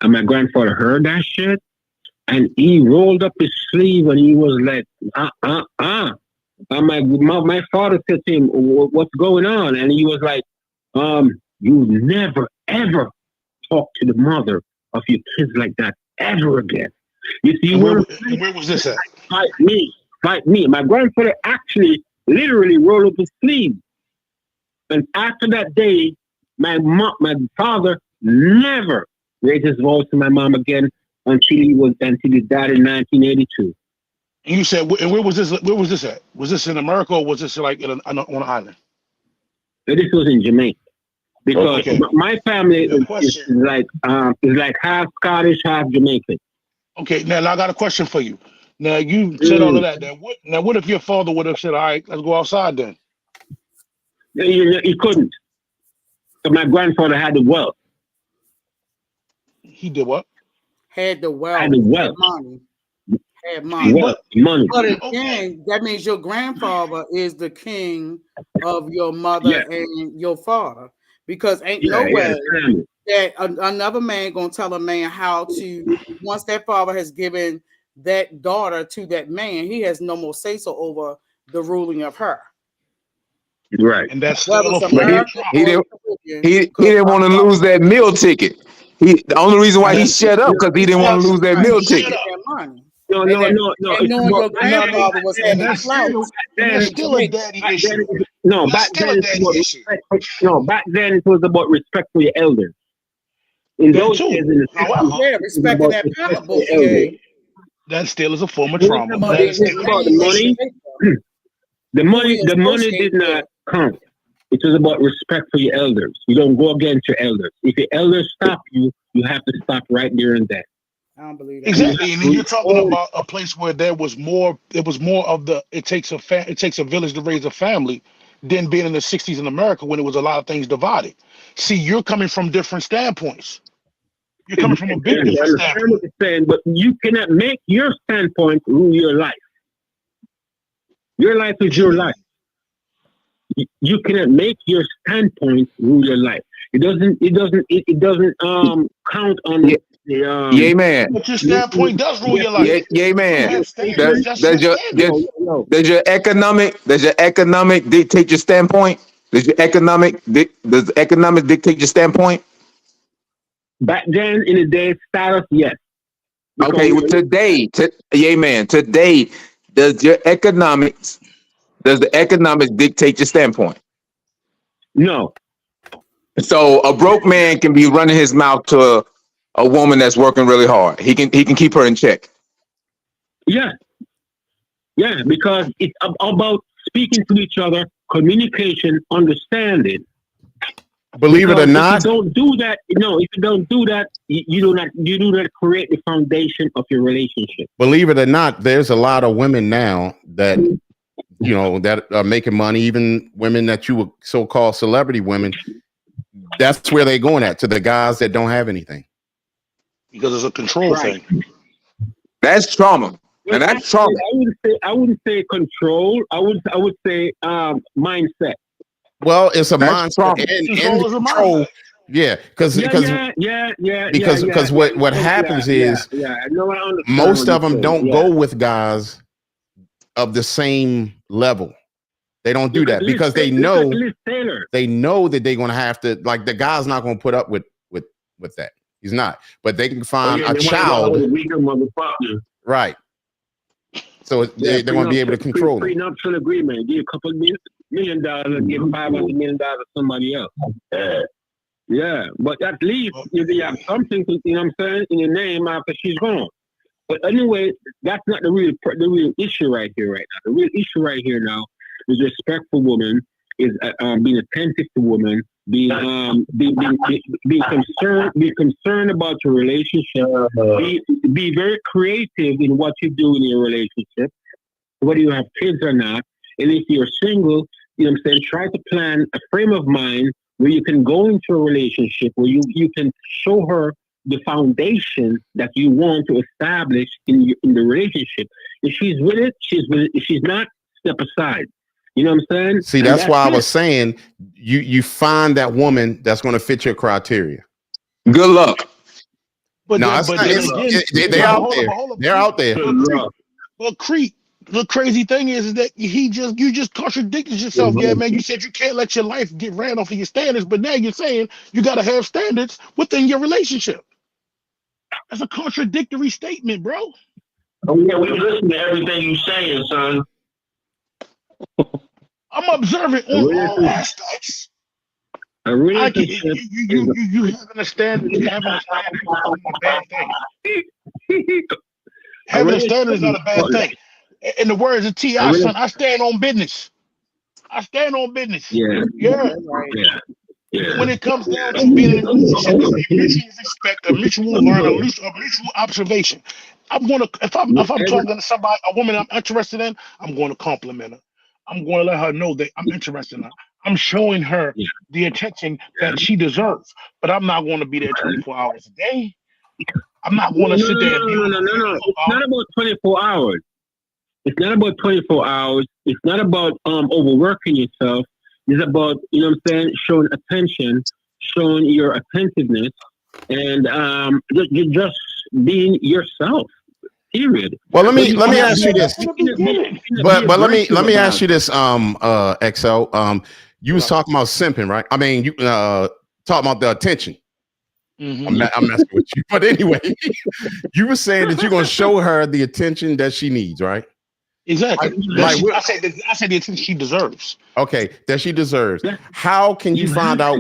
Speaker 6: and my grandfather heard that shit, and he rolled up his sleeve and he was like, And my father said to him, what's going on? And he was like, you never, ever talk to the mother of your kids like that ever again. You see,
Speaker 4: and where was this at?
Speaker 6: Fight me. My grandfather actually literally rolled up his sleeve. And after that day, my father never raised his voice to my mom again until he died in 1982.
Speaker 4: And you said, and where was this? Where was this at? Was this in America or was this like on an island?
Speaker 6: This was in Jamaica, because my family is like half Scottish, half Jamaican.
Speaker 4: Okay, now I got a question for you. Now you said all of that. Now what if your father would have said, "All right, let's go outside then"?
Speaker 6: He couldn't. So my grandfather had the wealth.
Speaker 4: He did what?
Speaker 2: Had the wealth.
Speaker 6: Had the wealth.
Speaker 2: Had money.
Speaker 6: Money.
Speaker 2: But again, that means your grandfather is the king of your mother and your father, because ain't no way that another man gonna tell a man how to. Once that father has given that daughter to that man, he has no more say so over the ruling of her.
Speaker 3: Right.
Speaker 4: And that's still a
Speaker 3: he didn't want to lose that meal ticket. The only reason why he shut up because he didn't want to lose that meal ticket.
Speaker 6: No.
Speaker 2: And knowing your grandfather was having clout.
Speaker 4: That's still a daddy issue.
Speaker 6: Back then it was about respect for your elders. In those days,
Speaker 2: respecting that power book.
Speaker 4: That still is a form of trauma.
Speaker 6: The money did not count. It was about respect for your elders. You don't go against your elders. If your elders stop you, you have to stop right there and then.
Speaker 2: I don't believe that.
Speaker 4: Exactly, and then you're talking about a place where there was more. It was more of the. It takes a village to raise a family, than being in the '60s in America when it was a lot of things divided. See, you're coming from different standpoints. You're coming from a big different standpoint.
Speaker 6: But you cannot make your standpoint rule your life. Your life is your life. You cannot make your standpoint rule your life. It doesn't count on the
Speaker 3: Yeah, man.
Speaker 4: But your standpoint does rule your life.
Speaker 3: Yeah, man.
Speaker 4: You have standards. That's your standards.
Speaker 3: Does your economic dictate your standpoint? Does economic dictate your standpoint?
Speaker 6: Back then in the day, status, yes.
Speaker 3: Okay, well, today, does the economics dictate your standpoint?
Speaker 6: No.
Speaker 3: So a broke man can be running his mouth to a woman that's working really hard. He can keep her in check.
Speaker 6: Yeah. Yeah, because it's about speaking to each other, communication, understanding.
Speaker 1: Believe it or not,
Speaker 6: if you don't do that, you do not create the foundation of your relationship.
Speaker 1: Believe it or not, there's a lot of women now that that are making money, even women that you would so-called celebrity women. That's where they're going to the guys that don't have anything.
Speaker 4: Because it's a control thing.
Speaker 3: That's trauma. And that's trauma.
Speaker 6: I wouldn't say control. I would say mindset.
Speaker 1: Well, it's a mindset and control. Yeah, because what happens is most of them don't go with guys of the same level. They don't do that because they know that they're going to have to, like, the guy's not going to put up with that. He's not. But they can find a child. Right. So they're going to be able to control it.
Speaker 6: Prenuptial agreement. Give a couple $1 million and give $500 million to somebody else. Yeah, but at least if you have something, I'm saying, in your name after she's gone. But anyway, that's not the real issue right here, right now. The real issue right here now is respect for women, is being attentive to women, being concerned about your relationship, be very creative in what you do in your relationship, whether you have kids or not. And if you're single, try to plan a frame of mind where you can go into a relationship where you can show her the foundation that you want to establish in the relationship. If she's with it, she's with it. If she's not, step aside. You know what I'm saying?
Speaker 1: See, that's why I was saying you find that woman that's going to fit your criteria.
Speaker 3: Good luck.
Speaker 4: But
Speaker 1: no, they're out there. They're out there.
Speaker 4: Well, Creek, the crazy thing is that you just contradicted yourself. Yeah, man. You said you can't let your life get ran off of your standards, but now you're saying you got to have standards within your relationship. That's a contradictory statement, bro.
Speaker 7: Oh, yeah, we listen to everything you're saying, son.
Speaker 4: I'm observant on all aspects. You having a standard is not a bad thing. Having a standard is not a bad thing. In the words of T.I., son, I stand on business. I stand on business. Yeah. When it comes down to being in a relationship, it's a mutual respect, a mutual learn, a mutual observation. If I'm talking to somebody, a woman I'm interested in, I'm going to compliment her. I'm going to let her know that I'm interested in her. I'm showing her the attention that she deserves. But I'm not going to be there 24 hours a day. I'm not going to sit there and be
Speaker 6: No. It's not about 24 hours. It's not about 24 hours. It's not about overworking yourself. It's about, showing attention, showing your attentiveness, and you're just being yourself. Period.
Speaker 1: Well, let me ask you this. But let me ask you this, XL. You was talking about simping, right? I mean, you talking about the attention. Mm-hmm. I'm messing with you, but anyway, you were saying that you're gonna show her the attention that she needs, right?
Speaker 4: Exactly. I said the attention she deserves.
Speaker 1: Okay, that she deserves. How can you find out,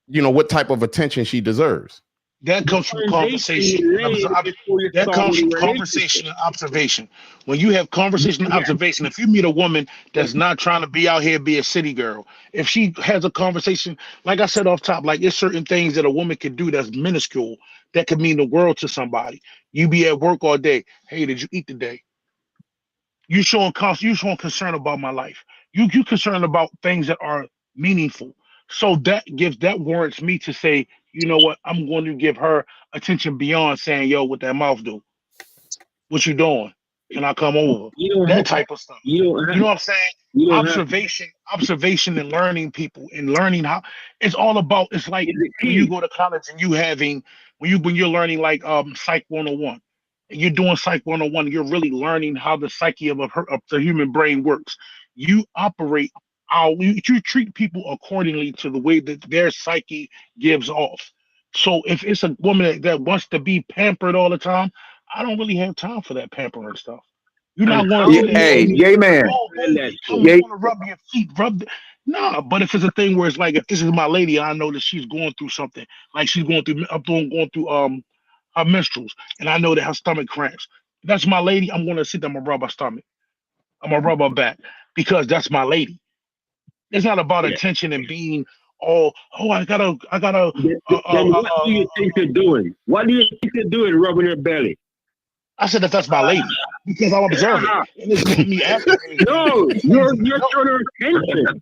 Speaker 1: what type of attention she deserves?
Speaker 4: That comes from conversation. That comes from conversation and observation. When you have conversation and observation, if you meet a woman that's not trying to be out here, be a city girl, if she has a conversation, like I said off top, like there's certain things that a woman can do that's minuscule that could mean the world to somebody. You be at work all day. Hey, did you eat today? You showing concern about my life. You concerned about things that are meaningful. So that warrants me to say, you know what? I'm going to give her attention beyond saying, yo, what that mouth do? What you doing? Can I come over? That type of stuff. You know what I'm saying? Observation and learning people and learning how it's all about. It's like when you go to college and when you're learning like Psych 101. And you're doing Psych 101, you're really learning how the psyche of the human brain works. You operate you treat people accordingly to the way that their psyche gives off. So if it's a woman that wants to be pampered all the time, I don't really have time for that pampering stuff. You're not going to sit there
Speaker 3: Hey,
Speaker 4: and
Speaker 3: yay man.
Speaker 4: oh, baby, I
Speaker 3: Yay,
Speaker 4: want to rub your feet, Nah, but if it's a thing where it's like, if this is my lady, I know that she's going through something, like she's going through, going through her menstruals, and I know that her stomach cramps. If that's my lady, I'm going to sit there and rub her stomach. I'm gonna rub her back because that's my lady. It's not about attention and being I gotta.
Speaker 6: Then what do you think you're doing? What do you think you're doing, rubbing her belly?
Speaker 4: I said that's my lady because I'm observing and it's making me act.
Speaker 6: No, you're showing her attention.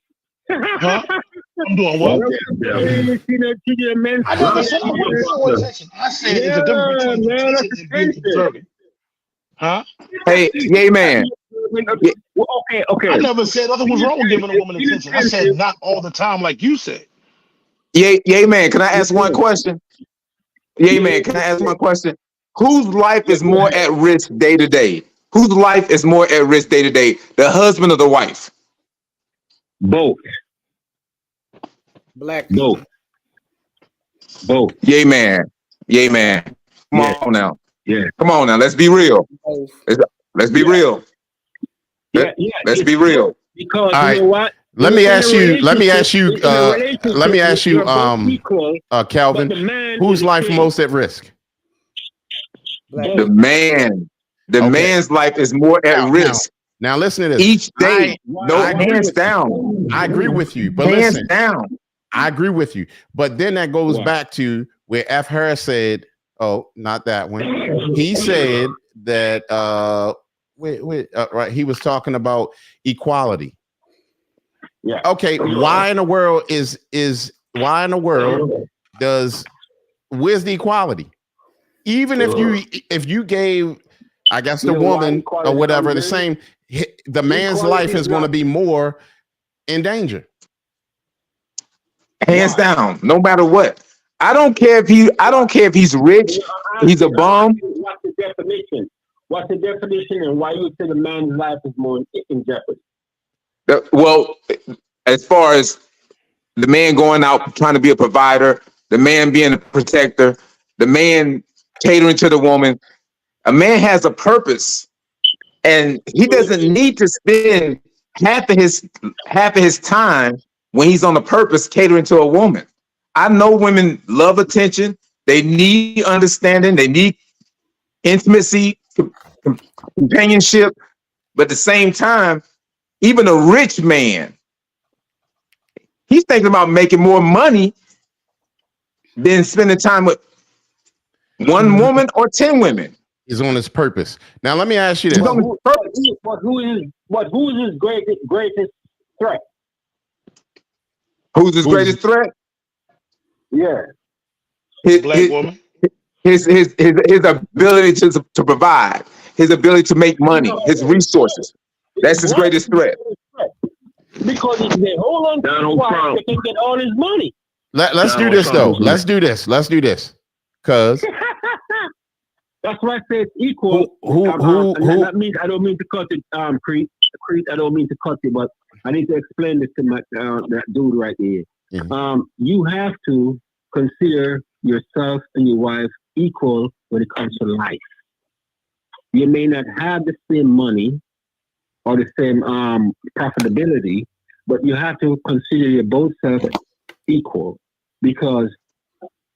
Speaker 4: Huh? I'm doing what? I never said I want to show attention. I said it's a difference between attention and being observant. Huh?
Speaker 3: Hey, yay man.
Speaker 6: Okay.
Speaker 4: I never said nothing was wrong with giving a woman attention. I said not all the time, like you said.
Speaker 3: Yay man, can I ask one question? Yay man, can I ask one question? Whose life is more at risk day to day? Whose life is more at risk day to day? The husband or the wife?
Speaker 6: Both.
Speaker 2: Black people.
Speaker 6: Both.
Speaker 3: Yay man. Yay man. Come on now.
Speaker 6: Yeah.
Speaker 3: Come on now. Let's be real. Let's be real. Let's be real.
Speaker 6: Because
Speaker 1: right.
Speaker 6: You know what?
Speaker 1: Let me ask you, Calvin, whose life most at risk?
Speaker 3: The man's life is more at risk.
Speaker 1: Now listen to this.
Speaker 3: Each day, hands down.
Speaker 1: I agree with you, but
Speaker 3: hands
Speaker 1: listen,
Speaker 3: down.
Speaker 1: I agree with you, but then that goes back to where F. Harris said, "Oh, not that one." He said that right. He was talking about equality.
Speaker 6: Yeah.
Speaker 1: Okay. Why in the world where's the equality? Even if you gave, I guess, the woman or whatever the same, the man's life is going to be more in danger.
Speaker 3: Hands down, no matter what. I don't care if he's rich, he's a bum.
Speaker 6: What's the definition? What's the definition and why you say the man's life is more in jeopardy?
Speaker 3: Well, as far as the man going out trying to be a provider, the man being a protector, the man catering to the woman, a man has a purpose, and he doesn't need to spend half of his time when he's on a purpose catering to a woman. I know women love attention. They need understanding. They need intimacy, companionship. But at the same time, even a rich man, he's thinking about making more money than spending time with one woman or 10 women.
Speaker 1: He's on his purpose. Now, let me ask you this.
Speaker 6: Who is his greatest threat?
Speaker 3: Who's his greatest threat?
Speaker 6: Yeah.
Speaker 4: Black woman.
Speaker 3: His ability to provide, his ability to make money, his resources. That's his greatest threat.
Speaker 6: Because if they hold on to his wife, they can get all his money.
Speaker 1: Let's do this though. Let's do this. Cause
Speaker 6: that's why I say it's equal. That means I don't mean to cut it, Creed. I don't mean to cut it, but I need to explain this to my that dude right here.
Speaker 1: Yeah.
Speaker 6: You have to consider yourself and your wife equal when it comes to life. You may not have the same money or the same profitability, but you have to consider your both self equal, because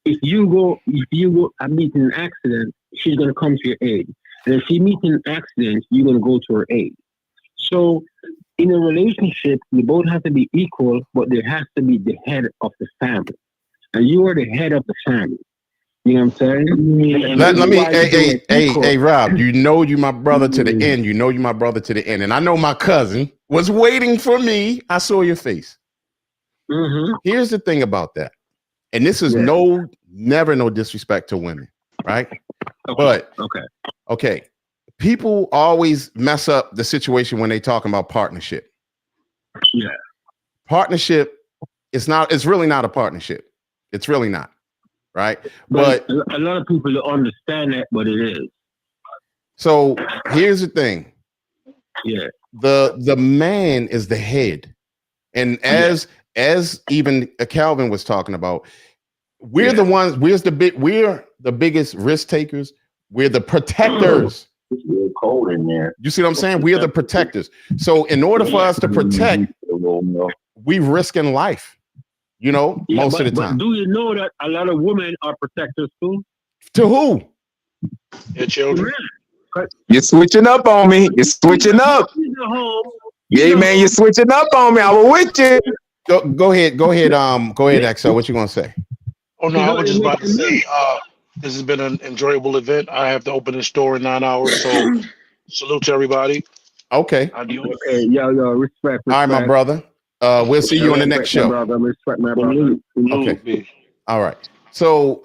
Speaker 6: if you go meeting an accident, she's going to come to your aid. And if she meets an accident, you're going to go to her aid. So in a relationship, you both have to be equal, but there has to be the head of the family. And you are the head of the family. You know what I'm saying?
Speaker 1: Let me, hey, Rob, you know you my brother to the end. You know you my brother to the end. And I know my cousin was waiting for me. I saw your face.
Speaker 6: Mm-hmm.
Speaker 1: Here's the thing about that. And this is never no disrespect to women, right?
Speaker 6: Okay.
Speaker 1: But okay, people always mess up the situation when they talking about partnership.
Speaker 6: Yeah.
Speaker 1: Partnership, it's really not a partnership. It's really not. Right. But
Speaker 6: a lot of people don't understand that, but it is.
Speaker 1: So here's the thing.
Speaker 6: Yeah.
Speaker 1: The man is the head. And as even Calvin was talking about, we're the ones, we're the biggest risk takers. We're the protectors.
Speaker 7: It's real cold in there.
Speaker 1: You see what I'm saying? We are the protectors. So in order for us to protect, we risking life, most of the time.
Speaker 6: But do you know that a lot of women are protectors too?
Speaker 1: To who?
Speaker 4: Your children.
Speaker 3: You're switching up on me. You're switching up. Yeah, man, you're switching up on me. I was with you.
Speaker 1: Go ahead, Axel. What you gonna say?
Speaker 4: Oh no, I was just about to say, this has been an enjoyable event. I have to open the store in 9 hours, so salute to everybody.
Speaker 1: Okay.
Speaker 6: Okay, yo, respect.
Speaker 1: All right, my brother. We'll see you on the next show.
Speaker 6: Respect my brother.
Speaker 1: Okay. All right. So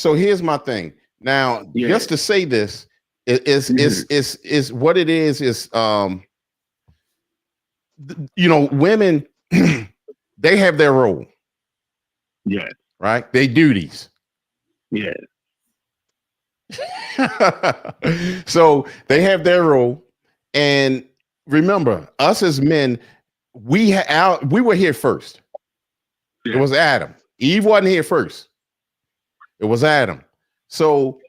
Speaker 1: here's my thing. Now, just to say this is what it is women they have their role.
Speaker 6: Yeah.
Speaker 1: Right? They duties.
Speaker 6: Yeah.
Speaker 1: So they have their role. And remember, us as men, we were here first. Yeah. It was Adam. Eve wasn't here first. It was Adam. So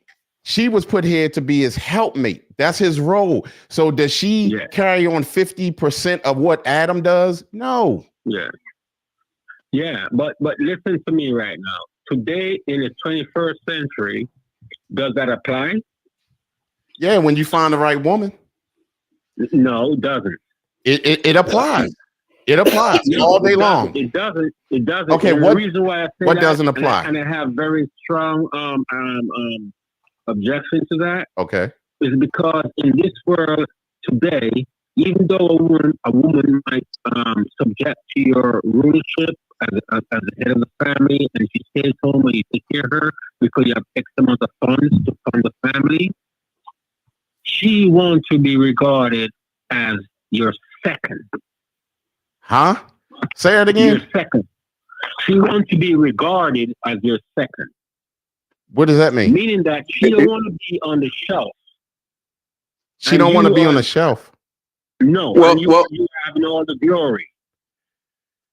Speaker 1: she was put here to be his helpmate. That's his role. So does she carry on 50% of what Adam does? No.
Speaker 6: Yeah. Yeah, but listen to me right now. Today in the 21st century, does that apply?
Speaker 1: Yeah, when you find the right woman.
Speaker 6: No, it doesn't.
Speaker 1: It applies. It applies all day long.
Speaker 6: It doesn't.
Speaker 1: Okay,
Speaker 6: the reason why I say
Speaker 1: what
Speaker 6: that,
Speaker 1: doesn't apply?
Speaker 6: And I have very strong objection to that.
Speaker 1: Okay.
Speaker 6: Is because in this world today, even though a woman might subject to your rulership as the head of the family, and she stays home and you take care of her because you have X amount of funds to fund the family, she wants to be regarded as your second.
Speaker 1: Huh? Say it again.
Speaker 6: Your second. She wants to be regarded as your second.
Speaker 1: What does that mean?
Speaker 6: Meaning that she don't want to be on the shelf.
Speaker 1: She don't want to be on the shelf.
Speaker 6: No. You having all the glory.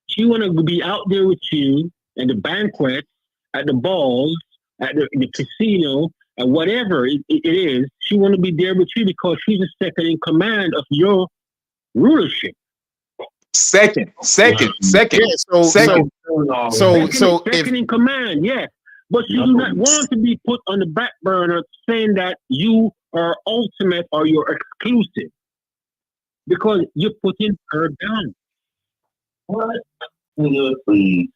Speaker 6: She want to be out there with you at the banquet, at the balls, at the casino, and whatever it is. She want to be there with you because she's the second in command of your rulership.
Speaker 3: Second.
Speaker 1: Yeah, second
Speaker 6: in command, yeah. But she do not want to be put on the back burner saying that you are ultimate or you're exclusive. Because you're putting her down. What? Please.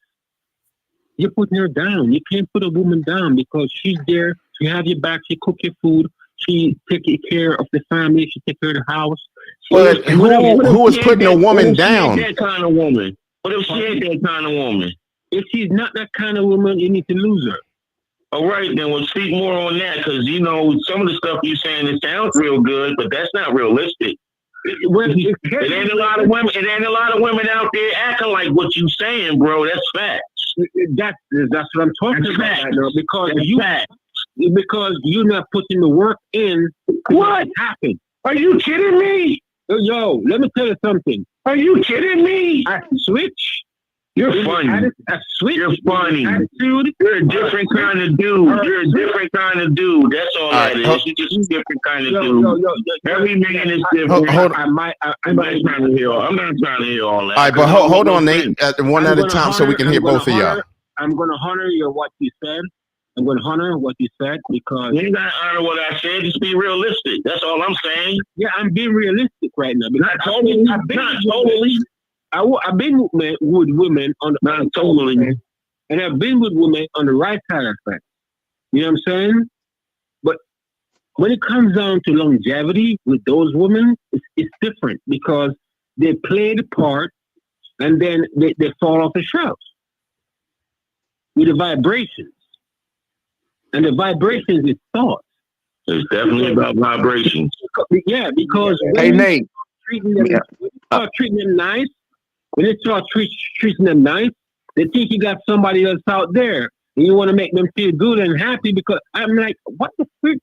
Speaker 6: You're putting her down. You can't put a woman down because she's there. She have your back. She cook your food. She take care of the family. She take care of the house.
Speaker 1: But who is putting a woman down?
Speaker 7: That kind of woman. What if she ain't that kind of woman?
Speaker 6: If she's not that kind of woman, you need to lose her.
Speaker 7: All right, then we'll speak more on that because some of the stuff you're saying it sounds real good, but that's not realistic. It ain't a lot of women. It ain't a lot of women out there acting like what you saying, bro. That's facts.
Speaker 6: That's what I'm talking about. Because you're not putting the work in.
Speaker 7: What
Speaker 6: happened?
Speaker 7: Are you kidding me?
Speaker 6: Yo, let me tell you something.
Speaker 7: Are you kidding me?
Speaker 6: I switch.
Speaker 7: You're funny. You're funny.
Speaker 6: Attitude.
Speaker 7: You're a different kind of dude. You're a different kind of dude. That's all that is. You're just a different kind of dude. Every man is different.
Speaker 1: Hold on.
Speaker 7: I'm not trying to hear all that.
Speaker 1: All right, but hold on, Nate. One at a time so we can hear both of y'all.
Speaker 6: I'm going to honor what you said. I'm going to honor what you said because...
Speaker 7: You ain't got to honor what I said. Just be realistic. That's all I'm saying.
Speaker 6: Yeah, I'm being realistic right now.
Speaker 7: Not totally. Not totally.
Speaker 6: I've been with women on the
Speaker 7: not totally,
Speaker 6: and I've been with women on the right side of things. You know what I'm saying? But when it comes down to longevity with those women, it's different because they play the part and then they fall off the shelf with the vibrations. And the vibrations is thoughts.
Speaker 7: It's definitely about vibrations.
Speaker 6: Yeah, because
Speaker 3: Hey, Nate.
Speaker 6: Treating them, treating them nice, when they start treating them nice, they think you got somebody else out there, and you want to make them feel good and happy. Because I'm like, what the freak?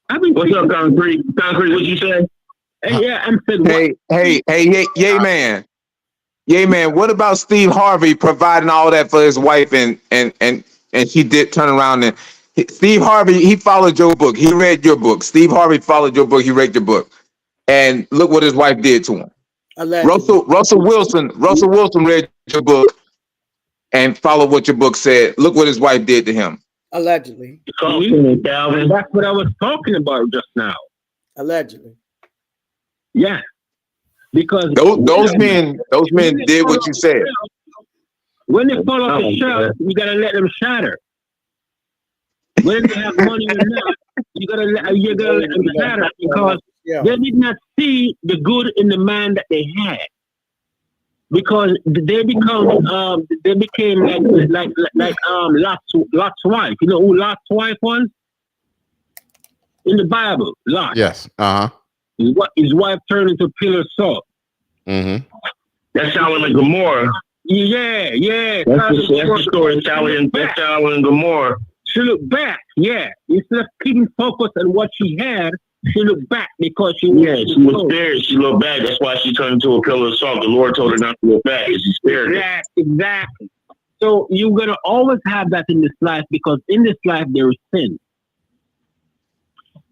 Speaker 7: What's up, Concrete? Concrete, what you say?
Speaker 6: Yeah, I'm saying.
Speaker 3: Yay, man. Yay, man. What about Steve Harvey providing all that for his wife, and she did turn around and Steve Harvey, he followed your book. He read your book. Steve Harvey followed your book. He read your book, and look what his wife did to him. Russell Wilson read your book and followed what your book said. Look what his wife did to him.
Speaker 2: Allegedly.
Speaker 6: That's what I was talking about just now.
Speaker 2: Allegedly.
Speaker 6: Yeah. Because
Speaker 3: those men did what you said.
Speaker 6: When they fall off the shelf, you gotta let them shatter. When they have money or not, you gotta let them shatter, because they did not see the good in the man that they had. Because they became like Lot's wife. You know who Lot's wife was? In the Bible, Lot.
Speaker 1: Yes.
Speaker 6: His wife turned into a pillar of salt.
Speaker 1: Mm-hmm.
Speaker 7: That's Sodom and Gomorrah.
Speaker 6: Yeah.
Speaker 7: That's the story of Sodom and Gomorrah.
Speaker 6: She looked back, instead of keeping focus on what she had, she looked back because she was
Speaker 7: scared. She looked back. That's why she turned into a pillar of salt. The Lord told her not to look back, because she's scared.
Speaker 6: Exactly. So you're gonna always have that in this life, because in this life there is sin.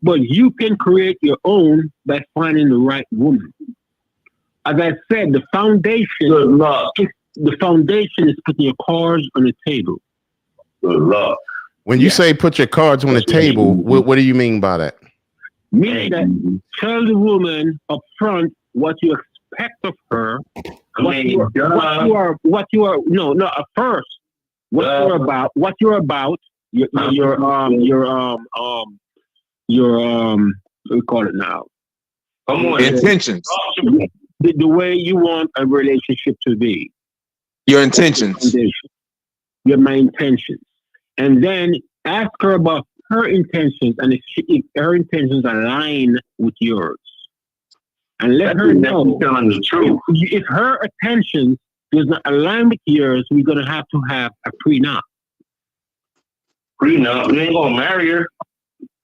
Speaker 6: But you can create your own by finding the right woman. As I said, the foundation is putting your cards on the table.
Speaker 7: Good luck.
Speaker 1: When you say put your cards on the table, what do you mean by that?
Speaker 6: Meaning that tell the woman up front what you expect of her, what you're about, what you're about, we call it now.
Speaker 3: Intentions.
Speaker 6: The way you want a relationship to be.
Speaker 3: Your intentions.
Speaker 6: My intentions. And then ask her about her intentions, and if her intentions align with yours. And let her know
Speaker 7: telling the truth.
Speaker 6: If her intentions does not align with yours, we're going to have a prenup.
Speaker 7: Prenup? You ain't going to marry her?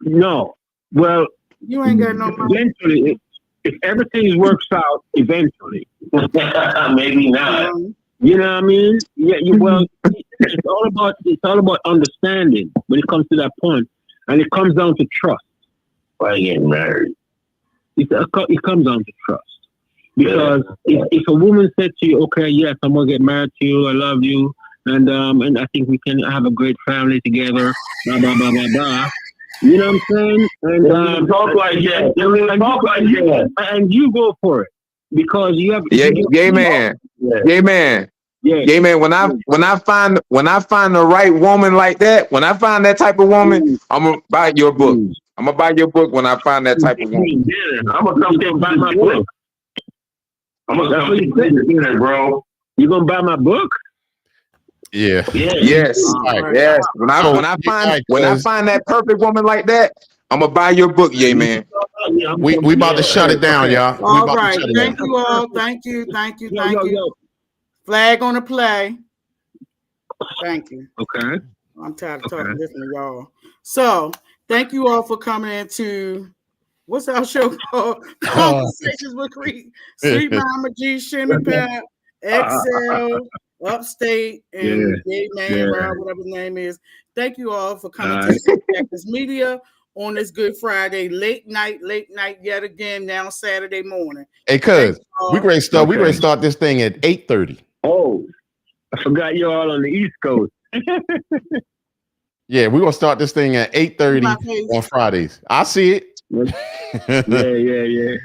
Speaker 6: No. Well,
Speaker 2: you ain't got no money.
Speaker 6: Eventually, if everything works out, eventually.
Speaker 7: Maybe not.
Speaker 6: You know what I mean? Yeah. It's all about understanding when it comes to that point, and it comes down to trust.
Speaker 7: Why getting married?
Speaker 6: It comes down to trust, because if a woman said to you, "Okay, yes, I'm gonna get married to you. I love you, and I think we can have a great family together." Blah blah blah blah blah. You know what I'm saying? And
Speaker 7: talk like that.
Speaker 6: And you go for it, because you have.
Speaker 3: Yay, man. When I find the right woman like that, when I find that type of woman, I'm gonna buy your book. I'm gonna buy your book when I find that type of woman.
Speaker 7: I'm gonna come there and buy my book. I'm gonna come there, bro.
Speaker 6: You gonna buy my book?
Speaker 1: Yeah.
Speaker 3: Yes. Yes. When I find that perfect woman like that, I'm gonna buy your book, yay man.
Speaker 1: We about to shut it down, y'all.
Speaker 2: All right. Thank you all. Thank you. Flag on the play. Thank you.
Speaker 6: Okay.
Speaker 2: I'm tired of talking this to y'all. So thank you all for coming into what's our show called? Conversations with Sweet Mama G, Shimmy Pat, XL, Upstate, and Gay Man, whatever his name is. Thank you all for coming to Texas Media on this Good Friday, late night yet again, now Saturday morning.
Speaker 1: Hey, cuz, we ready to start this thing at 8:30.
Speaker 6: Oh, I forgot you're all on the East Coast.
Speaker 1: Yeah, we're gonna start this thing at 8:30 on Fridays. I see it.
Speaker 6: Yeah.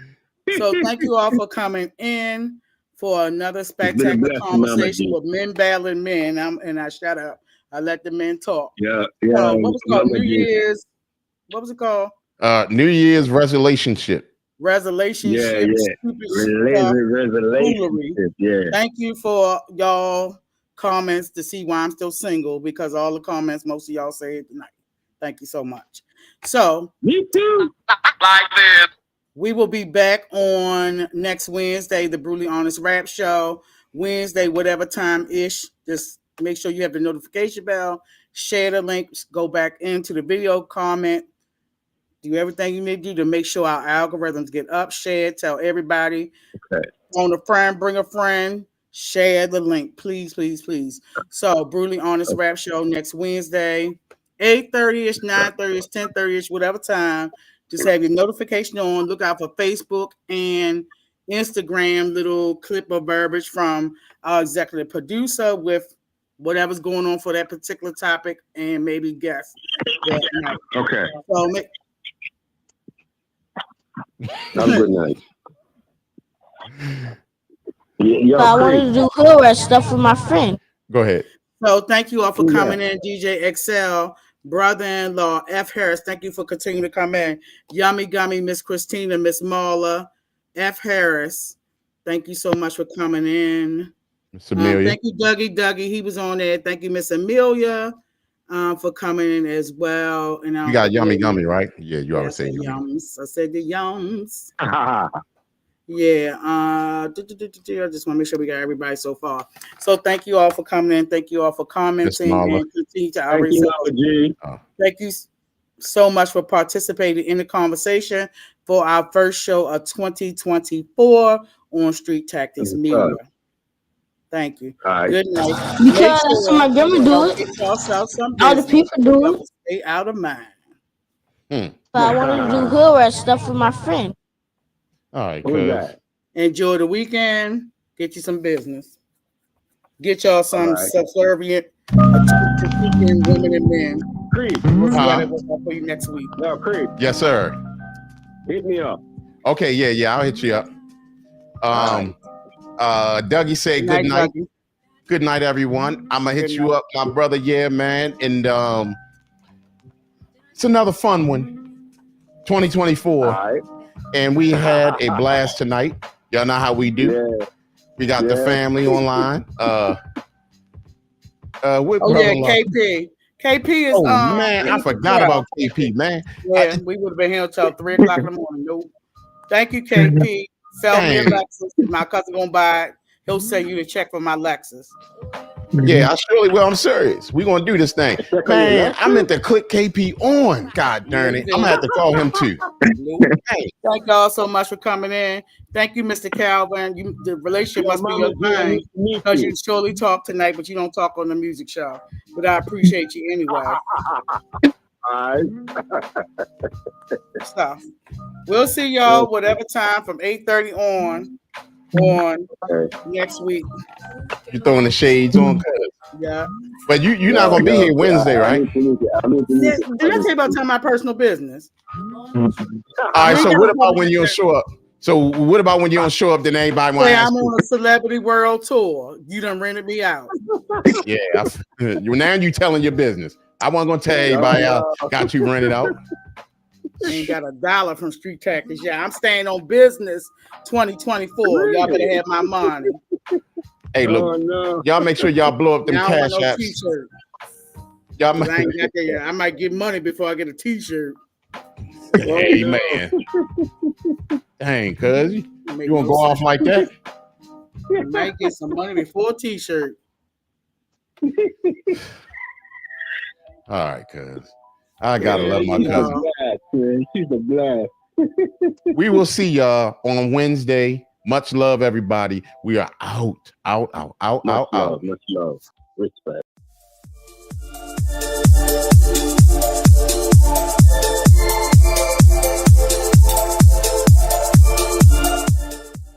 Speaker 2: So thank you all for coming in for another spectacular conversation with men battling men. I shut up. I let the men talk.
Speaker 6: Yeah.
Speaker 2: What was it called? New Year's. What was it called?
Speaker 1: New Year's Resolutionship.
Speaker 2: Resolutionship.
Speaker 6: Yeah.
Speaker 2: Thank you for y'all comments to see why I'm still single, because all the comments most of y'all say it tonight. Thank you so much. So
Speaker 6: me too.
Speaker 10: Like this.
Speaker 2: we will be back on next Wednesday, the Brutally Honest Rap Show. Wednesday, whatever time ish. Just make sure you have the notification bell. Share the links. Go back into the video, comment. Do everything you need to do to make sure our algorithms get up. Share. Tell everybody.
Speaker 6: Okay.
Speaker 2: On a friend, bring a friend. Share the link, please, please, please. So, Brutally Honest Rap Show next Wednesday, 8:30ish, 9:30ish, 10:30ish, whatever time. Just have your notification on. Look out for Facebook and Instagram little clip of verbiage from our executive producer with whatever's going on for that particular topic and maybe guests that night.
Speaker 6: Okay.
Speaker 2: So,
Speaker 6: Have a good night. Yo,
Speaker 11: But I wanted to do hood rat stuff with my friend.
Speaker 1: Go ahead.
Speaker 2: So thank you all for coming in. DJ XL, brother-in-law, F. Harris, thank you for continuing to come in. Yummy Gummy, Miss Christina, Miss Marla, F. Harris, thank you so much for coming in.
Speaker 1: Miss Amelia.
Speaker 2: Thank you, Dougie, he was on there. Thank you, Miss Amelia, for coming in as well. And
Speaker 1: you got Yummy Gummy, right? Yeah, you always say
Speaker 2: yums. I said the yums. Yeah, I just want to make sure we got everybody so far. So thank you all for coming in. Thank you all for commenting and continue to our results. Thank you so much for participating in the conversation for our first show of 2024 on Street Tactics Media. Thank you. Good night.
Speaker 11: Because that's what my grandma do it. All the people do it.
Speaker 2: Stay out of mind.
Speaker 11: But I wanted to do hood rat stuff with my friend.
Speaker 1: All right,
Speaker 2: enjoy the weekend. Get you some business. Get y'all some subservient women and men.
Speaker 6: Creed,
Speaker 2: we'll for you next week.
Speaker 6: No, Creed.
Speaker 1: Yes, sir.
Speaker 6: Hit me up.
Speaker 1: Okay, yeah, I'll hit you up. Dougie said good night. Good night, everyone. I'm gonna hit you up, my brother. Yeah, man, and it's another fun one. 2024.
Speaker 6: All right.
Speaker 1: And we had a blast tonight. Y'all know how we do. Yeah. We got the family online.
Speaker 2: KP. KP is
Speaker 1: man, I forgot about KP, man.
Speaker 2: Yeah, we would have been here until 3 o'clock in the morning. Nope. Thank you, KP. Sell me a Lexus. My cousin gonna buy it. He'll send you the check for my Lexus.
Speaker 1: Yeah, I surely will. I'm serious. We're gonna do this thing. Man, I meant to click KP on. God darn it. I'm gonna have to call him too.
Speaker 2: Thank y'all so much for coming in. Thank you, Mr. Calvin. The relationship must be your thing because you surely talk tonight, but you don't talk on the music show. But I appreciate you anyway.
Speaker 6: All right.
Speaker 2: So we'll see y'all whatever time from 8:30 on next week.
Speaker 1: You're throwing the shades on, cuz.
Speaker 2: Yeah.
Speaker 1: But you're not gonna be here Wednesday, right?
Speaker 2: Did I tell you about my personal business?
Speaker 1: All right, so what about when you don't show up? So what about when you don't show up, then everybody wants to ask
Speaker 2: I'm on a celebrity world tour. You done rented me out.
Speaker 1: Yeah. Now you telling your business. I wasn't gonna tell everybody got you rented out.
Speaker 2: I ain't got $1 from Street Tactics. Yeah, I'm staying on business 2024. Y'all better have my money.
Speaker 1: Hey, look, y'all make sure y'all blow up them cash apps.
Speaker 2: T-shirt.
Speaker 1: Y'all
Speaker 2: I might get money before I get a T-shirt.
Speaker 1: Hey, man. Dang, cuz you want to go off like that?
Speaker 2: I might get some money before a T-shirt.
Speaker 1: All right, cuz. I gotta love my cousin.
Speaker 6: She's a blast.
Speaker 1: We will see y'all on Wednesday. Much love, everybody. We are out.
Speaker 6: Much love. Respect.